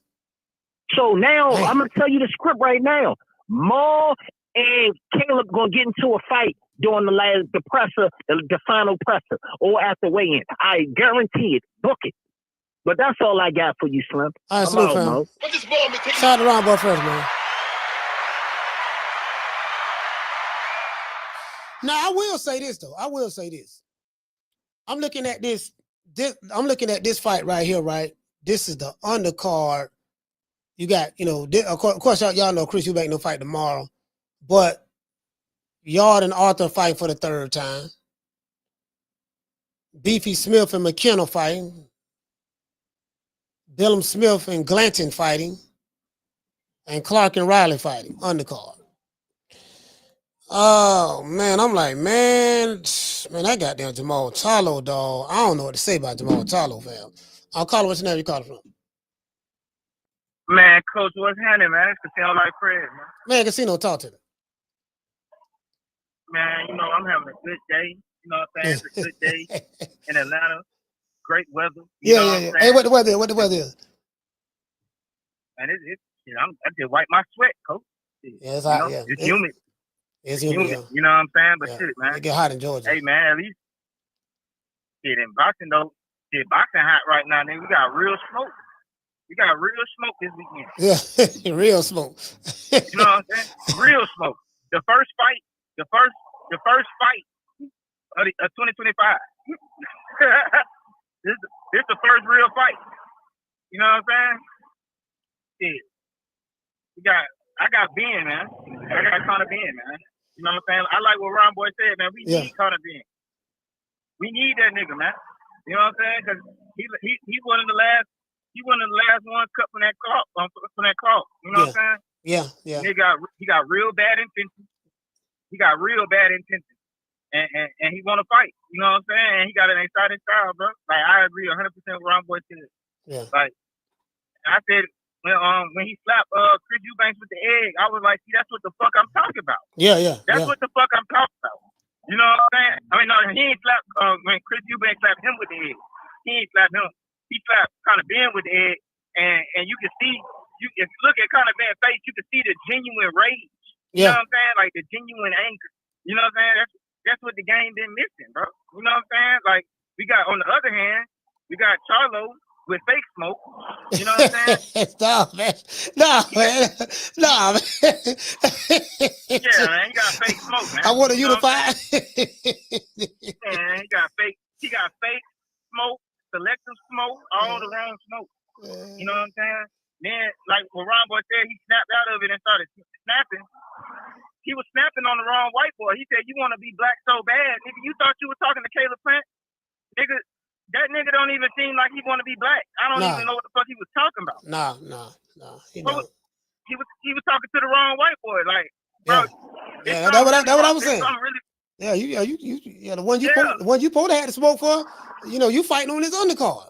So now I'm gonna tell you the script right now. Maul and Caleb gonna get into a fight during the presser, the final presser, or after weigh-in. I guarantee it. Book it. But that's all I got for you, Slim. All right, salute, fam. Shout out to Ron Buff first, man. Now, I will say this, though. I'm looking at this. I'm looking at this fight right here, right? This is the undercard. You got, of course, y'all know Chris Eubank no fight tomorrow. But Yard and Arthur fighting for the 3rd time. Beefy Smith and McKenna fighting. Billum Smith and Glanton fighting. And Clark and Riley fighting. Undercard. Oh, man. I'm like, man, that goddamn Jamal Charlo, dog. I don't know what to say about Jamal Charlo, fam. I'll call it what's your name. You call it from? Man, Coach, what's happening, man? It's Casino like Fred, man. Man, Casino, talk to me. Man, I'm having a good day. You know what I'm saying? It's a good day in Atlanta. Great weather. Yeah. Hey, what the weather is? Man, I just wipe my sweat, Coach. Yeah, it's hot. Yeah. It's humid. It's humid. Yeah. You know what I'm saying? But shit, man. It get hot in Georgia. Hey, man, at least in boxing, though, boxing hot right now, nigga. We got real smoke. We got real smoke this weekend. Yeah, real smoke. You know what I'm saying? Real smoke. The first fight of 2025. This is the first real fight. You know what I'm saying? Yeah. I got Ben, man. I got Conor Benn, man. You know what I'm saying? I like what Ron Boy said, man. We need Conor Benn. We need that nigga, man. You know what I'm saying? Because he's one of the last ones cut from that cloth. You know what I'm saying? Yeah. He got real bad intentions. He got real bad intentions. And he want to fight. You know what I'm saying? And he got an exciting style, bro. Like, I agree 100% with Ron Boy said. Yeah. Like, I said, when he slapped Chris Eubank with the egg, I was like, see, that's what the fuck I'm talking about. Yeah. That's what the fuck I'm talking about. You know what I'm saying? I mean, no, he ain't slapped, when Chris Eubank slapped him with the egg. He ain't slapped him. He slapped Conor Benn with the egg. And you can see, if you look at Conor Benn's face, you can see the genuine rage. You know what I'm saying? Like, the genuine anger. You know what I'm saying? That's what the game been missing, bro. You know what I'm saying? Like, we got, on the other hand, we got Charlo with fake smoke. You know what I'm saying? Nah, man. Yeah, man, he got fake smoke, man. I want to unify. Man, he got fake smoke, selective smoke, all the wrong smoke. You know what I'm saying? Then, like what Ron Boy said, he snapped out of it and started snapping. He was snapping on the wrong white boy. He said, "You want to be black so bad, nigga? You thought you were talking to Caleb Plant, nigga? That nigga don't even seem like he want to be black. I don't even know what the fuck he was talking about. Nah. He was talking to the wrong white boy. Like, bro, that's what I was saying. Really, the one you supposed to have the smoke for. You know, you fighting on his undercard.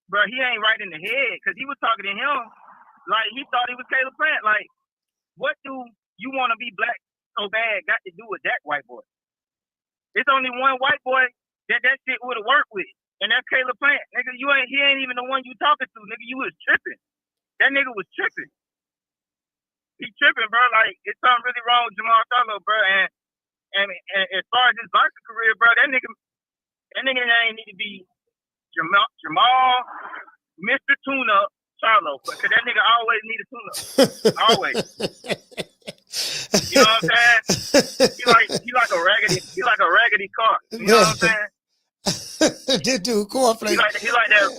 Bro, he ain't right in the head because he was talking to him like he thought he was Caleb Plant. Like, what do you want to be black so bad got to do with that white boy? It's only one white boy that shit would have worked with, and that's Caleb Plant. Nigga, he ain't even the one you talking to. Nigga, you was tripping. That nigga was tripping. He tripping, bro. Like, it's something really wrong with Jamal Charlo, bro. And as far as his boxing career, bro, that nigga ain't need to be Jamal, Mr. Tune-Up Charlo, because that nigga always need a tune-up. Always. You know what I'm saying? He like a raggedy car. You know what I'm saying? This dude cornflakes. He like that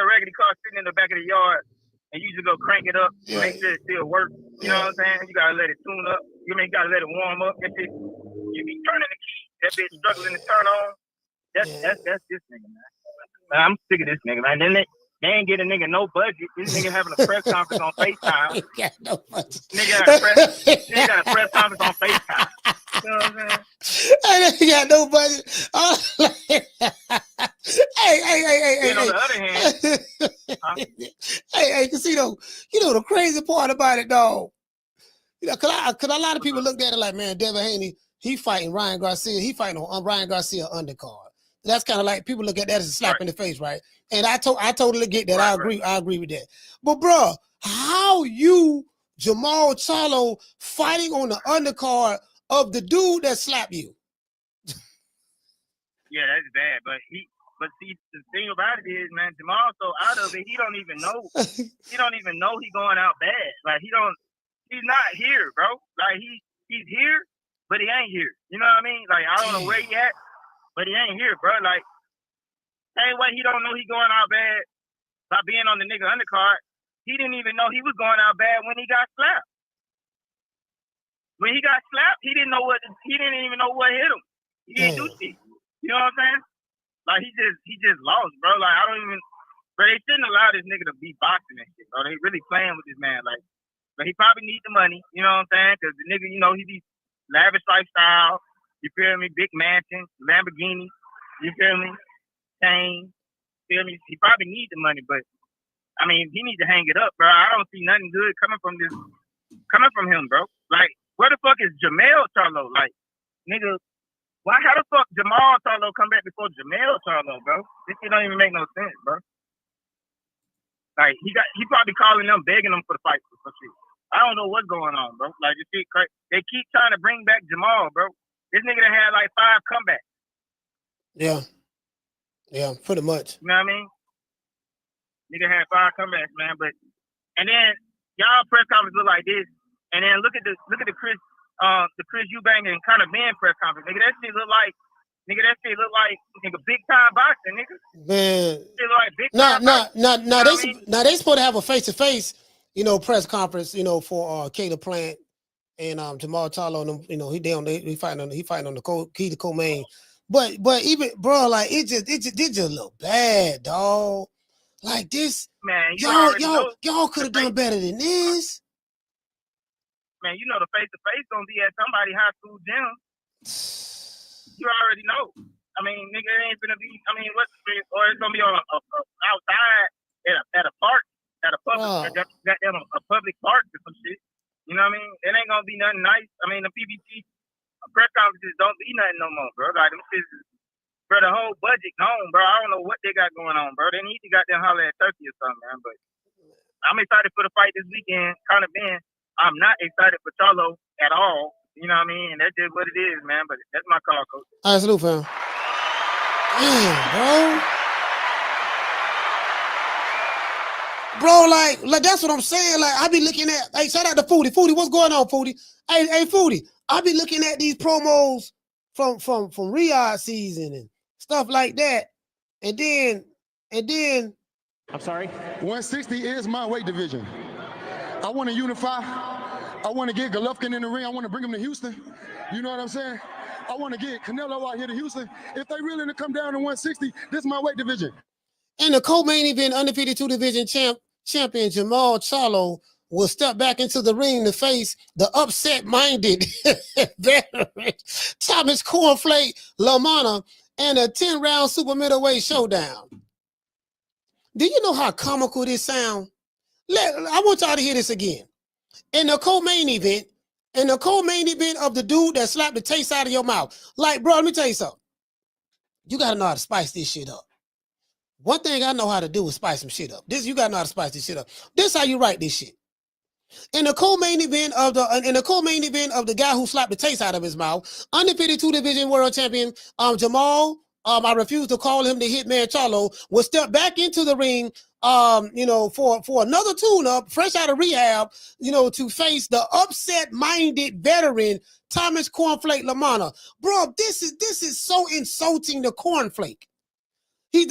raggedy car sitting in the back of the yard, and you just go crank it up, make sure it still works. You know what I'm saying? You gotta let it tune up. You gotta let it warm up. That shit, you be turning the key. That bitch struggling to turn on. That's this nigga, man. I'm sick of this nigga, man. Then they ain't get a nigga no budget. This nigga having a press conference on FaceTime. No budget. Nigga got a press conference on FaceTime. You know what I'm saying? I ain't got no budget. Hey. On the other hand, hey, Casino, you know the crazy part about it, dog. You know, cause a lot of people looked at it like, man, Devin Haney, he fighting Ryan Garcia. He fighting on Ryan Garcia undercard. That's kind of like people look at that as a slap in the face, right? And I totally get that. I agree with that. But bro, how you Jamal Charlo fighting on the undercard of the dude that slapped you? Yeah, that's bad. But see, the thing about it is, man, Jamal so out of it, he don't even know. He don't even know he going out bad. Like he's not here, bro. Like he's here, but he ain't here. You know what I mean? Like I don't know where he at, but he ain't here, bro. Like same way he don't know he going out bad by being on the nigga undercard. He didn't even know he was going out bad when he got slapped. When he got slapped, he didn't even know what hit him. He didn't do shit. You know what I'm saying? Like he just lost, bro. Like I don't even, bro. They shouldn't allow this nigga to be boxing and shit, bro. They really playing with this man, like. But he probably needs the money. You know what I'm saying? Because the nigga, you know, he be lavish lifestyle. You feel me? Big mansion, Lamborghini. You feel me? Chain. Feel me? He probably needs the money, but I mean, he needs to hang it up, bro. I don't see nothing good coming from him, bro. Like, where the fuck is Jamel Charlo? Like, nigga. How the fuck Jamal Charlo come back before Jamel Charlo, bro? This shit don't even make no sense, bro. Like he probably calling them, begging them for the fight or some shit. I don't know what's going on, bro. Like this shit crazy. They keep trying to bring back Jamal, bro. This nigga done had like 5 comebacks. Yeah, pretty much. You know what I mean? Nigga had 5 comebacks, man. And then y'all press conference look like this, and then look at the Chris Eubank and Conor Benn press conference. Nigga, that shit look like big time boxing, nigga. Man. Shit look like big time boxing. Now they supposed to have a face-to-face, you know, press conference, you know, for Caleb Plant and Jamal Charlo and them, you know, he fighting on the key to co-main. But even bro, like it just look bad, dog. Like this, man, y'all could have done better than this. Man, you know the face-to-face gonna be at somebody high school gym. You already know. I mean, nigga, it ain't gonna be. I mean, or it's gonna be on outside at a park, at a public, a public park or some shit. You know what I mean? It ain't gonna be nothing nice. I mean, the PBC press conferences don't be nothing no more, bro. Like them shit, bro. The whole budget gone, bro. I don't know what they got going on, bro. They need to goddamn holler at Turkey or something, man. But I'm excited for the fight this weekend. Conor Benn. I'm not excited for Charlo at all. You know what I mean? And that's just what it is, man. But that's my call, coach. All right, salute, fam. Damn, bro, like that's what I'm saying. Like I be looking at, hey, shout out to Foodie. Foodie, what's going on, Foodie? Hey, Foodie, I be looking at these promos from Riyadh season and stuff like that, and then. I'm sorry. 160 is my weight division. I want to unify. I want to get Golovkin in the ring. I want to bring him to Houston. You know what I'm saying? I want to get Canelo out here to Houston. If they really to come down to 160, this is my weight division. And the co-main event undefeated 2 division champion Jamal Charlo will step back into the ring to face the upset-minded veteran Thomas Cornflake Lamana and a 10-round super middleweight showdown. Do you know how comical this sounds? I want y'all to hear this again. In the co-main event of the dude that slapped the taste out of your mouth. Like, bro, let me tell you something. You got to know how to spice this shit up. One thing I know how to do is spice some shit up. You got to know how to spice this shit up. This is how you write this shit. In the co-main event of the guy who slapped the taste out of his mouth, undefeated 2 division world champion Jamal, I refuse to call him the Hitman Charlo, will step back into the ring, for another tune-up, fresh out of rehab, to face the upset-minded veteran Thomas Cornflake Lamana. Bro, this is so insulting to Cornflake. He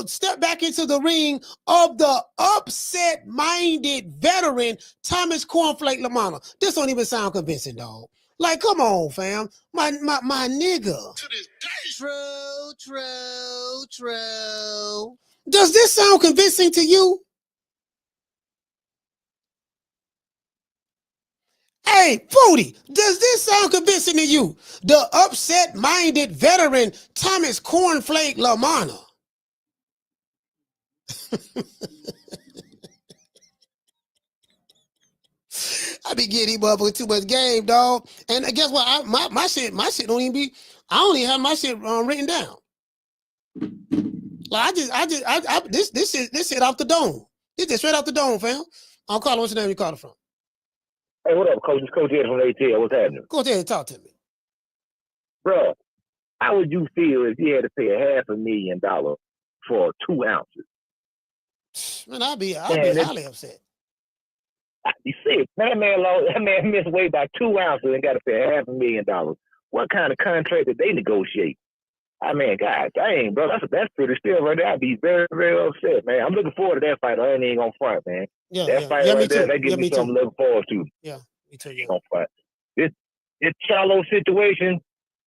step back into the ring of the upset-minded veteran Thomas Cornflake Lamana. This don't even sound convincing, dog. Like, come on, fam. My nigga. True. Does this sound convincing to you? Hey, Foodie, does this sound convincing to you? The upset-minded veteran Thomas Cornflake Lamana. I be getting him up with too much game, dog. And guess what? My shit don't even be. I don't even have my shit written down. Like this shit off the dome. This is straight off the dome, fam. I'll call. What's your name? You call it from? Hey, what up, Coach? It's Coach Ed from ATL. What's happening? Go ahead and talk to me, bro. How would you feel if you had to pay $500,000 for 2 ounces? Man, I'd be highly upset. You see, that man missed weight by 2 ounces and got to pay $500,000. What kind of contract did they negotiate? I mean, God dang, bro, that's pretty still right there. I'd be very, very upset, man. I'm looking forward to that fight. I ain't even gonna front, man. That fight right there, that gives me something to look forward to. Yeah, me too. Yeah. Gonna front. This Charlo situation,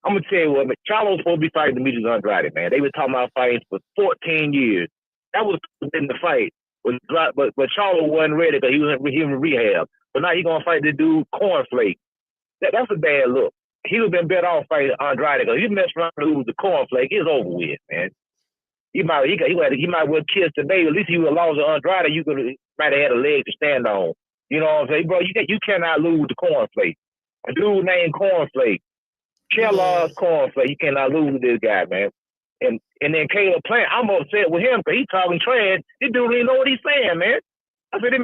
I'm gonna tell you what, Charlo's supposed to be fighting Demetrius Andrade, man. They been talking about fighting for 14 years. That was in the fight. But Charlo wasn't ready because he was in rehab. But now he's gonna fight the dude Cornflake. That's a bad look. He would have been better off fighting Andrade because he messed around and lose the Cornflake. It's over with, man. He might well kiss the baby. At least he would have lost to Andrade. You might have had a leg to stand on. You know what I'm saying, bro? You cannot lose the Cornflake. A dude named Cornflake, Kellogg's Cornflake. You cannot lose to this guy, man. And then Caleb Plant, I'm upset with him because he's talking trash. This dude don't even know what he's saying, man. I said, that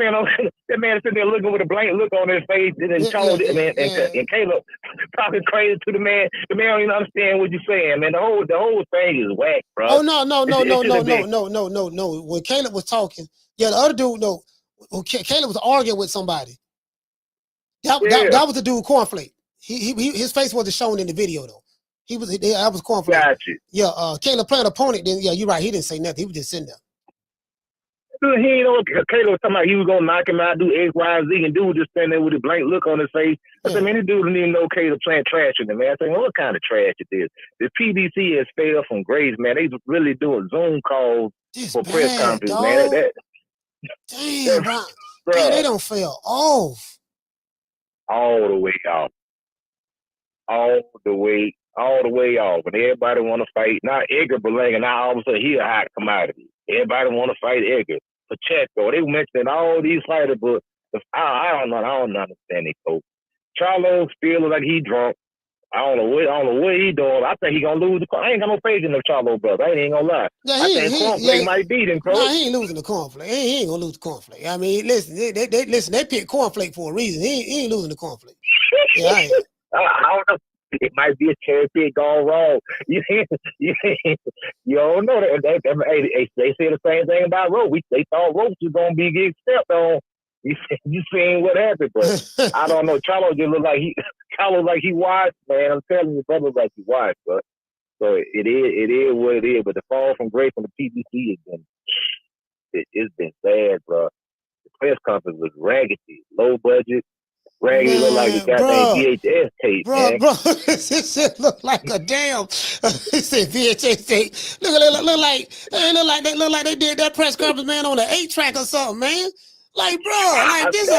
man sitting there looking with a blank look on his face, and and Caleb talking crazy to the man. The man don't even understand what you're saying, man. The whole thing is whack, bro. Oh no. When Caleb was talking, the other dude, Caleb was arguing with somebody. That was the dude Cornflake. His face wasn't shown in the video though. That was Cornflake. Gotcha. Yeah, Caleb Plant opponent. Then you're right. He didn't say nothing. He was just sitting there. understood he ain't know what Kato was talking about. He was gonna knock him out, do X, Y, and Z, and dude just standing there with a blank look on his face. I said, man, this dude didn't even know Kato playing trash in him, man. I said, well, what kind of trash it is? The PBC has failed from grace, man. They really doing Zoom calls for press conferences, man. Damn, bro. Man, they don't fail off. All the way off. All the way off. But everybody want to fight. Now Edgar Berlanga, now all of a sudden he a hot commodity. Everybody want to fight Edgar. Pacheco, they mentioned all these fighters, but I don't know. I don't understand it, coach. Charlo feels like he drunk. I don't know what he doing. I think he gonna lose the. I ain't got no faith in the Charlo brother. I ain't gonna lie. Yeah, I think Cornflake might beat him, coach. Nah, he ain't losing the Cornflake. He ain't gonna lose the Cornflake. I mean, listen, they picked Cornflake for a reason. He ain't losing the Cornflake. Yeah, I don't know. It might be a cherry pick gone wrong. You don't know that. They say the same thing about Rope. They thought Rope was gonna be getting stepped on. You seen what happened, but I don't know. Charlo just look like he watched, man. I'm telling you, brother, like he watched, but so it is what it is. But the fall from grace from the PBC it's been bad, bro. The press conference was raggedy, low budget. Raggedy look like a goddamn VHS tape, man. Bro, this shit look like a damn. He said VHS tape. Look like they did that press conference, man, on the 8-track or something, man. Like, bro, like this,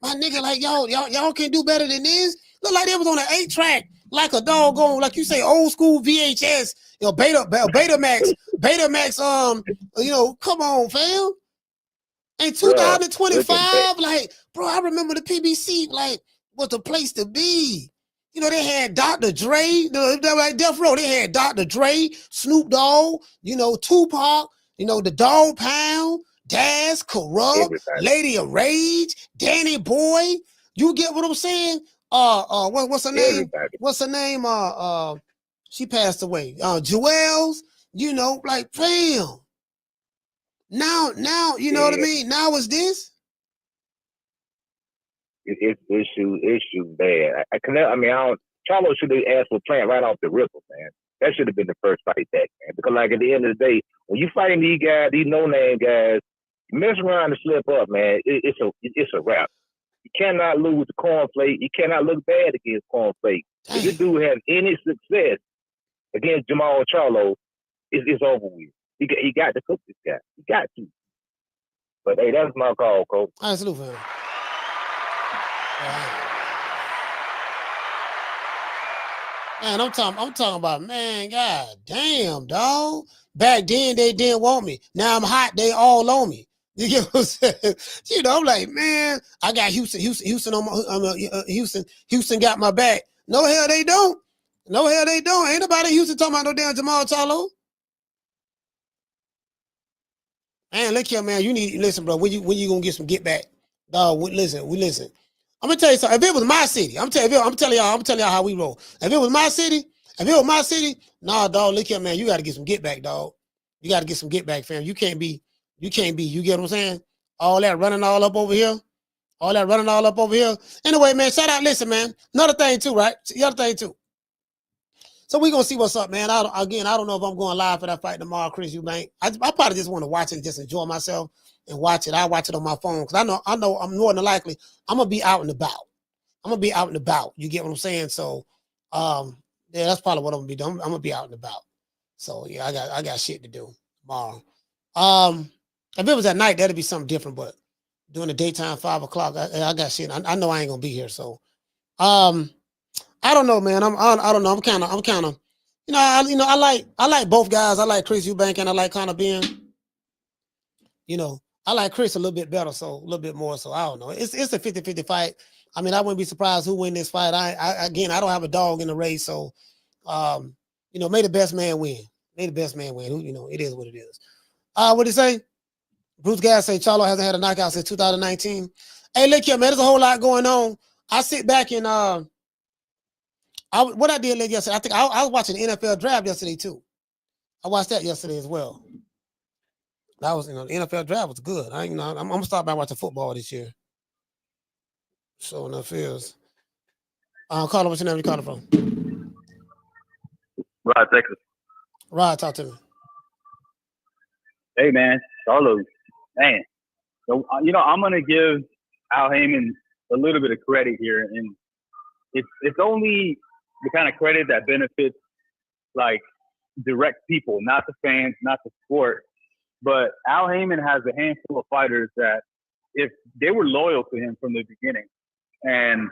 my nigga, like y'all can do better than this. Look like they was on an 8-track, like a doggone, like you say, old school VHS, Betamax. Come on, fam. In 2025, like, bro, I remember the PBC, like, was the place to be. They had Dr. Dre, Death Row, they had Dr. Dre, Snoop Dogg, Tupac, the Dog Pound, Daz, Corrupt, Lady of Rage, Danny Boy. You get what I'm saying? What's her name? Everybody. What's her name? She passed away. Jewels, like, fam. Now, you know what I mean? Now is this? It's issues bad. Charlo should have asked for playing right off the ripple, man. That should have been the first fight back, man. Because like at the end of the day, when you fighting these guys, these no-name guys, you mess around and slip up, man. It's a wrap. You cannot lose the Cornflake. You cannot look bad against Cornflake. If this dude has any success against Jamal Charlo, it's over with. He got to cook this guy. He got to. But hey, that's my call, coach. All right, salute for him. Man, I'm talking about, man, god damn, dog. Back then they didn't want me. Now I'm hot, they all on me. You get what I'm saying? I'm like, man, I got Houston on my Houston got my back. No hell they don't. Ain't nobody in Houston talking about no damn Jamal Charlo. Man, look here, man. You need listen, bro. When you gonna get some get back, dog? Listen. I'm gonna tell you something. If it was my city, I'm telling y'all how we roll. If it was my city, nah, dog. Look here, man. You got to get some get back, dog. You got to get some get back, fam. You can't be. You get what I'm saying? All that running all up over here. Anyway, man. Shout out. Listen, man. Another thing too, right? So we gonna see what's up, man. I don't know if I'm going live for that fight tomorrow, Chris Eubank. I probably just want to watch it and just enjoy myself and watch it. I watch it on my phone because I know I'm more than likely I'm gonna be out and about. You get what I'm saying? So, yeah, that's probably what I'm gonna be doing. I'm gonna be out and about. So yeah, I got shit to do tomorrow. If it was at night, that'd be something different. But during the daytime, 5 o'clock, I got shit. I know I ain't gonna be here. So, I don't know, man. I don't know. I'm kind of, I like both guys. I like Chris Eubank and I like Conor Benn. I like Chris a little bit better, so a little bit more. So I don't know. It's a 50-50 fight. I mean, I wouldn't be surprised who win this fight. I don't have a dog in the race, so may the best man win. It is what it is. What did he say? Bruce Gass say Charlo hasn't had a knockout since 2019. Hey, look here, man. There's a whole lot going on. I sit back and what I did yesterday, I think I was watching the NFL draft yesterday too. I watched that yesterday as well. That was, the NFL draft was good. I'm gonna start by watching football this year. So enough is. Carter, what's your name? You calling from? Rod, Texas. Rod, talk to me. Hey man, Charlo. man. So, I'm going to give Al Heyman a little bit of credit here. And it's only the kind of credit that benefits, like, direct people, not the fans, not the sport. But Al Heyman has a handful of fighters that if they were loyal to him from the beginning and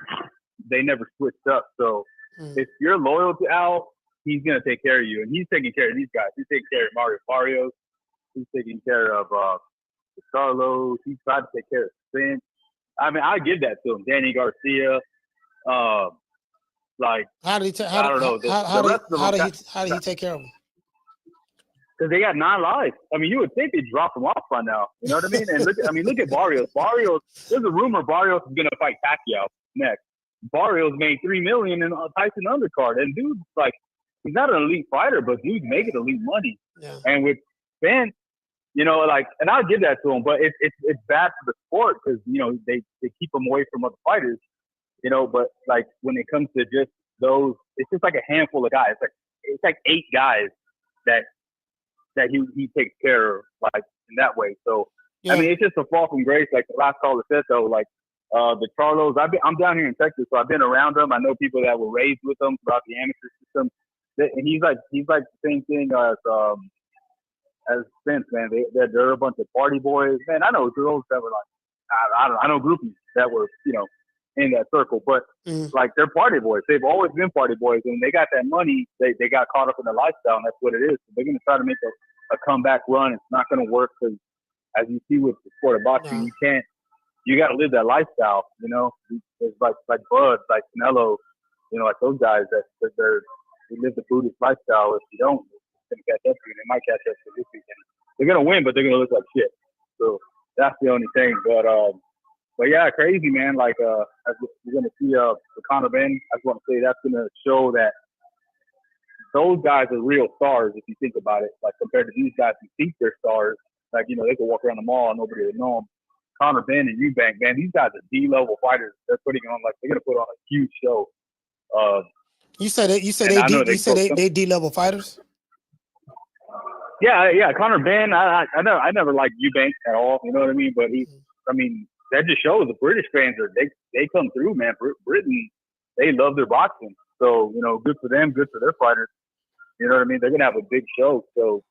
they never switched up. So if you're loyal to Al, he's going to take care of you. And he's taking care of these guys. He's taking care of Mario Barrios. He's taking care of the Charlos. He's tried to take care of Spence. I mean, I give that to him. Danny Garcia. Like, how did he take? I don't know. How did he take care of them? Because they got 9 lives. I mean, you would think they'd drop him off by now. You know what I mean? And look at Barrios. There's a rumor Barrios is gonna fight Pacquiao next. Barrios made $3 million in Tyson undercard, and dude's like, he's not an elite fighter, but dude's making elite money. Yeah. And with Ben, like, and I'll give that to him, but it's bad for the sport because they keep him away from other fighters. But like when it comes to just those, it's just like a handful of guys. It's like 8 guys that he takes care of, like, in that way. So, yeah. I mean, it's just a fall from grace. Like the last caller said, though, like the Charlos, I'm down here in Texas, so I've been around them. I know people that were raised with them throughout the amateur system. And he's like the same thing as Spence, man. They're a bunch of party boys. Man, I know girls that were like, I know groupies that were, in that circle, but like they're party boys. They've always been party boys, and they got that money. They got caught up in the lifestyle, and that's what it is. So they're going to try to make a comeback run. It's not going to work because, as you see with the sport of boxing, you got to live that lifestyle. It's like Bud, like Canelo, like those guys that they live the Buddhist lifestyle. If you don't, it's going to catch up to you. They might catch up to this weekend. They're going to win, but they're going to look like shit. So that's the only thing. But yeah, crazy, man. Like, as we're going to see the Conor Benn, I just want to say that's going to show that those guys are real stars if you think about it. Like, compared to these guys who think they're stars, like, they could walk around the mall and nobody would know them. Conor Benn and Eubank, man, these guys are D-level fighters. They're putting on, like, they're going to put on a huge show. You said they D-level fighters? Yeah. Conor Benn, I never liked Eubank at all. You know what I mean? But that just shows the British fans they come through, man. Britain, they love their boxing. So, good for them, good for their fighters. You know what I mean? They're going to have a big show. So,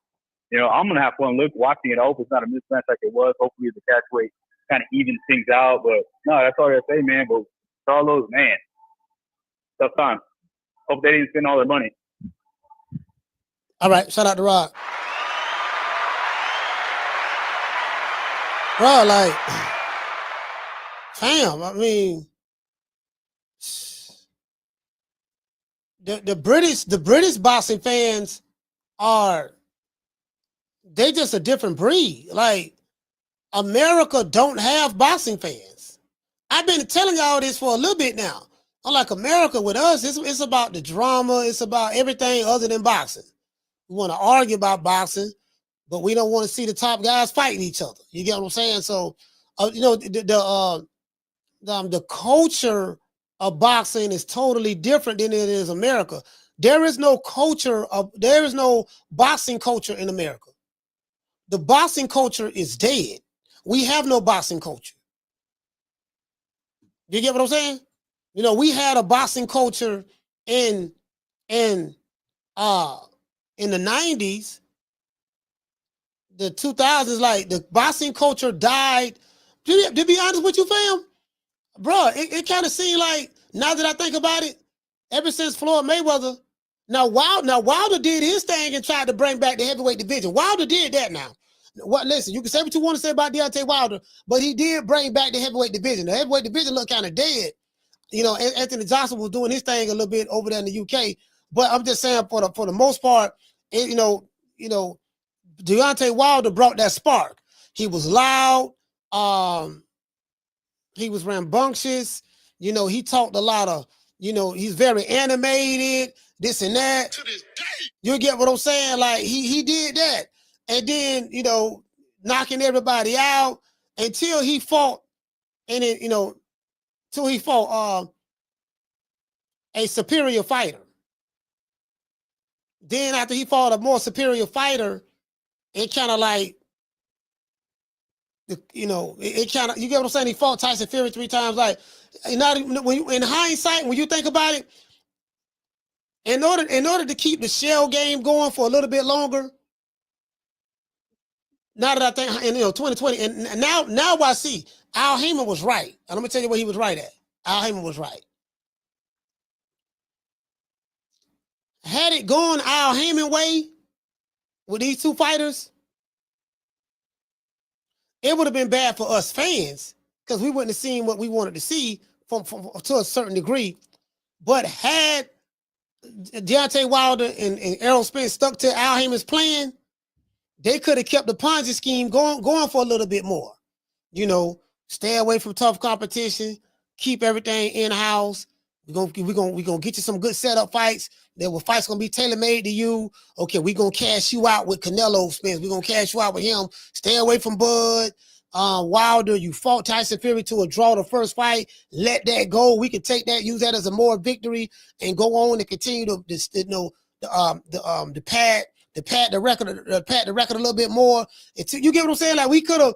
I'm going to have fun watching it. I hope it's not a mismatch like it was. Hopefully the catch weight kind of evens things out. But, no, that's all I say, man. But Charlo's, man, tough time. Hope they didn't spend all their money. All right. Shout out to Rod. Bro, like, fam, I mean, the British boxing fans they just a different breed. Like, America don't have boxing fans. I've been telling y'all this for a little bit now. Unlike America, with us, it's about the drama. It's about everything other than boxing. We want to argue about boxing, but we don't want to see the top guys fighting each other. You get what I'm saying? So, the culture of boxing is totally different than it is America. There is no boxing culture in America. The boxing culture is dead. We have no boxing culture. You get what I'm saying? We had a boxing culture in the 90s, the 2000s. Like, the boxing culture died. To be honest with you, fam, bro, it kind of seemed like, now that I think about it, ever since Floyd Mayweather, now Wilder did his thing and tried to bring back the heavyweight division. Wilder did that now. Listen, you can say what you want to say about Deontay Wilder, but he did bring back the heavyweight division. The heavyweight division looked kind of dead. Anthony Johnson was doing his thing a little bit over there in the UK, but I'm just saying for the most part, Deontay Wilder brought that spark. He was loud. He was rambunctious. He talked a lot of, he's very animated, this and that. To this day. You get what I'm saying? Like, he did that. And then, knocking everybody out until he fought, and then, till he fought a superior fighter. Then after he fought a more superior fighter, it kind of like you know, it kind of, you get what I'm saying? He fought Tyson Fury 3 times. Like, not when you, in hindsight, when you think about it, in order to keep the shell game going for a little bit longer, now that I think, and 2020, and now I see Al Heyman was right. And let me tell you what he was right at. Al Heyman was right. Had it gone Al Heyman way with these 2 fighters, it would have been bad for us fans because we wouldn't have seen what we wanted to see from to a certain degree. But had Deontay Wilder and Errol Spence stuck to Al Heyman's plan, they could have kept the Ponzi scheme going for a little bit more. You know, stay away from tough competition, keep everything in-house. We're gonna get you some good setup fights. There were fights gonna be tailor-made to you. Okay, we're gonna cash you out with Canelo Spence. We're gonna cash you out with him. Stay away from Bud. Wilder, you fought Tyson Fury to a draw the first fight. Let that go. We can take that, use that as a more victory, and go on and continue to pad the record a little bit more. You get what I'm saying? Like we could have,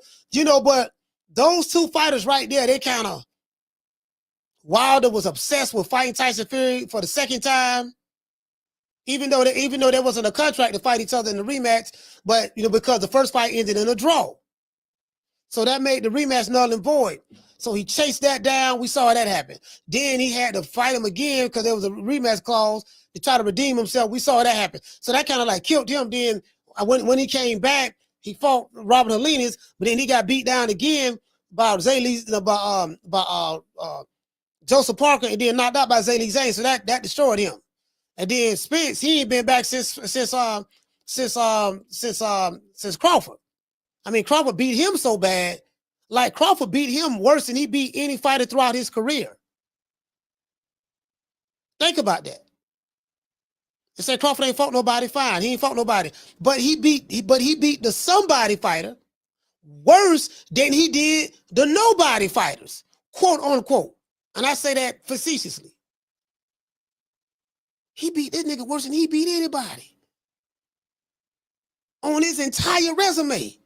but those 2 fighters right there, they kind of, Wilder was obsessed with fighting Tyson Fury for the second time, even though there wasn't a contract to fight each other in the rematch, but because the first fight ended in a draw. So that made the rematch null and void. So he chased that down. We saw that happen. Then he had to fight him again because there was a rematch clause to try to redeem himself. We saw that happen. So that kind of like killed him. Then when he came back, he fought Robert Helenius, but then he got beat down again by Joseph Parker, and then knocked out by Zaylee Zane. So that destroyed him. And then Spence, he ain't been back since Crawford. I mean, Crawford beat him so bad. Like Crawford beat him worse than he beat any fighter throughout his career. Think about that. They say Crawford ain't fought nobody, fine. He ain't fought nobody. But he beat the somebody fighter worse than he did the nobody fighters, quote unquote. And I say that facetiously. He beat this nigga worse than he beat anybody on his entire resume.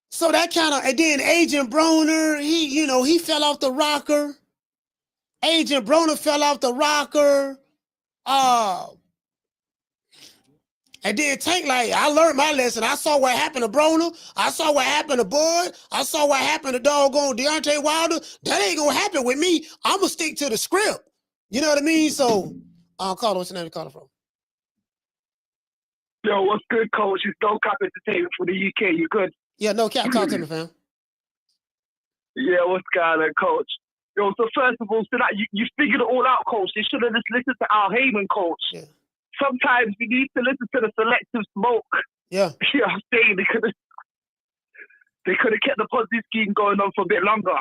So that kind of, and then Agent Broner, he fell off the rocker. Agent Broner fell off the rocker. And then Tank, like, I learned my lesson. I saw what happened to Broner. I saw what happened to Bud. I saw what happened to doggone Deontay Wilder. That ain't gonna happen with me. I'm gonna stick to the script. You know what I mean? So, Carter, what's your name? You calling from? Yo, what's good, coach? It's No Cap Entertainment for the UK. You good? Yeah, No Cap. Talk to me, fam. Yeah, what's going on, coach? Yo, so first of all, so that you figured it all out, coach. You should have just listened to Al Heyman, coach. Yeah. Sometimes you need to listen to the selective smoke. Yeah. You know what I'm saying? They could have kept the Ponzi scheme going on for a bit longer.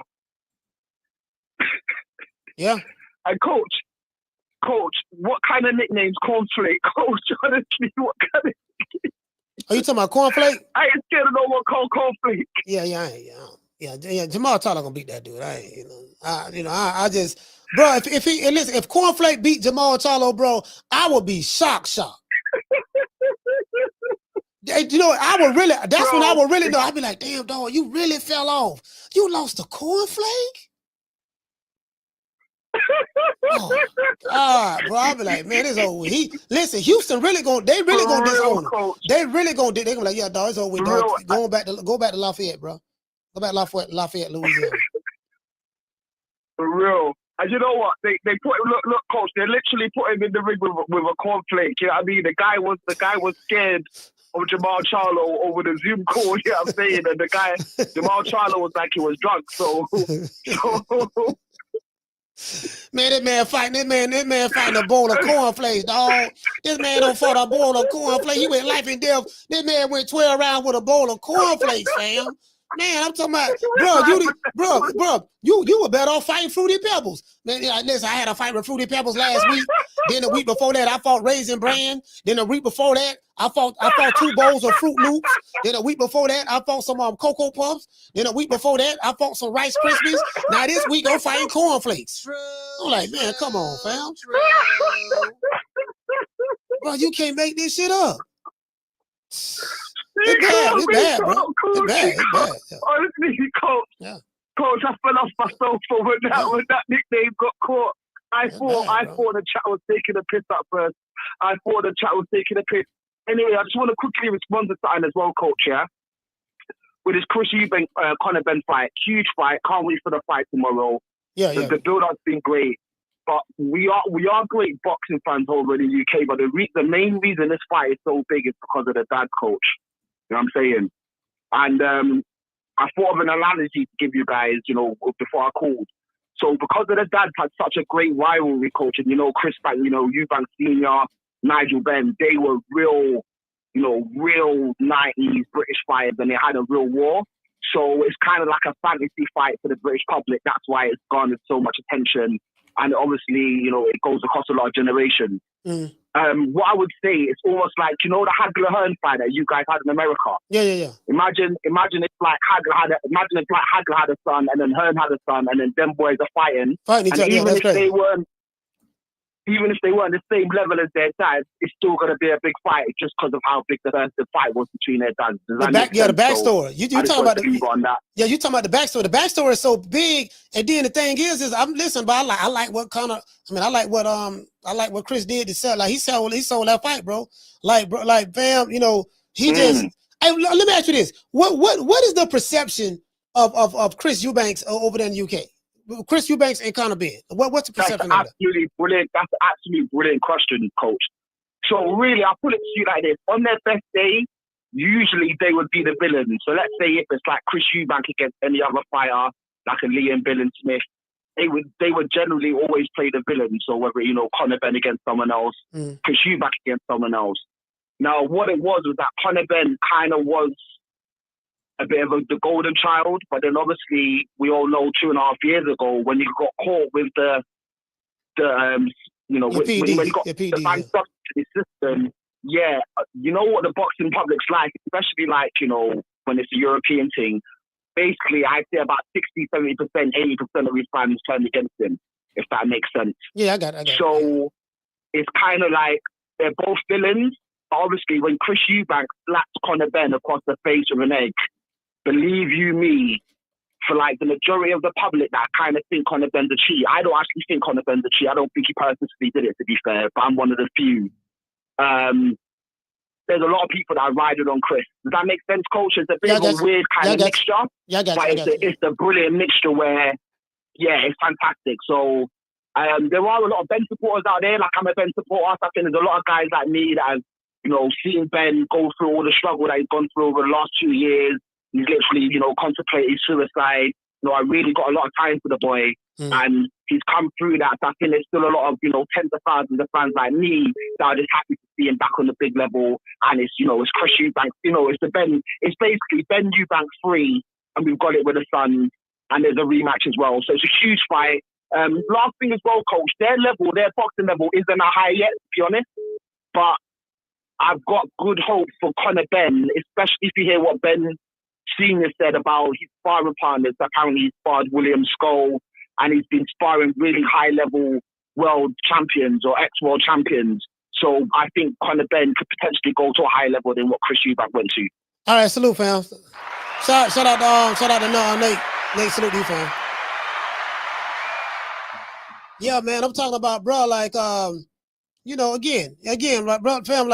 Yeah. And coach, what kind of nicknames? Cornflake, coach. Honestly, what kind of? Are you talking about Cornflake? I ain't scared of no one called Cornflake. Yeah. Jamal Charlo gonna beat that dude. I just, bro. If Cornflake beat Jamal Charlo, bro, I would be shocked. I would really. That's when I would really know. I'd be like, damn, dog, you really fell off. You lost to Cornflake. Oh God, bro! I'll be like, man, it's over. Listen, Houston they really gonna disown him. They gonna be like, yeah, dog, it's over with, dog. Go back to Lafayette, bro. Go back to Lafayette, Louisiana. For real. And you know what? They put him, look, coach. They literally put him in the ring with a cornflake. You know what I mean? The guy was scared of Jamal Charlo over the Zoom call. You know what I'm saying? And the guy Jamal Charlo was like he was drunk. So man, this man fighting a bowl of cornflakes, dog. This man don't fight a bowl of cornflakes. He went life and death. This man went 12 rounds with a bowl of cornflakes, fam. Man, I'm talking about, bro, you were better off fighting Fruity Pebbles. Man, listen, I had a fight with Fruity Pebbles last week. Then the week before that, I fought Raisin Bran. Then the week before that, I fought 2 bowls of Fruit Loops. Then the week before that, I fought some Cocoa Puffs. Then the week before that, I fought some Rice Krispies. Now this week, I'm fighting cornflakes. I'm like, man, come on, fam. Bro, you can't make this shit up. It's bad. It's bad, bro. It's bad. It's bad. Yeah. Honestly, coach. Yeah. Coach, I fell off my sofa when that nickname got caught. I thought the chat was taking a piss at first. I thought the chat was taking a piss. Anyway, I just want to quickly respond to something as well, coach, yeah? With this Chris Eubank, Conor Benn fight. Huge fight. Can't wait for the fight tomorrow. Yeah. The build-up's been great. But we are great boxing fans over in the UK, but the main reason this fight is so big is because of the dad, coach. You know what I'm saying? And I thought of an analogy to give you guys, before I called. So because of the dad had such a great rivalry, coach, and Chris Bank, Eubank Sr., Nigel Benn, they were real 90s British fighters, and they had a real war. So it's kind of like a fantasy fight for the British public. That's why it's garnered so much attention. And obviously, it goes across a lot of generations. What I would say, it's almost like, the Hagler Hearn fight that you guys had in America. Yeah. Imagine it's like Hagler had a son, and then Hearn had a son, and then them boys are fighting each other. Even if they weren't the same level as their dads, it's still going to be a big fight just because of how big the fight was between their dads. The backstory. You talking about you talking about the backstory. The backstory is so big, and then the thing is I'm listening, but I like what Conor. I like what Chris did to sell. Like he sold that fight, bro. Fam, he just. Hey, let me ask you this: what is the perception of Chris Eubanks over there in the UK? Chris Eubanks and Conor Benn. What's the perception of that? That's an absolutely brilliant question, coach. So really, I'll put it to you like this. On their best day, usually they would be the villain. So let's say if it's like Chris Eubank against any other fighter, like a Liam Billen Smith, they would generally always play the villain. So whether, Conor Benn against someone else, Chris Eubank against someone else. Now, what it was that Conor Benn kind of was a bit of the golden child, but then obviously we all know 2.5 years ago when you got caught with when you got the ban subsidy system, you know what the boxing public's like, especially when it's a European thing. Basically, I'd say about 60, 70%, 80% of his fans turned against him, if that makes sense. Yeah, I got it. So it's kind of like they're both villains. Obviously, when Chris Eubank slapped Conor Benn across the face with an egg, believe you me, for the majority of the public that kind of think Conor Benn's a cheat. I don't actually think Conor Benn's a cheat. I don't think he purposely did it, to be fair, but I'm one of the few. There's a lot of people that ride it on Chris. Does that make sense, coach? It's a bit of a weird kind of mixture. It's a brilliant mixture where, it's fantastic. So there are a lot of Ben supporters out there. Like, I'm a Ben supporter. I think there's a lot of guys like me that have, seen Ben go through all the struggle that he's gone through over the last 2 years. He's literally, contemplated suicide. I really got a lot of time for the boy, and he's come through that. So I think there's still a lot of, tens of thousands of fans like me that are just happy to see him back on the big level. And it's, it's Chris Eubank. It's basically Ben Eubank 3, and we've got it with the Suns, and there's a rematch as well. So it's a huge fight. Last thing as well, coach, their boxing level isn't that high yet, to be honest. But I've got good hope for Conor Benn, especially if you hear what Ben Senior said about his sparring partners. Apparently he sparred William Skull, and he's been sparring really high-level world champions or ex-world champions. So I think Conor Benn could potentially go to a higher level than what Chris Eubank went to. All right, salute, fam. Shout out to Nate. Nate, salute you, fam. Yeah, man, I'm talking about, bro, again, bro, fam,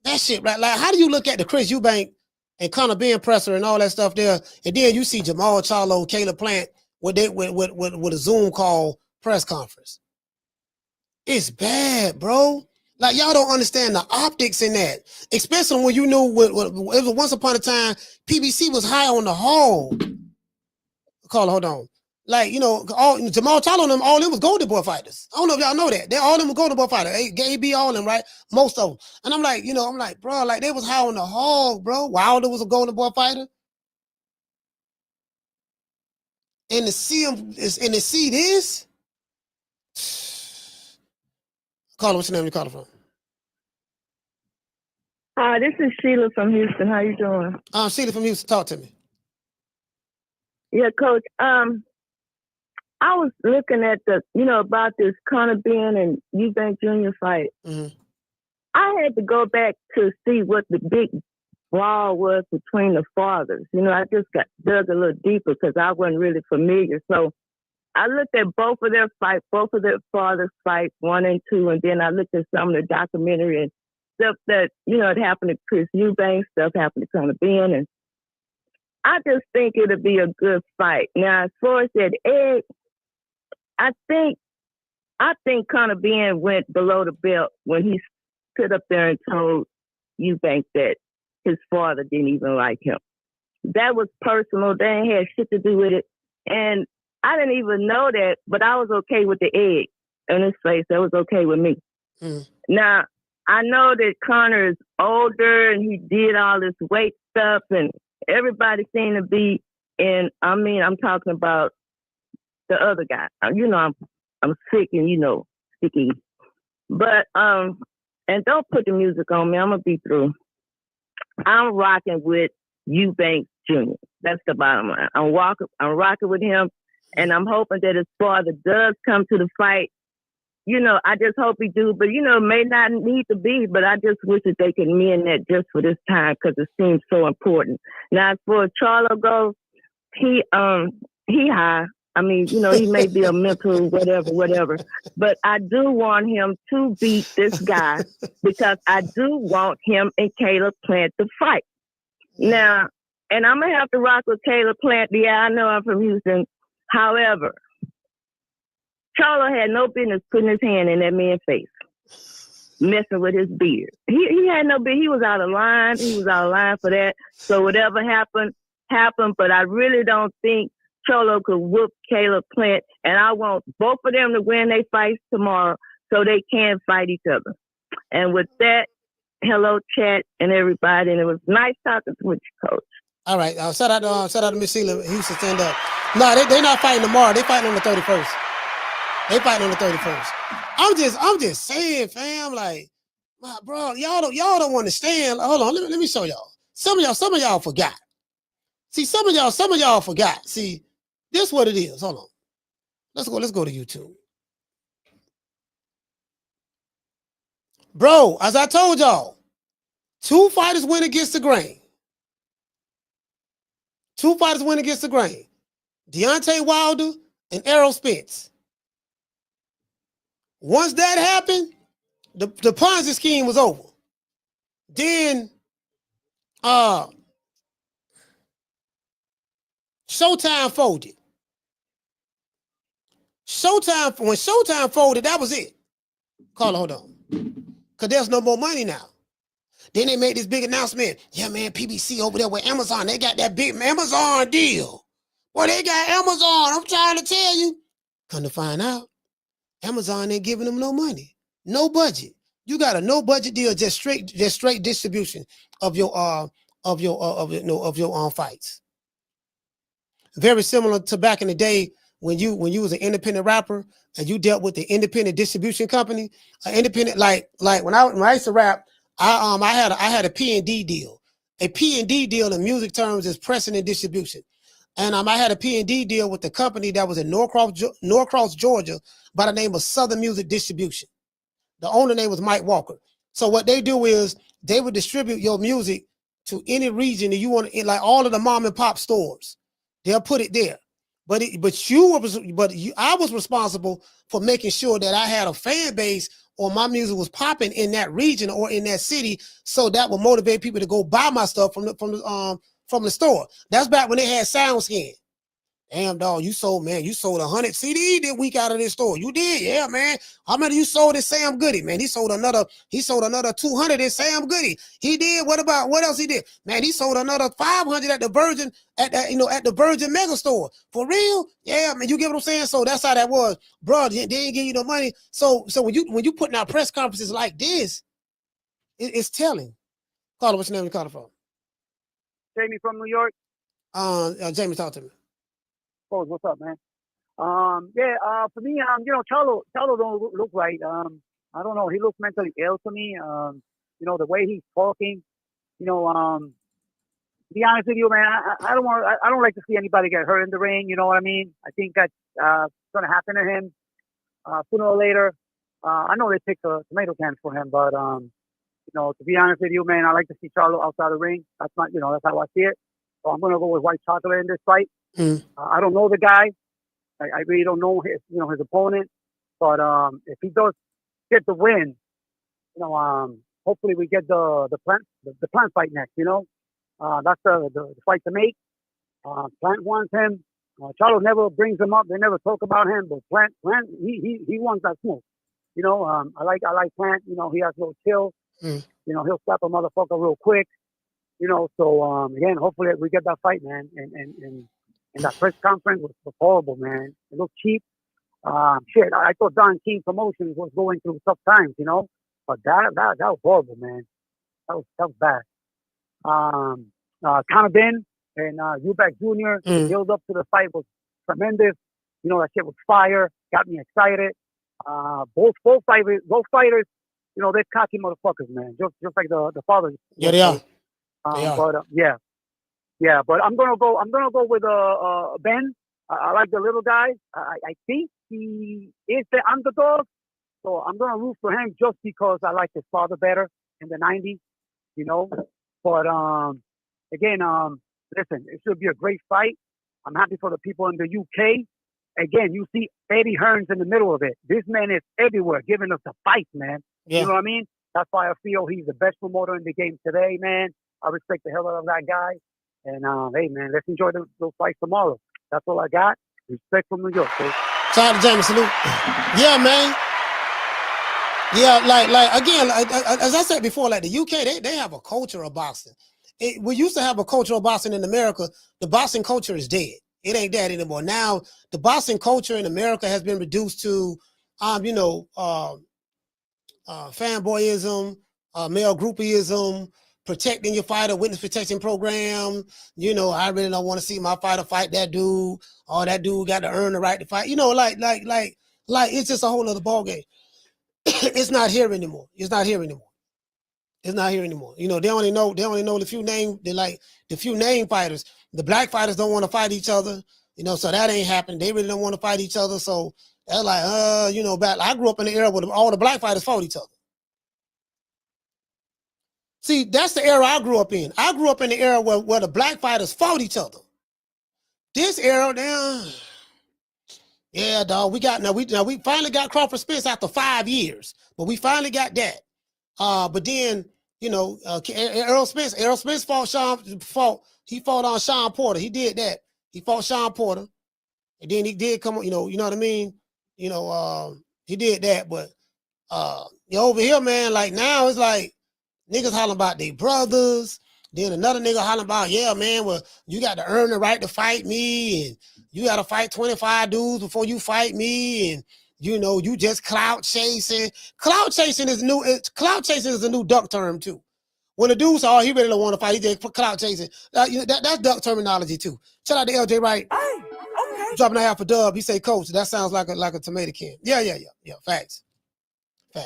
that shit, right? Like, how do you look at the Chris Eubank and Conor Benn presser and all that stuff there, and then you see Jamal Charlo, Caleb Plant with a Zoom call press conference? It's bad, bro. Like, y'all don't understand the optics in that, especially when you knew once upon a time PBC was high on the hog. Hold on. Like, all Jamal Charlo and them, all them was Golden Boy fighters. I don't know if y'all know that. All them were Golden Boy fighters. AB, all them, right? Most of them. And I'm like, bro, like, they was high on the hog, bro. Wilder was a Golden Boy fighter. And to see this, Carla, what's your name? You calling from? Hi, this is Sheila from Houston. How you doing? Sheila from Houston. Talk to me. Yeah, Coach. I was looking at about this Conor Benn and Eubank Jr. fight. Mm-hmm. I had to go back to see what the big brawl was between the fathers. You know, I just got dug a little deeper because I wasn't really familiar. So I looked at both of their fathers' fights, 1 and 2, and then I looked at some of the documentary and stuff that, you know, it happened to Chris Eubank, stuff happened to Conor Benn, and I just think it'll be a good fight. Now, as far as that egg, I think Conor Benn went below the belt when he stood up there and told Eubank that his father didn't even like him. That was personal. They ain't had shit to do with it. And I didn't even know that, but I was okay with the egg in his face. That was okay with me. Now, I know that Conor is older and he did all this weight stuff and everybody seemed to be I'm talking about the other guy. You know, I'm sick and, you know, sticky. But, and don't put the music on me. I'm going to be through. I'm rocking with Eubank Jr. That's the bottom line. I'm rocking with him, and I'm hoping that his father does come to the fight. You know, I just hope he do, but, you know, it may not need to be, but I just wish that they could mend that just for this time because it seems so important. Now, as far as Charlo goes, he high. I mean, you know, he may be a mental whatever, but I do want him to beat this guy because I do want him and Caleb Plant to fight. Now, and I'm going to have to rock with Caleb Plant. Yeah, I know I'm from Houston. However, Charlo had no business putting his hand in that man's face, messing with his beard. He had no business. He was out of line. He was out of line for that. So whatever happened. But I really don't think Charlo could whoop Caleb Plant, and I want both of them to win their fights tomorrow so they can fight each other. And with that, hello, chat and everybody, and it was nice talking with you, Coach. All right, shout out to Miss Sheila, Houston, stand up. No, they not fighting tomorrow. They fighting on the 31st. I'm just saying, fam. Like, my bro, y'all don't understand. Hold on, let me show y'all. Some of y'all forgot. See, some of y'all forgot. See, this is what it is. Hold on. Let's go to YouTube. Bro, as I told y'all, 2 fighters went against the grain. Deontay Wilder and Errol Spence. Once that happened, the Ponzi scheme was over. Then Showtime folded. When Showtime folded, that was it. Carla, hold on. Because there's no more money now. Then they made this big announcement. Yeah, man, PBC over there with Amazon. They got that big Amazon deal. Well, they got Amazon. I'm trying to tell you. Come to find out, Amazon ain't giving them no money. No budget. You got a no budget deal, just straight distribution of your fights. Very similar to back in the day when you was an independent rapper and you dealt with the independent distribution company, independent like when I used to rap, I had a P&D deal. A P&D deal in music terms is pressing and distribution. And I had a P&D deal with the company that was in Norcross, Georgia, by the name of Southern Music Distribution. The owner name was Mike Walker. So what they do is they would distribute your music to any region that you want, like all of the mom and pop stores. They'll put it there. I was responsible for making sure that I had a fan base or my music was popping in that region or in that city, so that would motivate people to go buy my stuff from the store. That's back when they had SoundScan. Damn, dog, you sold 100 CD that week out of this store. You did, yeah, man. How many you sold at Sam Goody, man? He sold another 200 at Sam Goody. He did. What else he did? Man, he sold another 500 at the Virgin, at the Virgin Mega Store. For real? Yeah, man, you get what I'm saying? So that's how that was. Bro, they didn't give you the money. So when you putting out press conferences like this, it's telling. Carla, what's your name? You call it from? Jamie from New York. Jamie, talk to me. Oh, what's up, man? For me, Charlo don't look right. I don't know. He looks mentally ill to me. The way he's talking. To be honest with you, man, I don't like to see anybody get hurt in the ring. You know what I mean? I think that's going to happen to him sooner or later. I know they picked the tomato cans for him, but To be honest with you, man, I like to see Charlo outside the ring. That's not, that's how I see it. So I'm gonna go with White Chocolate in this fight. I don't know the guy. I really don't know his opponent. But if he does get the win, hopefully we get the Plant fight next. That's the fight to make. Plant wants him. Charlo never brings him up. They never talk about him. But Plant, he wants that smoke. I like Plant. He has no chill. He'll slap a motherfucker real quick. So again, hopefully we get that fight, man. And that press conference was horrible, man. It looked cheap. Shit, I thought Don King Promotions was going through tough times, but that was horrible, man. That was bad. Conor Benn and Eubank Jr. The build up to the fight was tremendous. That shit was fire. Got me excited. Both fighters, they're cocky motherfuckers, man. Just like the fathers. Yeah, they are. But yeah. But I'm gonna go with Ben. I like the little guy. I think he is the underdog, so I'm gonna root for him just because I like his father better in the '90s. But again, listen, it should be a great fight. I'm happy for the people in the UK. Again, you see Eddie Hearns in the middle of it. This man is everywhere, giving us the fight, man. Yeah. You know what I mean? That's why I feel he's the best promoter in the game today, man. I respect the hell out of that guy. And hey, man, let's enjoy those fights tomorrow. That's all I got. Respect from New York, baby. Shout out to James, salute. Yeah, man. Yeah, again, as I said before, like the UK, they have a culture of boxing. We used to have a culture of boxing in America. The boxing culture is dead. It ain't that anymore. Now, the boxing culture in America has been reduced to, fanboyism, male groupieism, protecting your fighter, witness protection program. I really don't want to see my fighter fight that dude. Oh, that dude got to earn the right to fight. Like it's just a whole other ballgame. It's not here anymore. It's not here anymore. It's not here anymore. They only know the few name fighters. The black fighters don't want to fight each other. So that ain't happening. They really don't want to fight each other. So they're like, I grew up in the era where all the black fighters fought each other. See, that's the era I grew up in. I grew up in the era where the black fighters fought each other. This era now, yeah, dog. We finally got Crawford Spence after 5 years, but we finally got that. But then Errol Spence fought on Sean Porter. He did that. He fought Sean Porter, and then he did come. You know what I mean. He did that, but over here, man, like now it's like niggas hollering about their brothers. Then another nigga hollering about, yeah, man, well, you got to earn the right to fight me, and you got to fight 25 dudes before you fight me, and you just clout chasing. Clout chasing is new. Clout chasing is a new duck term too. When the dude said, oh, he really don't want to fight, he just clout chasing. That's duck terminology too. Shout out to LJ Wright. Dropping a half a dub. He say, coach, that sounds like a tomato can. Yeah. Facts.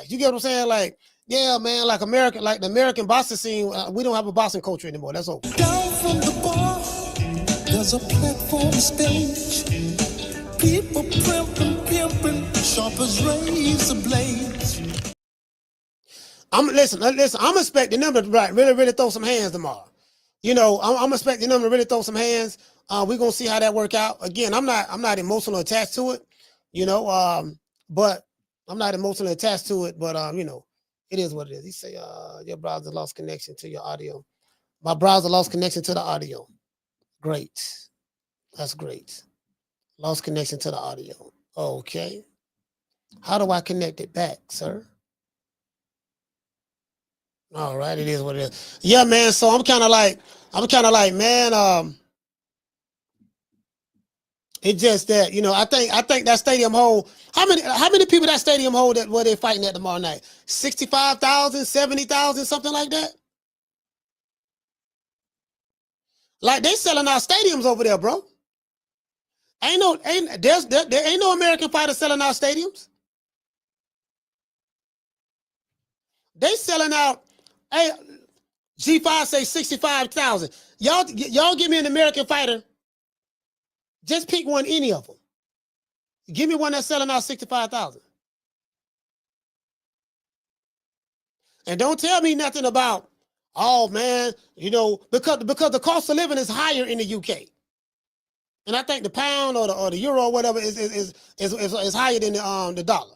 You get what I'm saying? Like, yeah, man, like the American boxing scene, we don't have a boxing culture anymore. That's over. Down from the bar, there's a platform stage. People pimping, sharp as razor blades. Listen, I'm expecting them to really throw some hands tomorrow. I'm expecting them to really throw some hands. We're gonna see how that work out. Again, I'm not emotionally attached to it, but I'm not emotionally attached to it, but it is what it is. He say, your browser lost connection to your audio. My browser lost connection to the audio. Great. That's great. Lost connection to the audio. Okay. How do I connect it back, sir? All right, it is what it is. Yeah, man. So I'm kind of like, man, it's just that, I think that stadium hold, how many people that stadium hold where they're fighting at tomorrow night? 65,000, 70,000, something like that? Like they selling out stadiums over there, bro. There ain't no American fighters selling out stadiums. They selling out. Hey, G5 say 65,000. Y'all give me an American fighter. Just pick one, any of them. Give me one that's selling out 65,000. And don't tell me nothing about, oh man, you know, because the cost of living is higher in the UK. And I think the pound or the euro or whatever is higher than the dollar.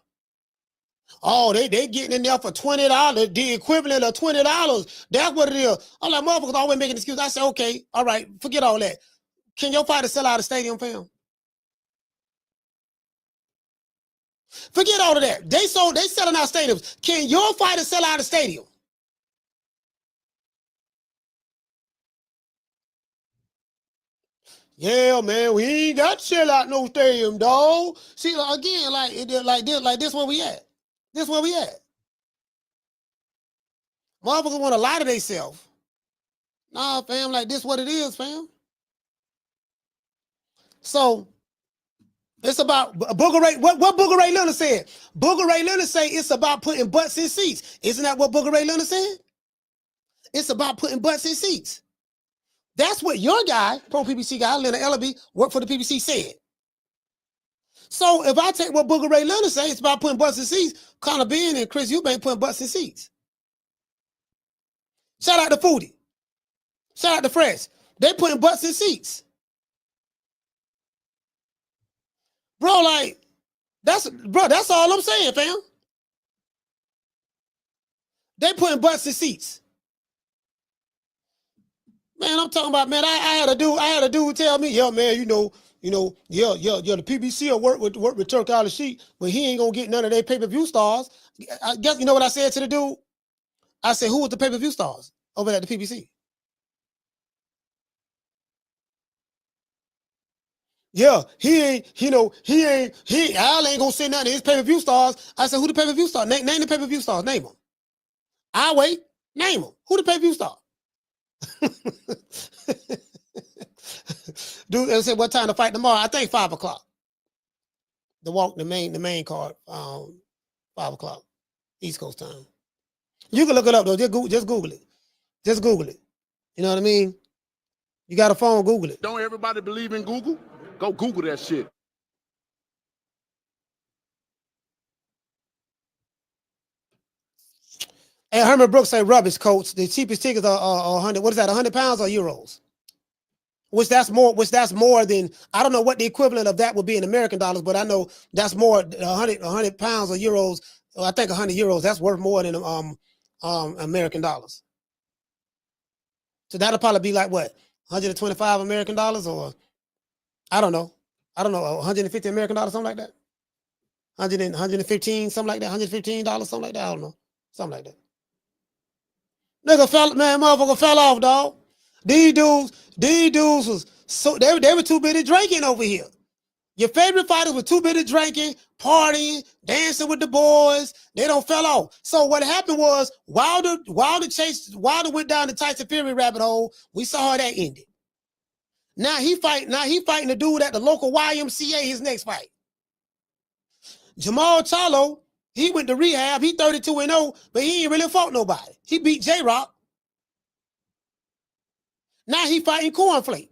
Oh, they getting in there for $20, the equivalent of $20. That's what it is. I'm like, motherfuckers always making excuses. I say, okay, all right, forget all that. Can your fighter sell out a stadium, fam? Forget all of that. They selling out stadiums. Can your fighter sell out a stadium? Yeah, man, we ain't got to sell out no stadium, dog. See, again, like this where we at. This where we at. Motherfuckers want to lie to themselves. Nah, fam, like this what it is, fam. So it's about Booger Ray. What Booger Ray Leonard said? Booger Ray Leonard say it's about putting butts in seats. Isn't that what Booger Ray Leonard said? It's about putting butts in seats. That's what your guy, pro PBC guy, Leonard Ellaby, worked for the PBC, said. So if I take what Booger Ray Leonard say, it's about putting butts in seats. Conor Benn and Chris Eubank putting butts in seats. Shout out to Foodie. Shout out to Fresh. They putting butts in seats. Bro, like, that's all I'm saying, fam. They putting butts in seats. Man, I'm talking about, man, I had a dude tell me, yeah, man, the PBC will work with Turk Al Sheet, but he ain't gonna get none of their pay-per-view stars. I guess you know what I said to the dude? I said, who was the pay-per-view stars over at the PBC? Yeah, Al ain't gonna say nothing to his pay-per-view stars. I said, who the pay-per-view star? Name the pay-per-view stars, name them. I wait, name them. Who the pay-per-view star? Dude, they said what time to fight tomorrow? I think 5 o'clock. The main card, 5 o'clock, East Coast time. You can look it up though. Just Google it. Just Google it. You know what I mean? You got a phone, Google it. Don't everybody believe in Google? Go Google that shit. Hey, Herman Brooks say rubbish, coach. The cheapest tickets are 100. What is that? 100 pounds or euros? Which that's more than, I don't know what the equivalent of that would be in American dollars, but I know that's more 100 pounds or euros. I think 100 euros. That's worth more than American dollars. So that'll probably be like what, 125 American dollars, or I don't know, 150 American dollars, something like that. 115, something like that. $115, something like that. I don't know, something like that. Motherfucker fell off, dog. These dudes was so they were too busy drinking over here. Your favorite fighters were too busy drinking, partying, dancing with the boys. They don't fell off. So what happened was Wilder went down the Tyson Fury rabbit hole. We saw how that ended. Now he fighting the dude at the local YMCA, his next fight. Jamal Charlo, he went to rehab. He 32-0, but he ain't really fought nobody. He beat J-Rock. Now he fighting Cornflake.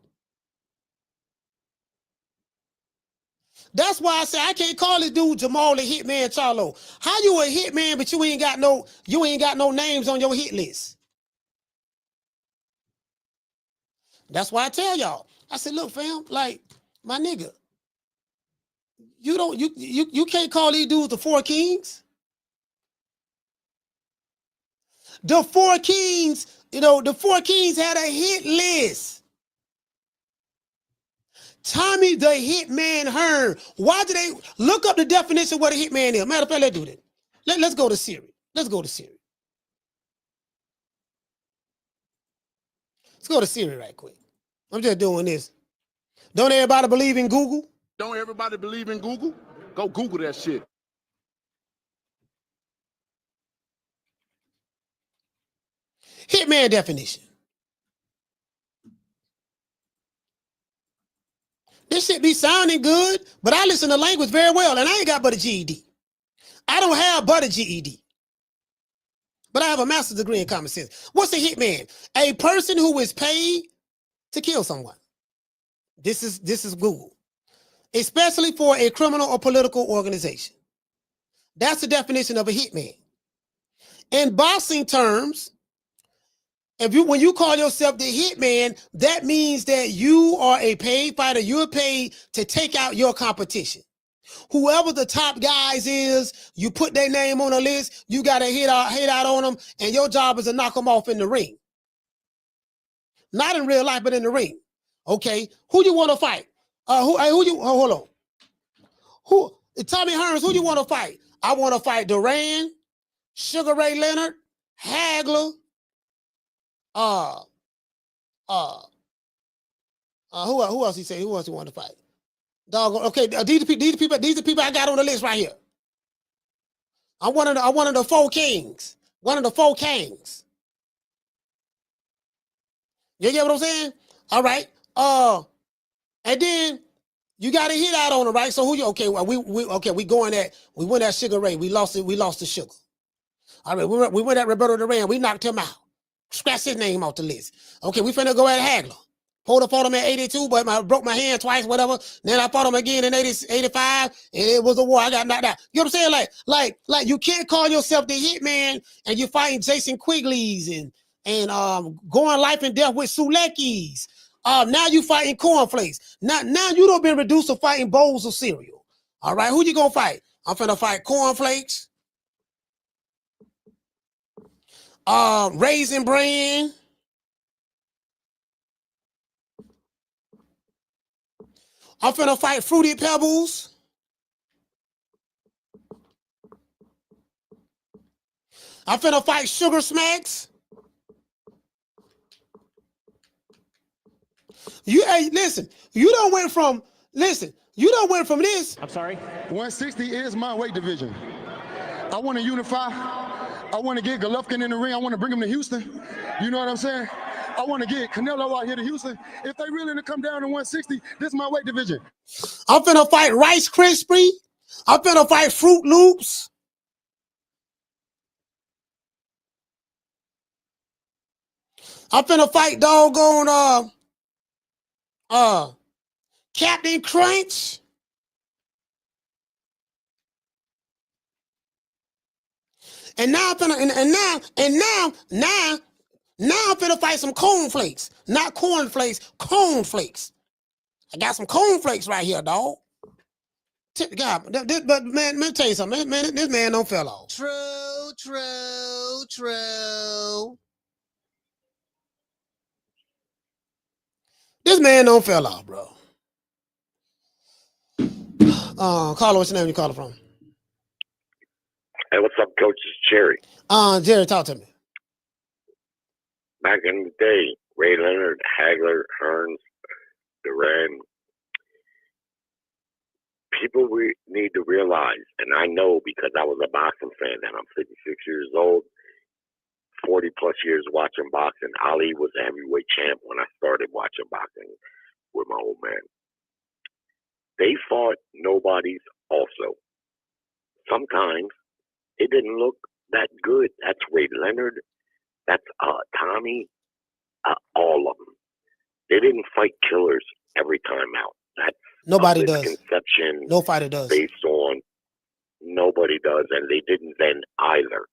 That's why I say I can't call this dude Jamal a hitman Charlo. How you a hitman, but you ain't got no names on your hit list? That's why I tell y'all. I said, look, fam, like, my nigga, you can't call these dudes the Four Kings. The Four Kings, the Four Kings had a hit list. Tommy the Hitman Hearn. Why do they look up the definition of what a hitman is? Matter of fact, let's do that. Let's go to Siri. Let's go to Siri. Let's go to Siri right quick. I'm just doing this. Don't everybody believe in Google? Don't everybody believe in Google? Go Google that shit. Hitman definition. This shit be sounding good, but I listen to language very well, and I ain't got but a GED. I don't have but a GED. But I have a master's degree in common sense. What's a hitman? A person who is paid to kill someone. This is Google. Especially for a criminal or political organization. That's the definition of a hitman. In boxing terms, when you call yourself the hitman, that means that you are a paid fighter. You're paid to take out your competition. Whoever the top guys is, you put their name on a list, you got to hit out on them, and your job is to knock them off in the ring. Not in real life, but in the ring. Okay, who you want to fight? Hold on. Tommy Hearns, who you want to fight? I want to fight Duran, Sugar Ray Leonard, Hagler, who else he say? Who else he want to fight? Dog. Okay, these are people I got on the list right here. I'm one of the four kings. One of the four kings. You get what I'm saying? All right. And then you got to hit out on it, right? So who you? Okay, well, we went at Sugar Ray. We lost to Sugar. All right, we went at Roberto Duran. We knocked him out. Scratch his name off the list. Okay, we finna go at Hagler. Fought him at 82, but I broke my hand twice, whatever. Then I fought him again in 85, and it was a war. I got knocked out. You know what I'm saying? Like you can't call yourself the hitman and you're fighting Jason Quigley's and going life and death with Suleikis. Now you fighting cornflakes. Now you don't been reduced to fighting bowls of cereal. All right, who you gonna fight? I'm finna fight cornflakes. Raisin Bran. I'm finna fight Fruity Pebbles. I'm finna fight Sugar Smacks. Listen, you don't went from this. I'm sorry. 160 is my weight division. I want to unify. I want to get Golovkin in the ring. I want to bring him to Houston. You know what I'm saying? I want to get Canelo out here to Houston. If they really to come down to 160, this is my weight division. I'm finna fight Rice Krispie. I'm finna fight Fruit Loops. I'm finna fight doggone Captain Crunch. And now I'm finna now I'm finna fight some cornflakes. Not cornflakes, cornflakes. I got some cornflakes right here, dog. God, but man, let me tell you something. Man, this man don't fell off. True. This man don't fell off, bro. Carlo, what's your name? You calling from? Hey, what's up, Coach? It's Jerry. Jerry, talk to me. Back in the day, Ray Leonard, Hagler, Hearns, Duran. People we need to realize, and I know because I was a boxing fan, and I'm 56 years old, 40 plus years watching boxing. Ali was a heavyweight champ when I started watching boxing with my old man. They fought nobodies also. Sometimes it didn't look that good. That's Ray Leonard. That's Tommy. All of them. They didn't fight killers every time out. That's nobody does. Misconception. No fighter does. Based on nobody does, and they didn't then either.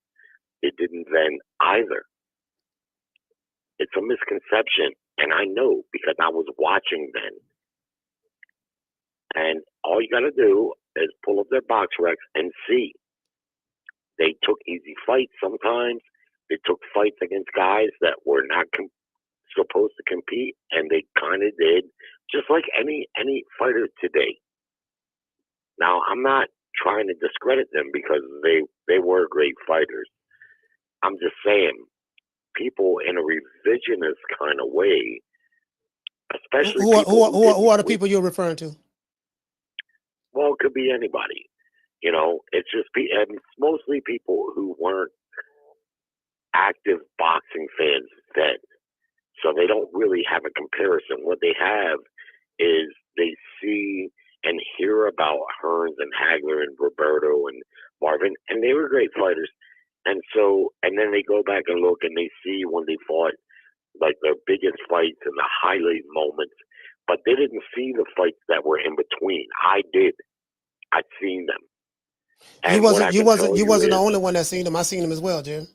It's a misconception, and I know because I was watching then. And all you got to do is pull up their box recs and see. They took easy fights sometimes. They took fights against guys that were not supposed to compete, and they kind of did, just like any fighter today. Now, I'm not trying to discredit them because they were great fighters. I'm just saying, people in a revisionist kind of way, especially who are the people you're referring to? Well, it could be anybody. You know, it's just and mostly people who weren't active boxing fans then. So they don't really have a comparison. What they have is they see and hear about Hearns and Hagler and Roberto and Marvin, and they were great fighters. And so, and then they go back and look and they see when they fought like their biggest fights and the highlight moments, but they didn't see the fights that were in between. I did. I'd seen them. And you wasn't the only one that seen them. I seen them as well, Jim.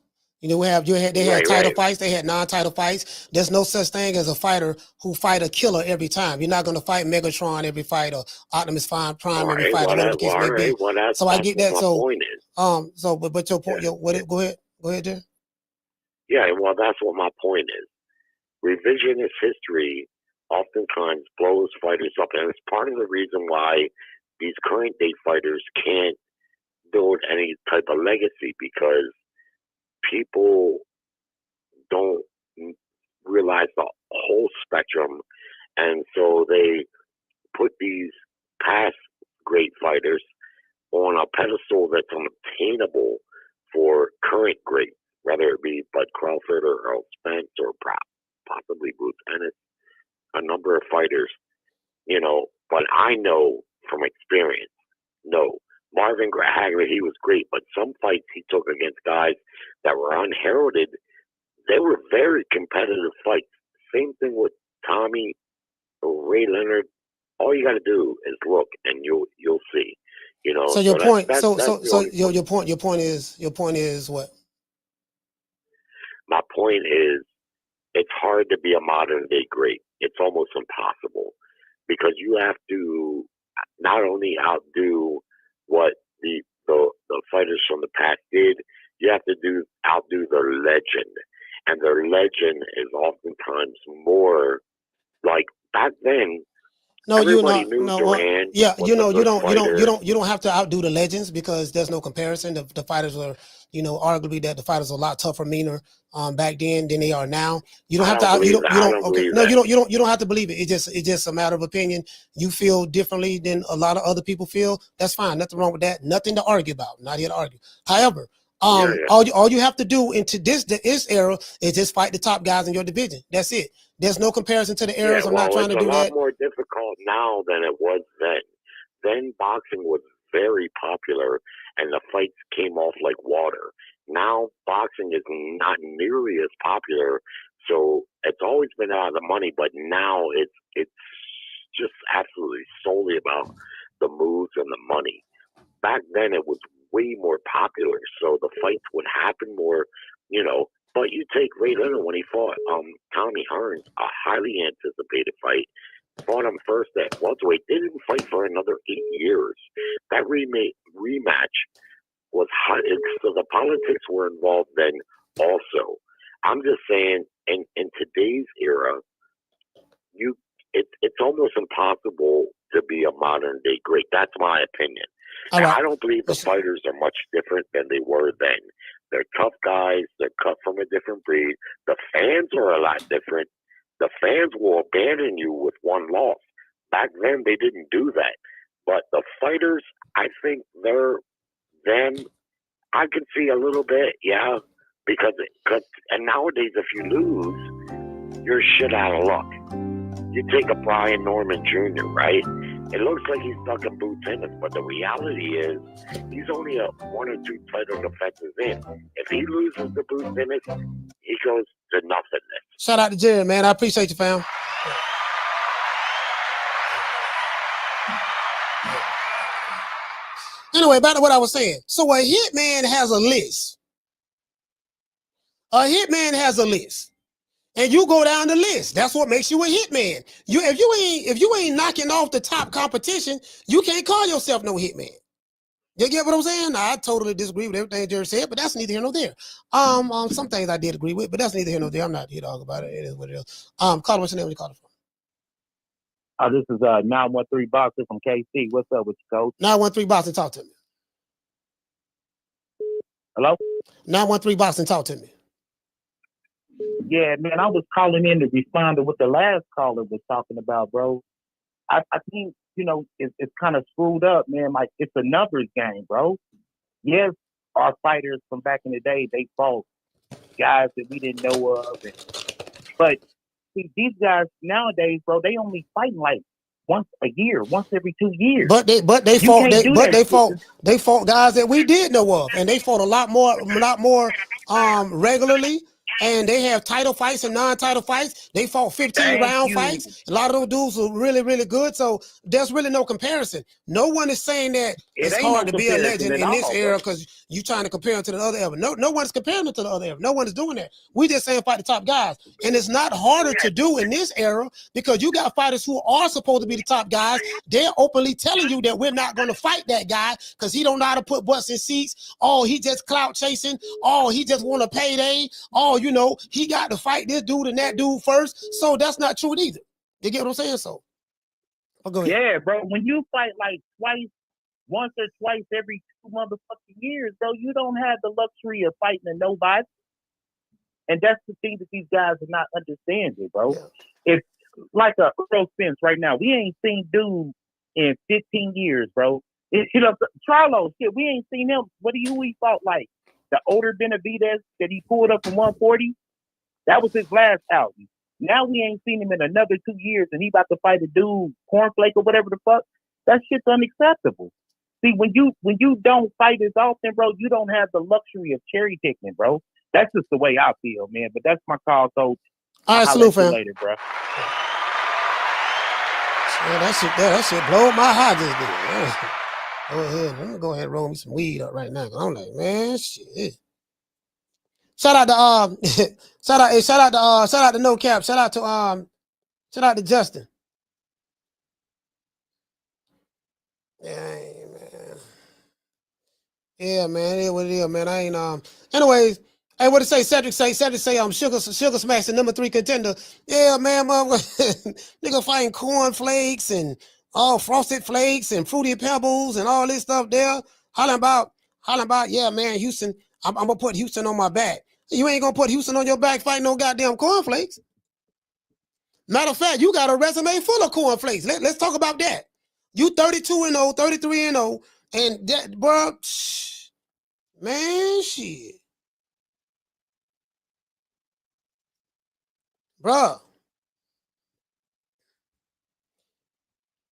You know, they had Right, title right. fights, they had non-title fights. There's no such thing as a fighter who fight a killer every time. You're not going to fight Megatron every fight or Optimus Prime All every right, fight, or whatever the case all may right. be. Well, So I get that. what my So point is. but your point, go ahead, Jerry. Yeah, well, that's what my point is. Revisionist history oftentimes blows fighters up, and it's part of the reason why these current day fighters can't build any type of legacy, because people don't realize the whole spectrum, and so they put these past great fighters on a pedestal that's unobtainable for current greats, whether it be Bud Crawford or Earl Spence or possibly Bruce Ennis, a number of fighters, but I know from experience, Marvin Hagler, he was great, but some fights he took against guys that were unheralded, they were very competitive fights. Same thing with Tommy or Ray Leonard. All you got to do is look, and you'll see. So your point. That's Your point is what? My point is, it's hard to be a modern day great. It's almost impossible, because you have to not only outdo what the fighters from the past did, you have to outdo their legend, and their legend is oftentimes more like back then. No, everybody knew Duran. Yeah, was you a good fighter. don't have to outdo the legends, because there's no comparison. The fighters are, arguably that the fighters are a lot tougher, meaner back then than they are now. You don't have to. You don't have to believe it. It's just a matter of opinion. You feel differently than a lot of other people feel. That's fine. Nothing wrong with that. Nothing to argue about. Not here to argue. However, all you have to do into this era is just fight the top guys in your division. That's it. There's no comparison to the eras. I'm not trying to do that. It's a lot more difficult now than it was then. Then boxing was very popular, and the fights came off like water. Now boxing is not nearly as popular, so it's always been out of the money. But now it's just absolutely solely about the moves and the money. Back then it was way more popular, so the fights would happen more, But you take Ray Leonard when he fought Tommy Hearns, a highly anticipated fight, fought him first at welterweight. They didn't fight for another 8 years. That rematch was hot, so the politics were involved then also. I'm just saying, in today's era, it's almost impossible to be a modern day great. That's my opinion. Now, I don't believe the fighters are much different than they were then. They're tough guys. They're cut from a different breed. The fans are a lot different. The fans will abandon you with one loss. Back then, they didn't do that. But the fighters, I think I can see a little bit, yeah, because nowadays, if you lose, you're shit out of luck. You take a Brian Norman Jr., right? It looks like he's stuck in boot tennis, but the reality is he's only a 1 or 2 title defenses in. If he loses the boot tennis, he goes to nothingness. Shout out to Jerry, man. I appreciate you, fam. Anyway, back to what I was saying. So a hitman has a list. And you go down the list. That's what makes you a hitman. If you ain't knocking off the top competition, you can't call yourself no hitman. You get what I'm saying? I totally disagree with everything Jerry said, but that's neither here nor there. Some things I did agree with, but that's neither here nor there. I'm not here to talk about it. It is what it is. Carter, what's your name? Where you calling from? This is 913 Boxer from KC. What's up with you, coach? 913 Boston, talk to me. Hello? 913 Boston, talk to me. Yeah, man, I was calling in to respond to what the last caller was talking about, bro. I think, it's kind of screwed up, man. Like, it's a numbers game, bro. Yes, our fighters from back in the day, they fought guys that we didn't know of. But see, these guys nowadays, bro, they only fighting like once a year, once every 2 years. But they fought guys that we did know of, and they fought a lot more regularly. And they have title fights and non-title fights. They fought 15-round fights. A lot of those dudes were really, really good. So there's really no comparison. No one is saying that it's hard to be a legend in this era because you trying to compare them to the other era. No one's comparing them to the other era. No one is doing that. We just saying fight the top guys. And it's not harder to do in this era because you got fighters who are supposed to be the top guys. They're openly telling you that we're not going to fight that guy because he don't know how to put butts in seats. Oh, he just clout chasing. Oh, he just want a payday. Oh, you know, he got to fight this dude and that dude first. So that's not true either. You get what I'm saying? So, go ahead. Yeah, bro. When you fight like once or twice every 2 motherfucking years, bro, you don't have the luxury of fighting a nobody. And that's the thing that these guys are not understanding, bro. Yeah. It's like a Earl Spence right now. We ain't seen dude in 15 years, bro. You know, Charlo, shit, we ain't seen him. Who he fought like? The older Benavidez that he pulled up from 140? That was his last outing. Now we ain't seen him in another 2 years, and he about to fight a dude, Cornflake or whatever the fuck. That shit's unacceptable. See, when you don't fight as often, bro, you don't have the luxury of cherry picking, bro. That's just the way I feel, man. But that's my call. So, all right, salute, fam. Later, bro. Yeah, that shit blow my heart just did. Go ahead. I'm gonna go ahead and roll me some weed up right now. I'm like, man, shit. Shout out to shout out to No Cap. Shout out to Justin. Yeah, man. It is what it is, man. I ain't anyways, hey, what to say? Cedric say Sugar Smash the number 3 contender. Yeah, man, nigga fighting cornflakes and all frosted flakes and fruity pebbles and all this stuff there. Hollering about, yeah, man, Houston. I'm gonna put Houston on my back. You ain't gonna put Houston on your back fighting no goddamn cornflakes. Matter of fact, you got a resume full of cornflakes. Let's talk about that. You 32-0, 33-0, and that, bro, man, shit, bro.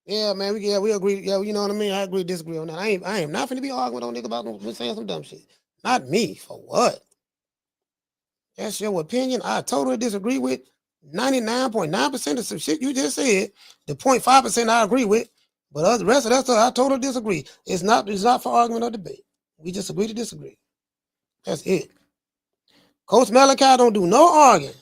Yeah, man, we agree. Yeah, you know what I mean. I agree, disagree on that. I ain't not finna be arguing with no nigga about saying some dumb shit. Not me. For what? That's your opinion. I totally disagree with 99.9% of some shit you just said. The 0.5% I agree with, but the rest of that stuff I totally disagree. It's not for argument or debate. We just agree to disagree. That's it. Coach Malachi don't do no arguing.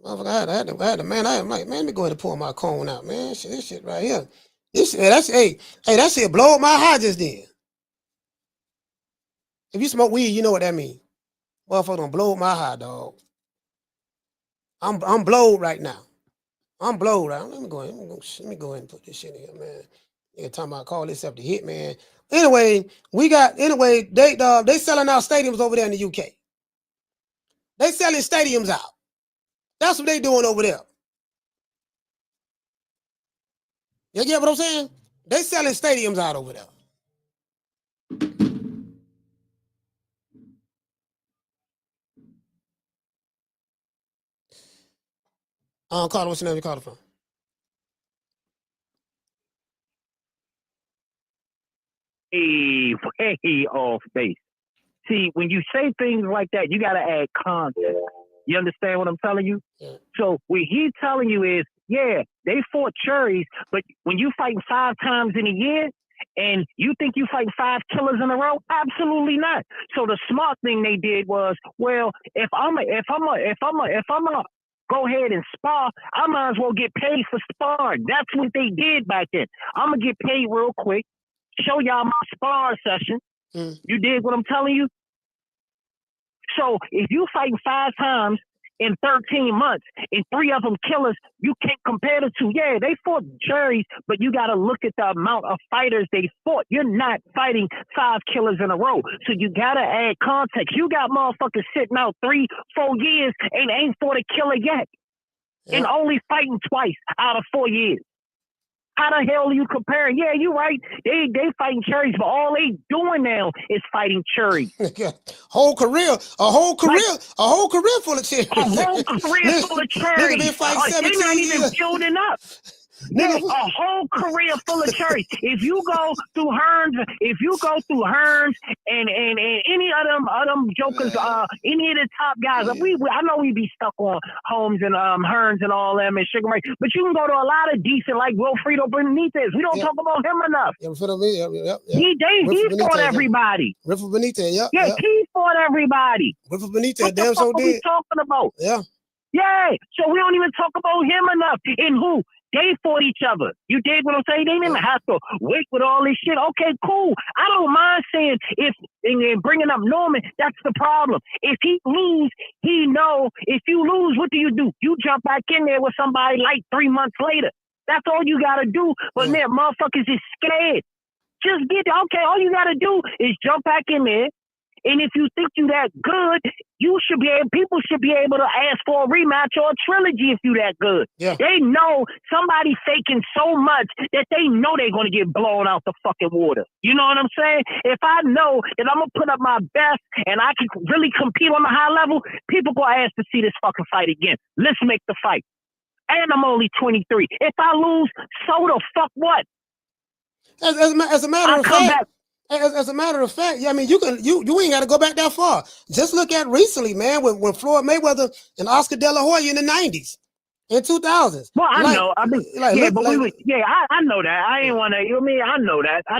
Motherfucker, I had to, man. I'm like, man, let me go ahead and pull my cone out, man. This shit right here. That shit blow up my heart just then. If you smoke weed, you know what that means. Motherfucker don't blow up my heart, dog. I'm blowed right now. I'm blowed right now. Let me go ahead and put this shit in here, man. Every time I call this up the hit, man. Anyway, they selling out stadiums over there in the UK. They selling stadiums out. That's what they doing over there. You get what I'm saying? They selling stadiums out over there. Carter, what's your name? You called it from? Way off base. See, when you say things like that, you got to add context. You understand what I'm telling you? Yeah. So what he's telling you is, yeah, they fought cherries, but when you fight 5 times in a year and you think you fight 5 killers in a row, absolutely not. So the smart thing they did was, well, if I'm a go ahead and spar, I might as well get paid for sparring. That's what they did back then. I'm gonna get paid real quick, show y'all my spar session. You dig what I'm telling you? So if you fight 5 times in 13 months and 3 of them killers, you can't compare the 2. Yeah, they fought cherries, but you got to look at the amount of fighters they fought. You're not fighting 5 killers in a row. So you got to add context. You got motherfuckers sitting out 3-4 years and ain't fought a killer yet. Yeah. And only fighting twice out of 4 years. How the hell are you comparing? Yeah, you're right. They fighting cherries, but all they doing now is fighting cherries. A whole career full of cherries. A whole career full of cherries. Nigga been fighting 17 They're not years. even building up. Nigga, a whole career full of cherries. If you go through Hearns and any of them jokers, any of the top guys, I know we be stuck on Holmes and Hearns and all them and Sugar Ray, but you can go to a lot of decent like Wilfredo Benitez. We don't talk about him enough. He fought everybody. Riffle Benitez, he fought everybody. Riffle Benitez, what the damn fuck so are we talking about? Yeah, so we don't even talk about him enough. And who? They fought each other. You dig what I'm saying? They didn't have to wait with all this shit. Okay, cool. I don't mind saying and bringing up Norman, that's the problem. If he lose, he know. If you lose, what do? You jump back in there with somebody like 3 months later. That's all you got to do. But man, motherfuckers is scared. Just all you got to do is jump back in there. And if you think you that good, people should be able to ask for a rematch or a trilogy if you that good. Yeah. They know somebody faking so much that they know they're going to get blown out the fucking water. You know what I'm saying? If I know that I'm going to put up my best and I can really compete on a high level, people going to ask to see this fucking fight again. Let's make the fight. And I'm only 23. If I lose, so the fuck what? As a matter of fact, as a matter of fact, I mean, you ain't got to go back that far. Just look at recently, man, when Floyd Mayweather and Oscar De La Hoya in the 90s, in 2000s. Well, I know. I mean, I know that. I ain't want to. I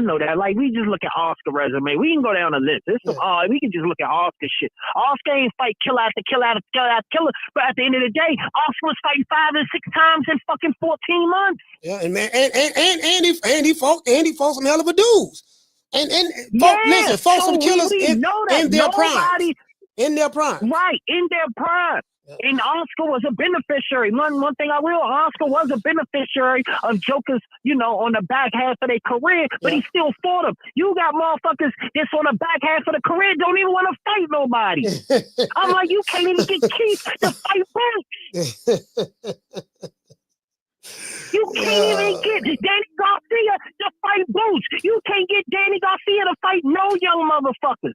know that. Like, we just look at Oscar resume. We can go down the list. We can just look at Oscar shit. Oscar ain't fight killer after killer after killer after killer. But at the end of the day, Oscar was fighting 5 and 6 times in fucking 14 months. Yeah, and man, and he fought some hell of a dudes. Listen, fought some killers in their prime. In their prime. Right, in their prime. Yeah. And Oscar was a beneficiary. One thing Oscar was a beneficiary of jokers, on the back half of their career, but he still fought them. You got motherfuckers that's on the back half of the career don't even want to fight nobody. I'm like, you can't even get Keith to fight back. You can't even get Danny Garcia to fight Boots. You can't get Danny Garcia to fight no young motherfuckers.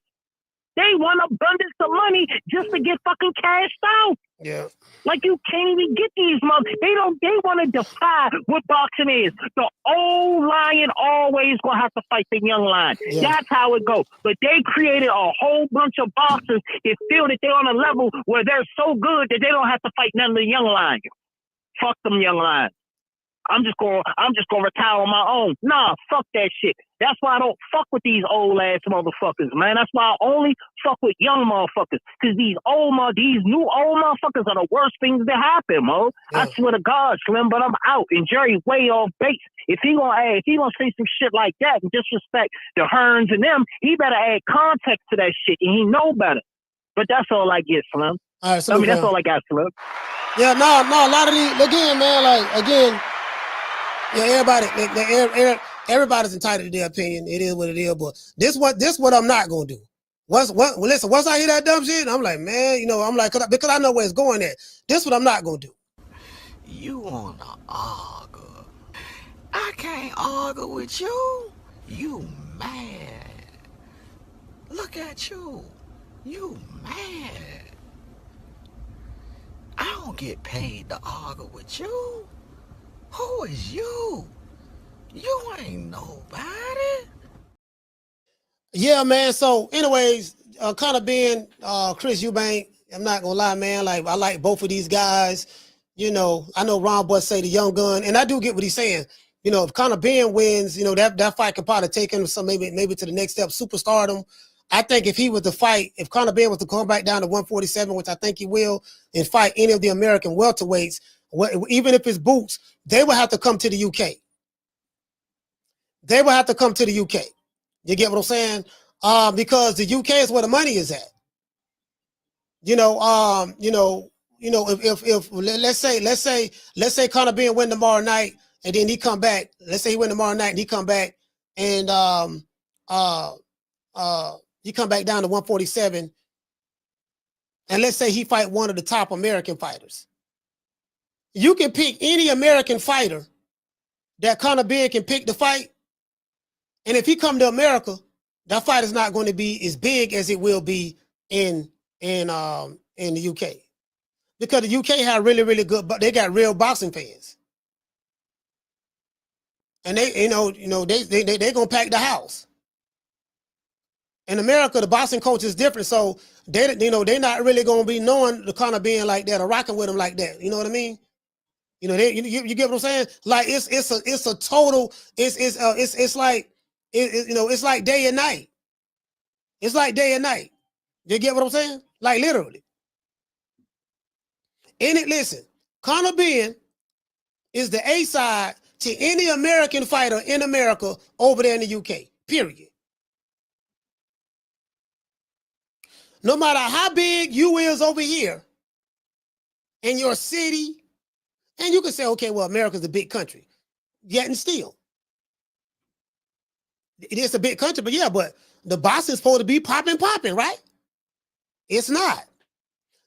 They want abundance of money just to get fucking cashed out. Yeah. Like, you can't even get these they want to defy what boxing is. The old lion always gonna have to fight the young lion. Yeah. That's how it goes. But they created a whole bunch of boxers that feel that they're on a level where they're so good that they don't have to fight none of the young lions. Fuck them young lions. I'm just gonna retire on my own. Nah, fuck that shit. That's why I don't fuck with these old ass motherfuckers, man. That's why I only fuck with young motherfuckers. Cause these new old motherfuckers are the worst things that happen, Mo. Yeah. I swear to God, Slim, but I'm out. And Jerry way off base. If he gonna say some shit like that and disrespect the Hearns and them, he better add context to that shit, and he know better. But that's all I get, Slim. All right, so that's all I got, Slim. Yeah, no, a lot of these again, man. Yeah, everybody's entitled to their opinion. It is what it is. But this what I'm not gonna do. Once I hear that dumb shit, I'm like, man, I'm like, because I know where it's going at. This what I'm not gonna do. You wanna argue? I can't argue with you. You mad? Look at you. You mad? I don't get paid to argue with you. Who is you? You ain't nobody. Yeah, man. So, anyways, Conor Benn, Chris Eubank. I'm not gonna lie, man. Like, I like both of these guys. I know Ron Butt say the young gun, and I do get what he's saying. If Conor Benn wins, that fight could probably take him some maybe to the next step, superstardom. I think if Conor Benn was to come back down to 147, which I think he will, and fight any of the American welterweights, even if it's Boots, they will have to come to the UK. They will have to come to the UK. You get what I'm saying? Because the UK is where the money is at. If let's say Conor Benn win tomorrow night, and then he come back. Let's say he win tomorrow night, and he come back, and he come back down to 147, and let's say he fight one of the top American fighters. You can pick any American fighter that Conor Benn can pick to fight, and if he come to America, that fight is not going to be as big as it will be in the UK, because the UK have really, really good, but they got real boxing fans. and they gonna pack the house. In America, the boxing coach is different, so they're not really gonna be knowing the kind of being like that or rocking with them like that. You know what I mean? You get what I'm saying? Like it's a total. It's like it's like day and night. It's like day and night. You get what I'm saying? Like literally. Listen, Conor Benn is the A side to any American fighter in America over there in the UK. Period. No matter how big you is over here in your city, and you can say, okay, well, America's a big country. Yet and still. It is a big country, but the box is supposed to be popping, right? It's not.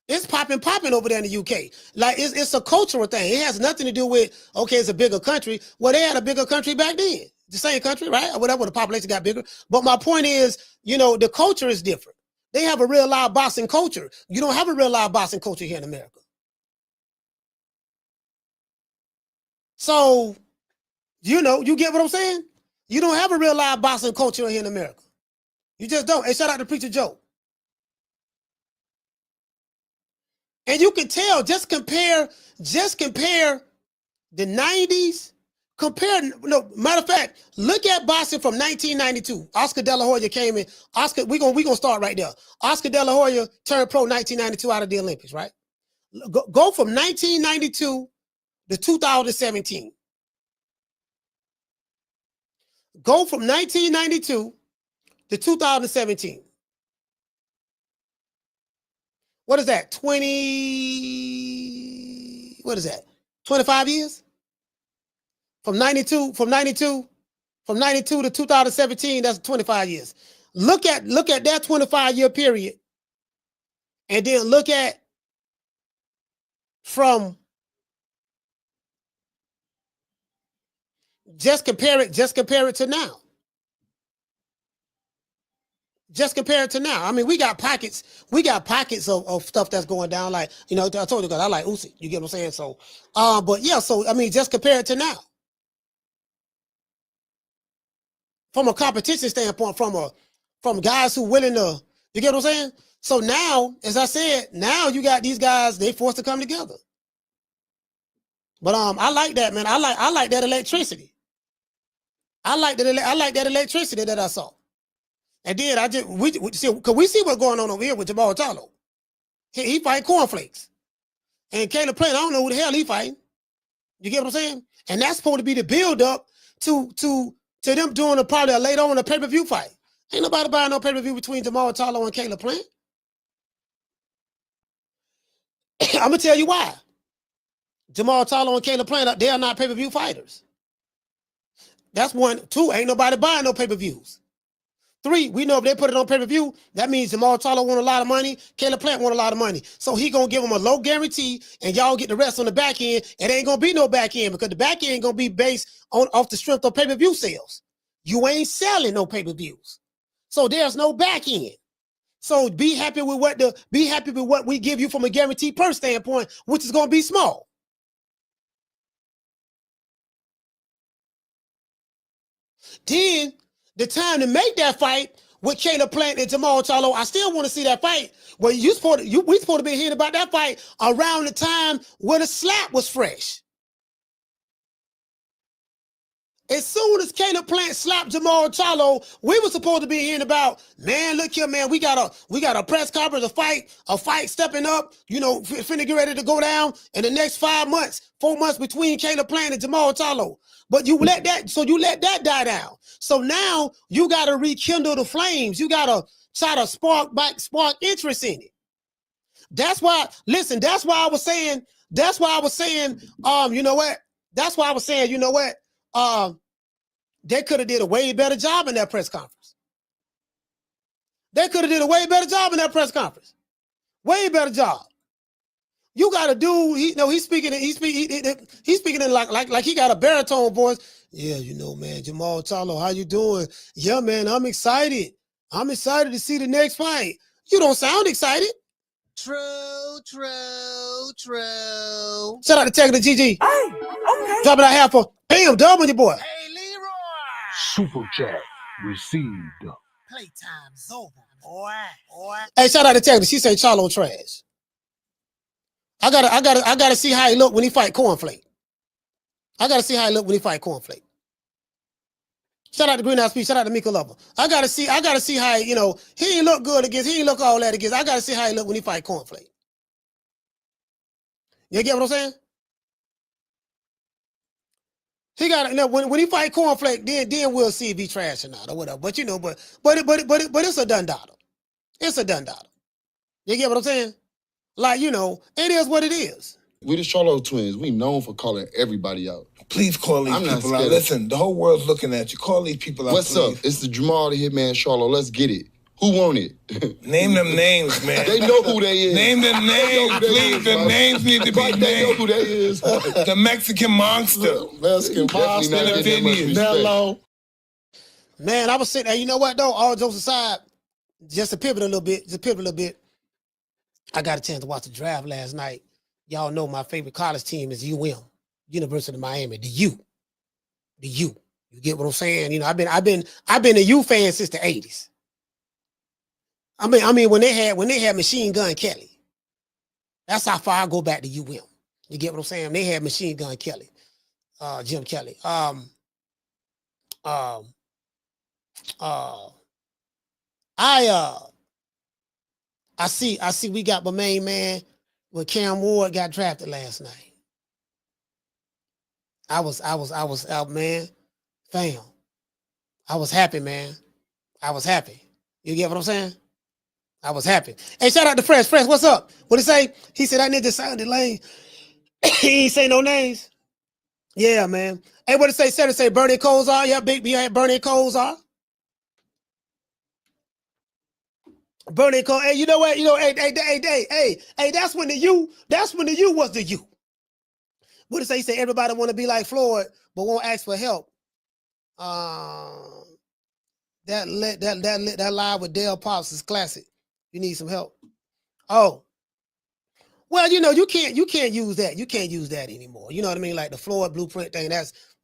It's popping over there in the UK. Like it's a cultural thing. It has nothing to do with, okay, it's a bigger country. Well, they had a bigger country back then. The same country, right? Or whatever, the population got bigger. But my point is, the culture is different. They have a real live boxing culture. You don't have a real live boxing culture here in America. So, you get what I'm saying? You don't have a real live boxing culture here in America. You just don't. Hey, shout out to Preacher Joe. And you can tell, just compare the 90s. Matter of fact, look at boxing from 1992. Oscar De La Hoya came in. We're gonna start right there. Oscar De La Hoya turned pro 1992 out of the Olympics, right? Go from 1992 to 2017. Go from 1992 to 2017. What is that? 25 years? From 92 to 2017, that's 25 years. Look at that 25-year period, and then look at from just compare it to now. Just compare it to now. I mean, we got pockets of stuff that's going down. Like, I told you guys I like Usyk. You get what I'm saying? So, but yeah, so I mean, just compare it to now. From a competition standpoint, from guys who willing to, you get what I'm saying? So now, as I said, now you got these guys, they forced to come together. But I like that, man. I like that electricity. I like that electricity that I saw. And then we see what's going on over here with Jamal Charlo. He fight cornflakes. And Caleb Plant, I don't know who the hell he fighting. You get what I'm saying? And that's supposed to be the build up to them doing probably later on a pay-per-view fight. Ain't nobody buying no pay-per-view between Jamal Charlo and Caleb Plant. I'm gonna tell you why. Jamal Charlo and Caleb Plant, they are not pay-per-view fighters. That's one. Two, ain't nobody buying no pay-per-views. Three, we know if they put it on pay-per-view, that means Jamal Charlo want a lot of money, Caleb Plant want a lot of money. So he gonna give them a low guarantee, and y'all get the rest on the back end. It ain't gonna be no back end because the back end gonna be based off the strength of pay-per-view sales. You ain't selling no pay-per-views, so there's no back end. So be happy with what we give you from a guarantee per standpoint, which is gonna be small. Then the time to make that fight with Caleb Plant and Jamal Charlo, I still want to see that fight. Well, we supposed to be hearing about that fight around the time when the slap was fresh. As soon as Caleb Plant slapped Jamal Charlo, we were supposed to be hearing about, man, look here, man, we got a press conference, a fight stepping up, finna get ready to go down in the next 4 months between Caleb Plant and Jamal Charlo. But you let that die down. So now you got to rekindle the flames. You got to try to spark interest in it. That's why I was saying, they could have did a way better job in that press conference. Way better job. You got to do, he's speaking in like he got a baritone voice. Yeah, man, Jamal Charlo, how you doing? Yeah, man, I'm excited. I'm excited to see the next fight. You don't sound excited. True. Shout out to Tech the GG. Hey, okay. Dropping out half for bam, dub on your boy. Hey, Leroy. Super chat received. Playtime's over, boy. Hey, shout out to Texas. She said Charlo trash. I gotta see how he look when he fight Cornflake. I gotta see how he look when he fight Cornflake. Shout out to Greenhouse P. Shout out to Mika Lover. I gotta see how he ain't look good against. He ain't look all that against. I gotta see how he look when he fight Cornflake. You get what I'm saying? He got when he fight Cornflake, then we'll see if he trash or not or whatever. But but it's a done daughter. It's a done daughter. You get what I'm saying? Like, it is what it is. We the Charlo twins. We known for calling everybody out. Please call these people out. Listen, the whole world's looking at you. Call these people out, What's up? It's the Jamal the Hitman Charlo. Let's get it. Who want it? Name them names, man. They know who they is. Name them names, please. The names need to be named. They know who they is. The Mexican monster. Mexican monster. Hello. Man, I was sitting there. You know what, though? All jokes aside, just to pivot a little bit. I got a chance to watch the draft last night. Y'all know my favorite college team is University of Miami. The U. You get what I'm saying? I've been a U fan since the 80s. I mean when they had Machine Gun Kelly. That's how far I go back to UM. You get what I'm saying? They had Machine Gun Kelly, Jim Kelly. I see we got my main man when Cam Ward got drafted last night. I was out, man. Fam. I was happy, man. I was happy. You get what I'm saying? I was happy. Hey, shout out to Fresh. Fresh, what's up? What'd he say? He said that nigga sounded lame. He ain't say no names. Yeah, man. Hey, what'd he say? Said it say Bernie Kosar. Yeah, big B had Bernie Kosar. Bernie Kosar. Hey, you know what? Hey, that's when the U was the U. What'd he say? He said everybody want to be like Floyd, but won't ask for help. That live with Dale Pops is classic. You need some help. Oh, well, you can't use that. You can't use that anymore. You know what I mean? Like the Floyd blueprint thing.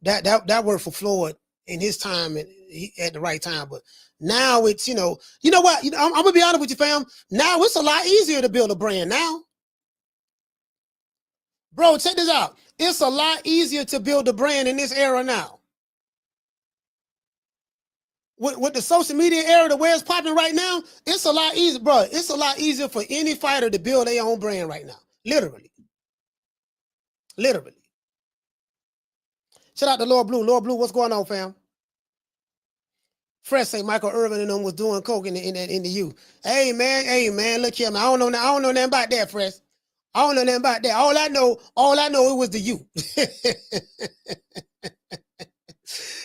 That worked for Floyd in his time at the right time. But now it's you know what? I'm gonna be honest with you, fam. Now it's a lot easier to build a brand now. Bro, check this out. It's a lot easier to build a brand in this era now. With the social media era, the way it's popping right now, it's a lot easier, bro. It's a lot easier for any fighter to build their own brand right now. Literally. Shout out to Lord Blue. Lord Blue, what's going on, fam? Fresh say Michael Irvin and them was doing coke in the U. Hey man, look here, man. I don't know nothing about that, Fresh. I don't know nothing about that. All I know it was the U.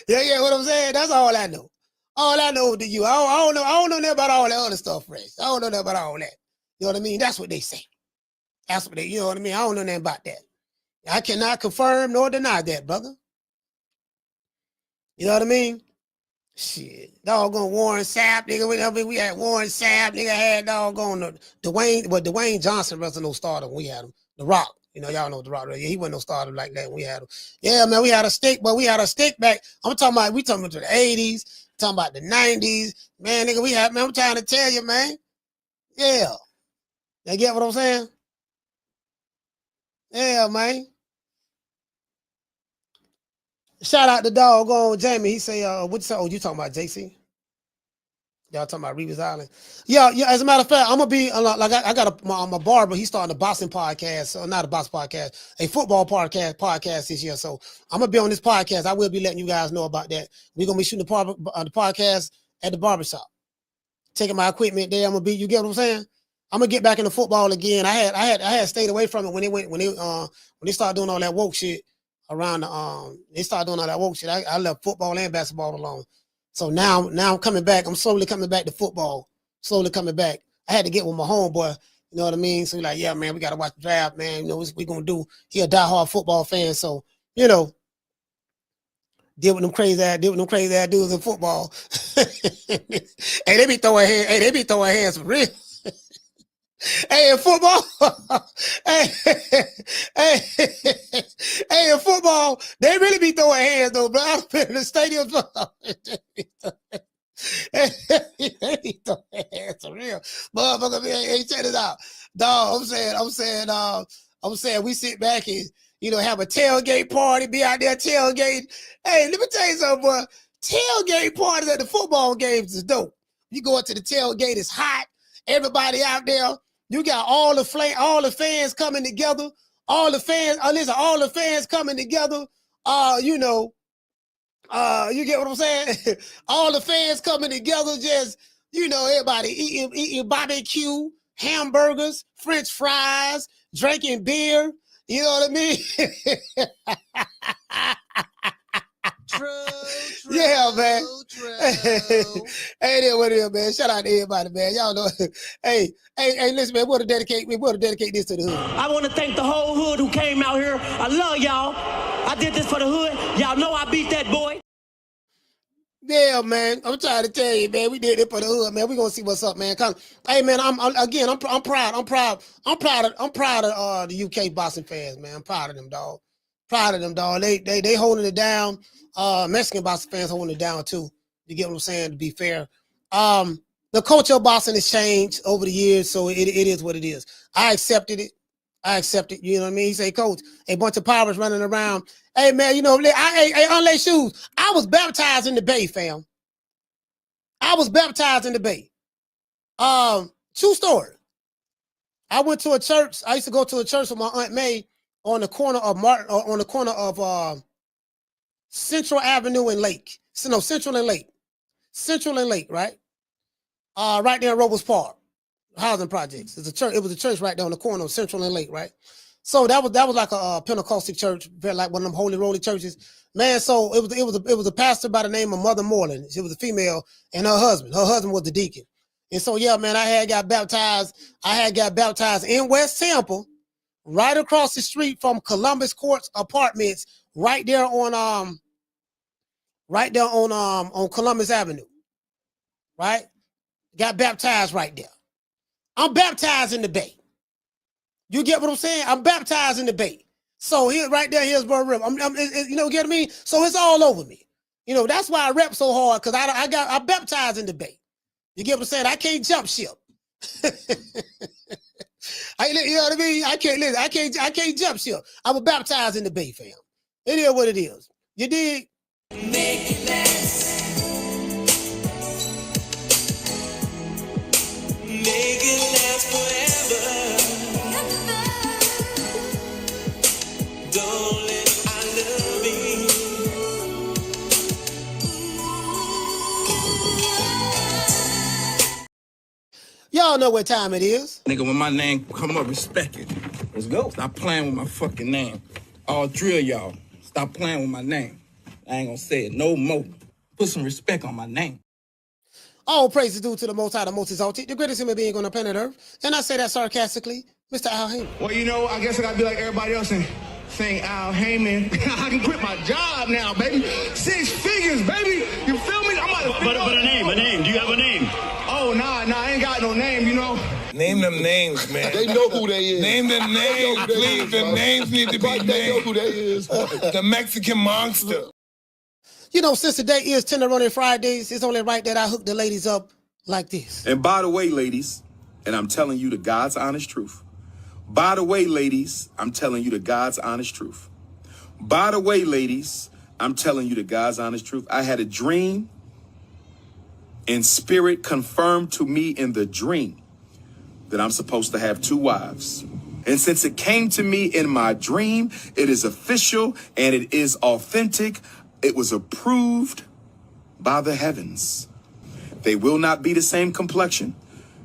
Yeah, what I'm saying? That's all I know. All I know is the U. I don't know nothing about all that other stuff, Fresh. I don't know nothing about all that. You know what I mean? That's what they say. That's what you know what I mean? I don't know nothing about that. I cannot confirm nor deny that, brother. You know what I mean? Shit. Doggone Warren Sapp, nigga. We had Warren Sapp, nigga had doggone Dwayne Johnson wasn't no starter when we had him. The Rock. Y'all know The Rock. Yeah, he wasn't no starter like that when we had him. Yeah, man, we had a stick, but we had a stick back. We talking about the 80s. Talking about the 90s, man, nigga, I'm trying to tell you, man. Yeah. You get what I'm saying? Yeah, man. Shout out to doggone Jamie. He say, what's up? Oh, you talking about JC? Y'all talking about Reeves Island? Yeah, as a matter of fact, I'm gonna be like I got my barber, he's starting a boxing podcast, so not a boxing podcast, a football podcast this year. So I'm gonna be on this podcast. I will be letting you guys know about that. We're gonna be shooting the podcast at the barbershop. Taking my equipment there. You get what I'm saying? I'm gonna get back into football again. I had stayed away from it when they started doing all that woke shit around they started doing all that woke shit. I left football and basketball alone. So now I'm coming back. I'm slowly coming back to football. Slowly coming back. I had to get with my homeboy. You know what I mean? So we're like, yeah, man, we got to watch the draft, man. What we going to do. He a diehard football fan. So, deal with them crazy ass dudes in football. Hey, they be throwing hands for real. Hey, in football, hey, in football, they really be throwing hands though, bro. I've been in the stadium. They be throwing hands for real. Motherfucker, hey, check it out. Dog, I'm saying we sit back and, have a tailgate party, be out there tailgating. Hey, let me tell you something, boy. Tailgate parties at the football games is dope. You go up to the tailgate, it's hot. Everybody out there. You got all the fans coming together. All the fans coming together. You get what I'm saying? All the fans coming together, just, everybody eating barbecue, hamburgers, French fries, drinking beer. You know what I mean? True. Yeah, man. Hey, there, what it is, man. Shout out to everybody, man. Y'all know. Hey, listen, man. We want to dedicate this to the hood. I want to thank the whole hood who came out here. I love y'all. I did this for the hood. Y'all know I beat that boy. Yeah, man. I'm trying to tell you, man. We did it for the hood, man. We gonna see what's up, man. Hey, man. I'm proud. I'm proud of the UK boxing fans, man. I'm proud of them, dog. They holding it down. Mexican boxing fans holding it down too. You get what I'm saying? To be fair, the culture of boxing has changed over the years, so it is what it is. I accepted it. You know what I mean? He say, Coach, a bunch of pirates running around. Hey, man, I unlay shoes. I was baptized in the Bay, fam. I was baptized in the Bay. True story. I went to a church. I used to go to a church with my Aunt May on the corner of Central Avenue and Lake. No, Central and Lake. Central and Lake, right? Right there in Robles Park. Housing projects. It's a church. It was a church right there on the corner of Central and Lake, right? So that was like a Pentecostal church, very like one of them holy roly churches, man. So it was a pastor by the name of Mother Moreland. She was a female, and her husband was the deacon. And so yeah, man, I had got baptized in West Tampa, right across the street from Columbus Courts Apartments, right there on Columbus Avenue, right? Got baptized right there. I'm baptized in the Bay. You get what I'm saying? I'm baptized in the Bay. So here, right there, here's Burr River. Get me? So it's all over me. That's why I rep so hard, because I baptized in the Bay. You get what I'm saying? I can't jump ship. You know what I mean? I can't jump ship. I was baptized in the Bay, fam. It is what it is. You dig? Make it last. Make it last forever. Don't let I love you. Y'all know what time it is. Nigga, when my name come up, respect it. Let's go. Stop playing with my fucking name. All three of y'all, stop playing with my name. I ain't gonna say it no more. Put some respect on my name. All praise is due to the Most High, the Most Exalted, the greatest human being on the planet Earth. And I say that sarcastically, Mr. Al Heyman. Well, I guess I gotta be like everybody else and sing Al Heyman. I can quit my job now, baby. 6 figures, baby. You feel me? But a name. Do you have a name? Oh, nah, I ain't got no name, Name them names, man. They know who they is. Name them names, please. Them names need to be named. They know who they is. The Mexican monster. Since today is Tenderoni Fridays, it's only right that I hook the ladies up like this. And by the way, ladies, and I'm telling you the God's honest truth. By the way, ladies, I'm telling you the God's honest truth. By the way, ladies, I'm telling you the God's honest truth. I had a dream, and spirit confirmed to me in the dream that I'm supposed to have 2 wives. And since it came to me in my dream, it is official and it is authentic. It was approved by the heavens. They will not be the same complexion,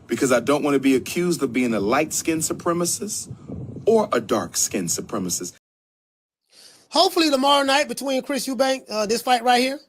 because I don't want to be accused of being a light-skinned supremacist or a dark-skinned supremacist. Hopefully tomorrow night between Chris Eubank, this fight right here.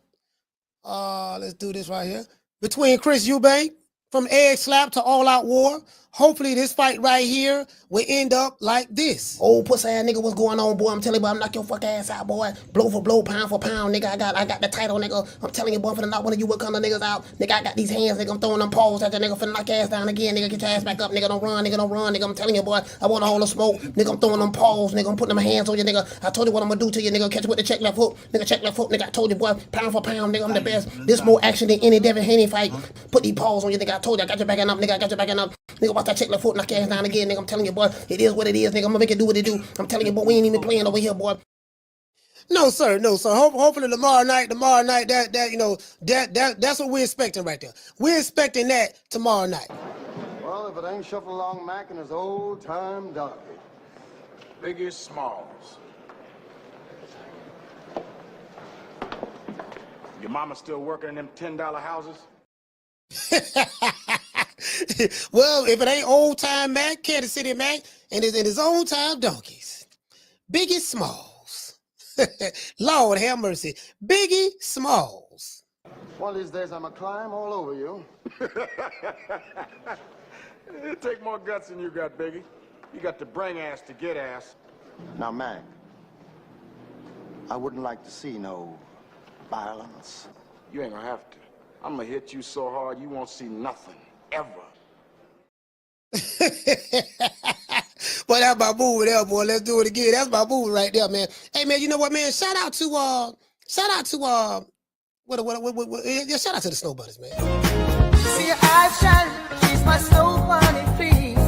Let's do this right here. Between Chris Eubank, from Egg Slap to All Out War, hopefully this fight right here will end up like this. Oh, pussy ass nigga, what's going on, boy? I'm telling you, boy, I'm knock your fuck ass out, boy. Blow for blow, pound for pound, nigga. I got the title, nigga. I'm telling you, boy, for the knock one of you what kind of niggas out. Nigga, I got these hands, nigga. I'm throwing them paws at the nigga for the knock your ass down again, nigga. Get your ass back up, nigga. Don't run, nigga. Don't run, nigga. I'm telling you, boy. I want a hole of smoke, nigga. I'm throwing them paws, nigga. I'm putting them hands on you, nigga. I told you what I'm gonna do to you, nigga. Catch you with the check left hook, nigga. Check left hook, nigga. I told you, boy. Pound for pound, nigga. I'm the best. This more action than any Devin Haney fight. Put these paws on you, nigga. I told you, I got your back up, nigga. I got your back up. Nigga, watch that check left foot, knock your ass down again, nigga. I'm telling you, boy, it is what it is, nigga. I'm gonna make it do what it do. I'm telling you, boy, we ain't even playing over here, boy. No, sir, no, sir. Hopefully tomorrow night, that you know, that's what we're expecting right there. We're expecting that tomorrow night. Well, if it ain't Shuffle Along Mac and his old time donkey. Biggie Smalls. Your mama still working in them $10 houses? Well, if it ain't old time Mac, Kansas City Mac, and his old time donkeys, Biggie Smalls. Lord have mercy, Biggie Smalls. One of these days I'm gonna climb all over you. It take more guts than you got, Biggie. You got to bring ass to get ass. Now, Mac, I wouldn't like to see no violence. You ain't gonna have to. I'm gonna hit you so hard you won't see nothing, ever. Boy, that's my move there, boy. Let's do it again. That's my move right there, man. Hey, man, you know what, man? Shout out to yeah, shout out to the Snow Bunnies, man. See your eyes shine, she's my snow bunny, please.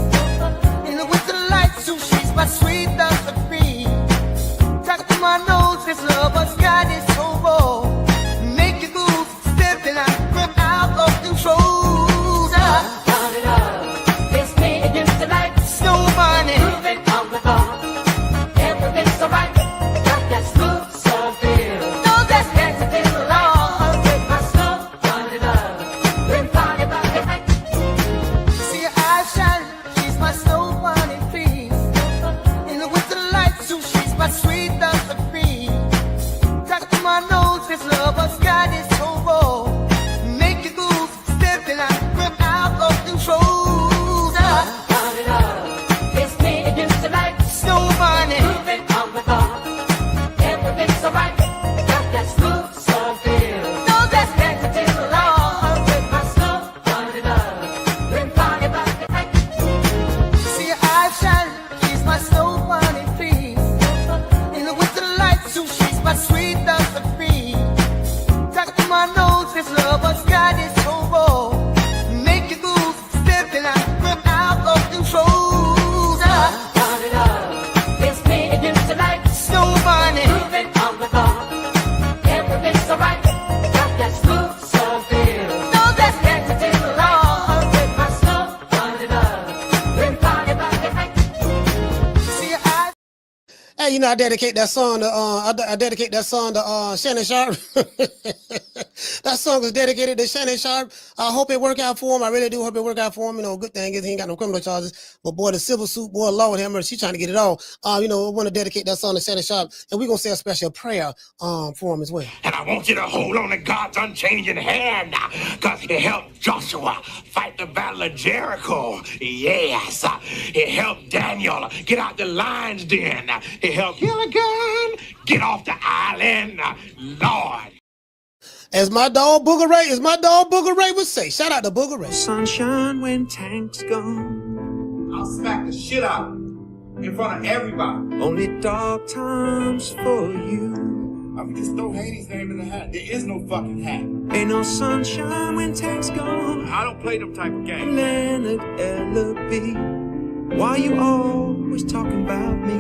In the winter lights, so she's my sweet Dr. Free. Talk to my nose, this lover's got is so raw. Make you move, stepping out of control. This lover's got is so raw. Make you move, stepping out of control. Turn it up. It's me against the light. Snow bunny. Moving on the bar. Everything's so right. Got that smooth soul feel. No, that's negative law. With my snow, turn it up. Then party back the night. See your eyes shine. She's my snow bunny, please. In the winter light, so she's my sweet Dr. Free. My nose, this lover's got is so raw. Make you move, stepping out of control. Turn it up. It's me against the light. Snow bunny. Moving on the bar. Everything's so right. Got that smooth soul feel. No, that's negative law. With my snow, turn it up. Then party back the night. See your eyes. Hey, you know, I dedicate that song to Shannon Sharp. That song is dedicated to Shannon Sharp. I hope it work out for him. I really do hope it work out for him. You know, good thing is he ain't got no criminal charges. But boy, the civil suit, boy, Lord have mercy, she's trying to get it all. You know, I want to dedicate that song to Shannon Sharp, and we're gonna say a special prayer for him as well. And I want you to hold on to God's unchanging hand, because He helped Joshua fight the battle of Jericho. Yes, He helped Daniel get out the lion's den. He helped Gilligan get off the island. Lord. As my dog Booger Ray would say. Shout out to Booger Ray. Sunshine when tank's gone. I'll smack the shit out in front of everybody. Only dark times for you. I mean, just throw Haney's name in the hat. There is no fucking hat. Ain't no sunshine when tank's gone. I don't play them type of games. Leonard L.B. Why you always talking about me?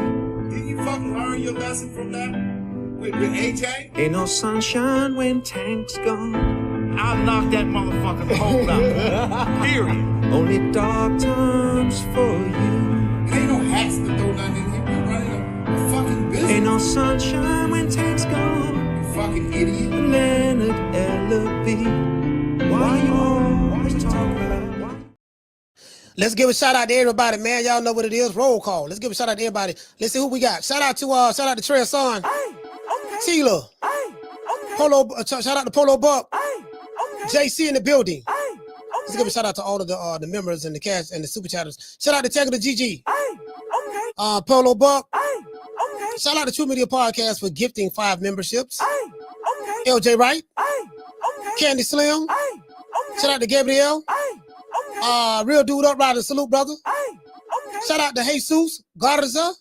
Did you fucking learn your lesson from that? With AJ? Ain't no sunshine when tank's gone. I'll knock that motherfucker's hole out. Period. Only dark times for you. Ain't no hats to throw nothing in here. We're running a fucking business. Ain't no sunshine when tank's gone. You fucking idiot. Leonard L.B. Why you always talking about? Let's give a shout out to everybody, man. Y'all know what it is. Roll call. Let's give a shout out to everybody. Let's see who we got. Shout out to Trey Son. Sheila. Polo. Shout out to Polo Buck. JC in the building. Let's give a shout out to all of the members and the cash and the super chatters. Shout out to Tango the GG. Polo Buck. Shout out to True Media Podcast for gifting 5 memberships. LJ Wright. Candy Slim. Shout out to Gabriel. Real Dude Uprider. Salute, brother. Shout out to Jesus Garza.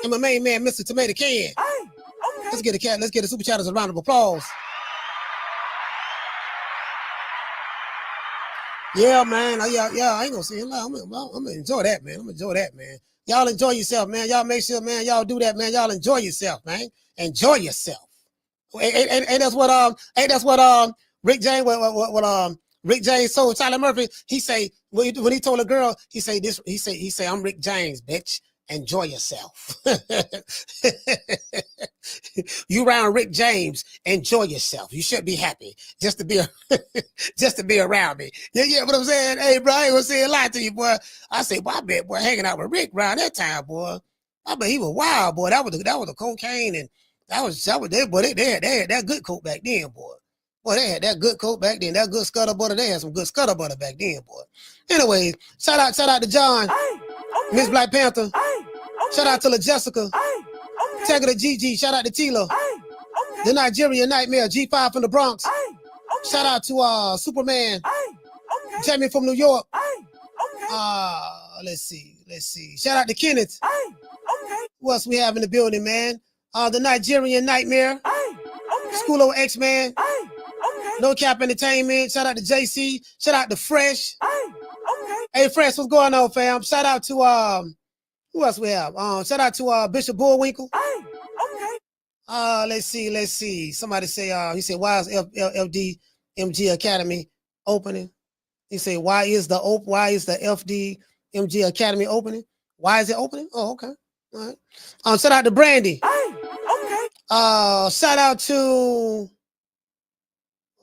And my main man, Mr. Tomato Can. Let's get the super chatters a round of applause. Yeah, man. Yeah, I ain't gonna say it loud. I'm gonna enjoy that, man. Y'all enjoy yourself, man. Y'all make sure, man, y'all do that, man. Y'all enjoy yourself, man. Enjoy yourself. Ain't that's what Rick James, what Rick James told Tyler Murphy. He say when he told a girl, he say I'm Rick James, bitch. Enjoy yourself. You around Rick James, enjoy yourself. You should be happy just to be around me. Yeah, what I'm saying. Hey, bro, I ain't gonna say a lot to you, boy. I say, boy, I bet, boy, hanging out with Rick around that time, boy. I bet he was wild, boy. That was the cocaine, and that was they had that good coke back then, boy. Boy, they had that good coke back then. That good scuttle butter. They had some good scuttle butter back then, boy. Anyways, shout out to John, Miss Black Panther. Shout out to La Jessica. Tagger the GG. Shout out to Tila. The Nigerian Nightmare. G5 from the Bronx. Shout out to Superman. Jamie from New York. Let's see. Shout out to Kenneth. Who else we have in the building, man? The Nigerian Nightmare. School of X-Man. No Cap Entertainment. Shout out to JC. Shout out to Fresh. Hey, Fresh, what's going on, fam? Shout out to who else we have? Shout out to Bishop Bullwinkle. Let's see. Somebody say he said, why is FDMG Academy opening? He said, why is the FDMG Academy opening? Why is it opening? Oh, okay. All right. Shout out to Brandy. Shout out to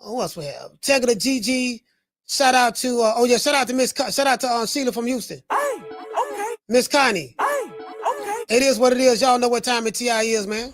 who else we have? Tagger the GG. Shout out to shout out to Sheila from Houston. Miss Connie. It is what it is. Y'all know what time it TI is, man.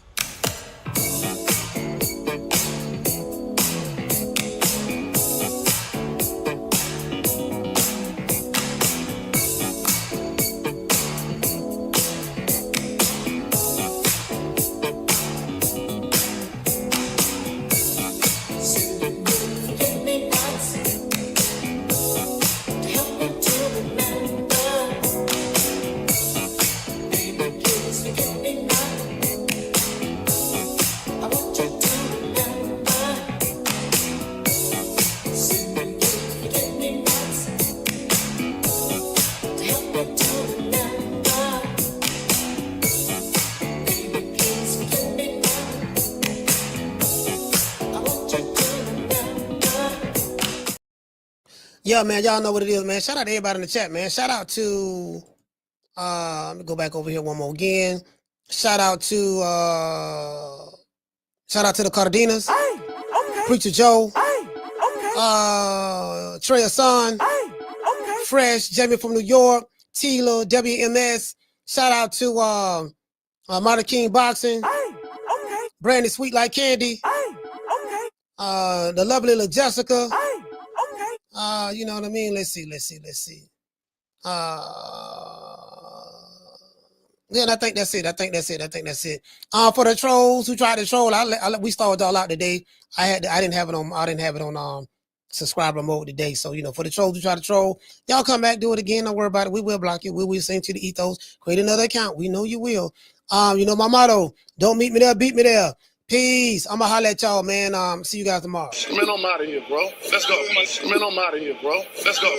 Yeah, man, y'all know what it is, man. Shout out to everybody in the chat, man. Shout out to let me go back over here one more again. Shout out to the Cardenas, Preacher Joe, Trey Hassan, Fresh, Jamie from New York, Tila, WMS. Shout out to Marta King Boxing, Brandy Sweet Like Candy, the lovely La Jessica. You know what I mean? Let's see. Yeah, I think that's it. For the trolls who tried to troll, we stalled all out today. I didn't have it on subscriber mode today. So, you know, for the trolls who try to troll, y'all come back, do it again. Don't worry about it. We will block you. We will send you the ethos. Create another account. We know you will. You know my motto: don't meet me there, beat me there. Peace. I'm gonna holler at y'all, man. See you guys tomorrow. Man, I'm out of here, bro. Let's go. Man, I'm out of here, bro. Let's go.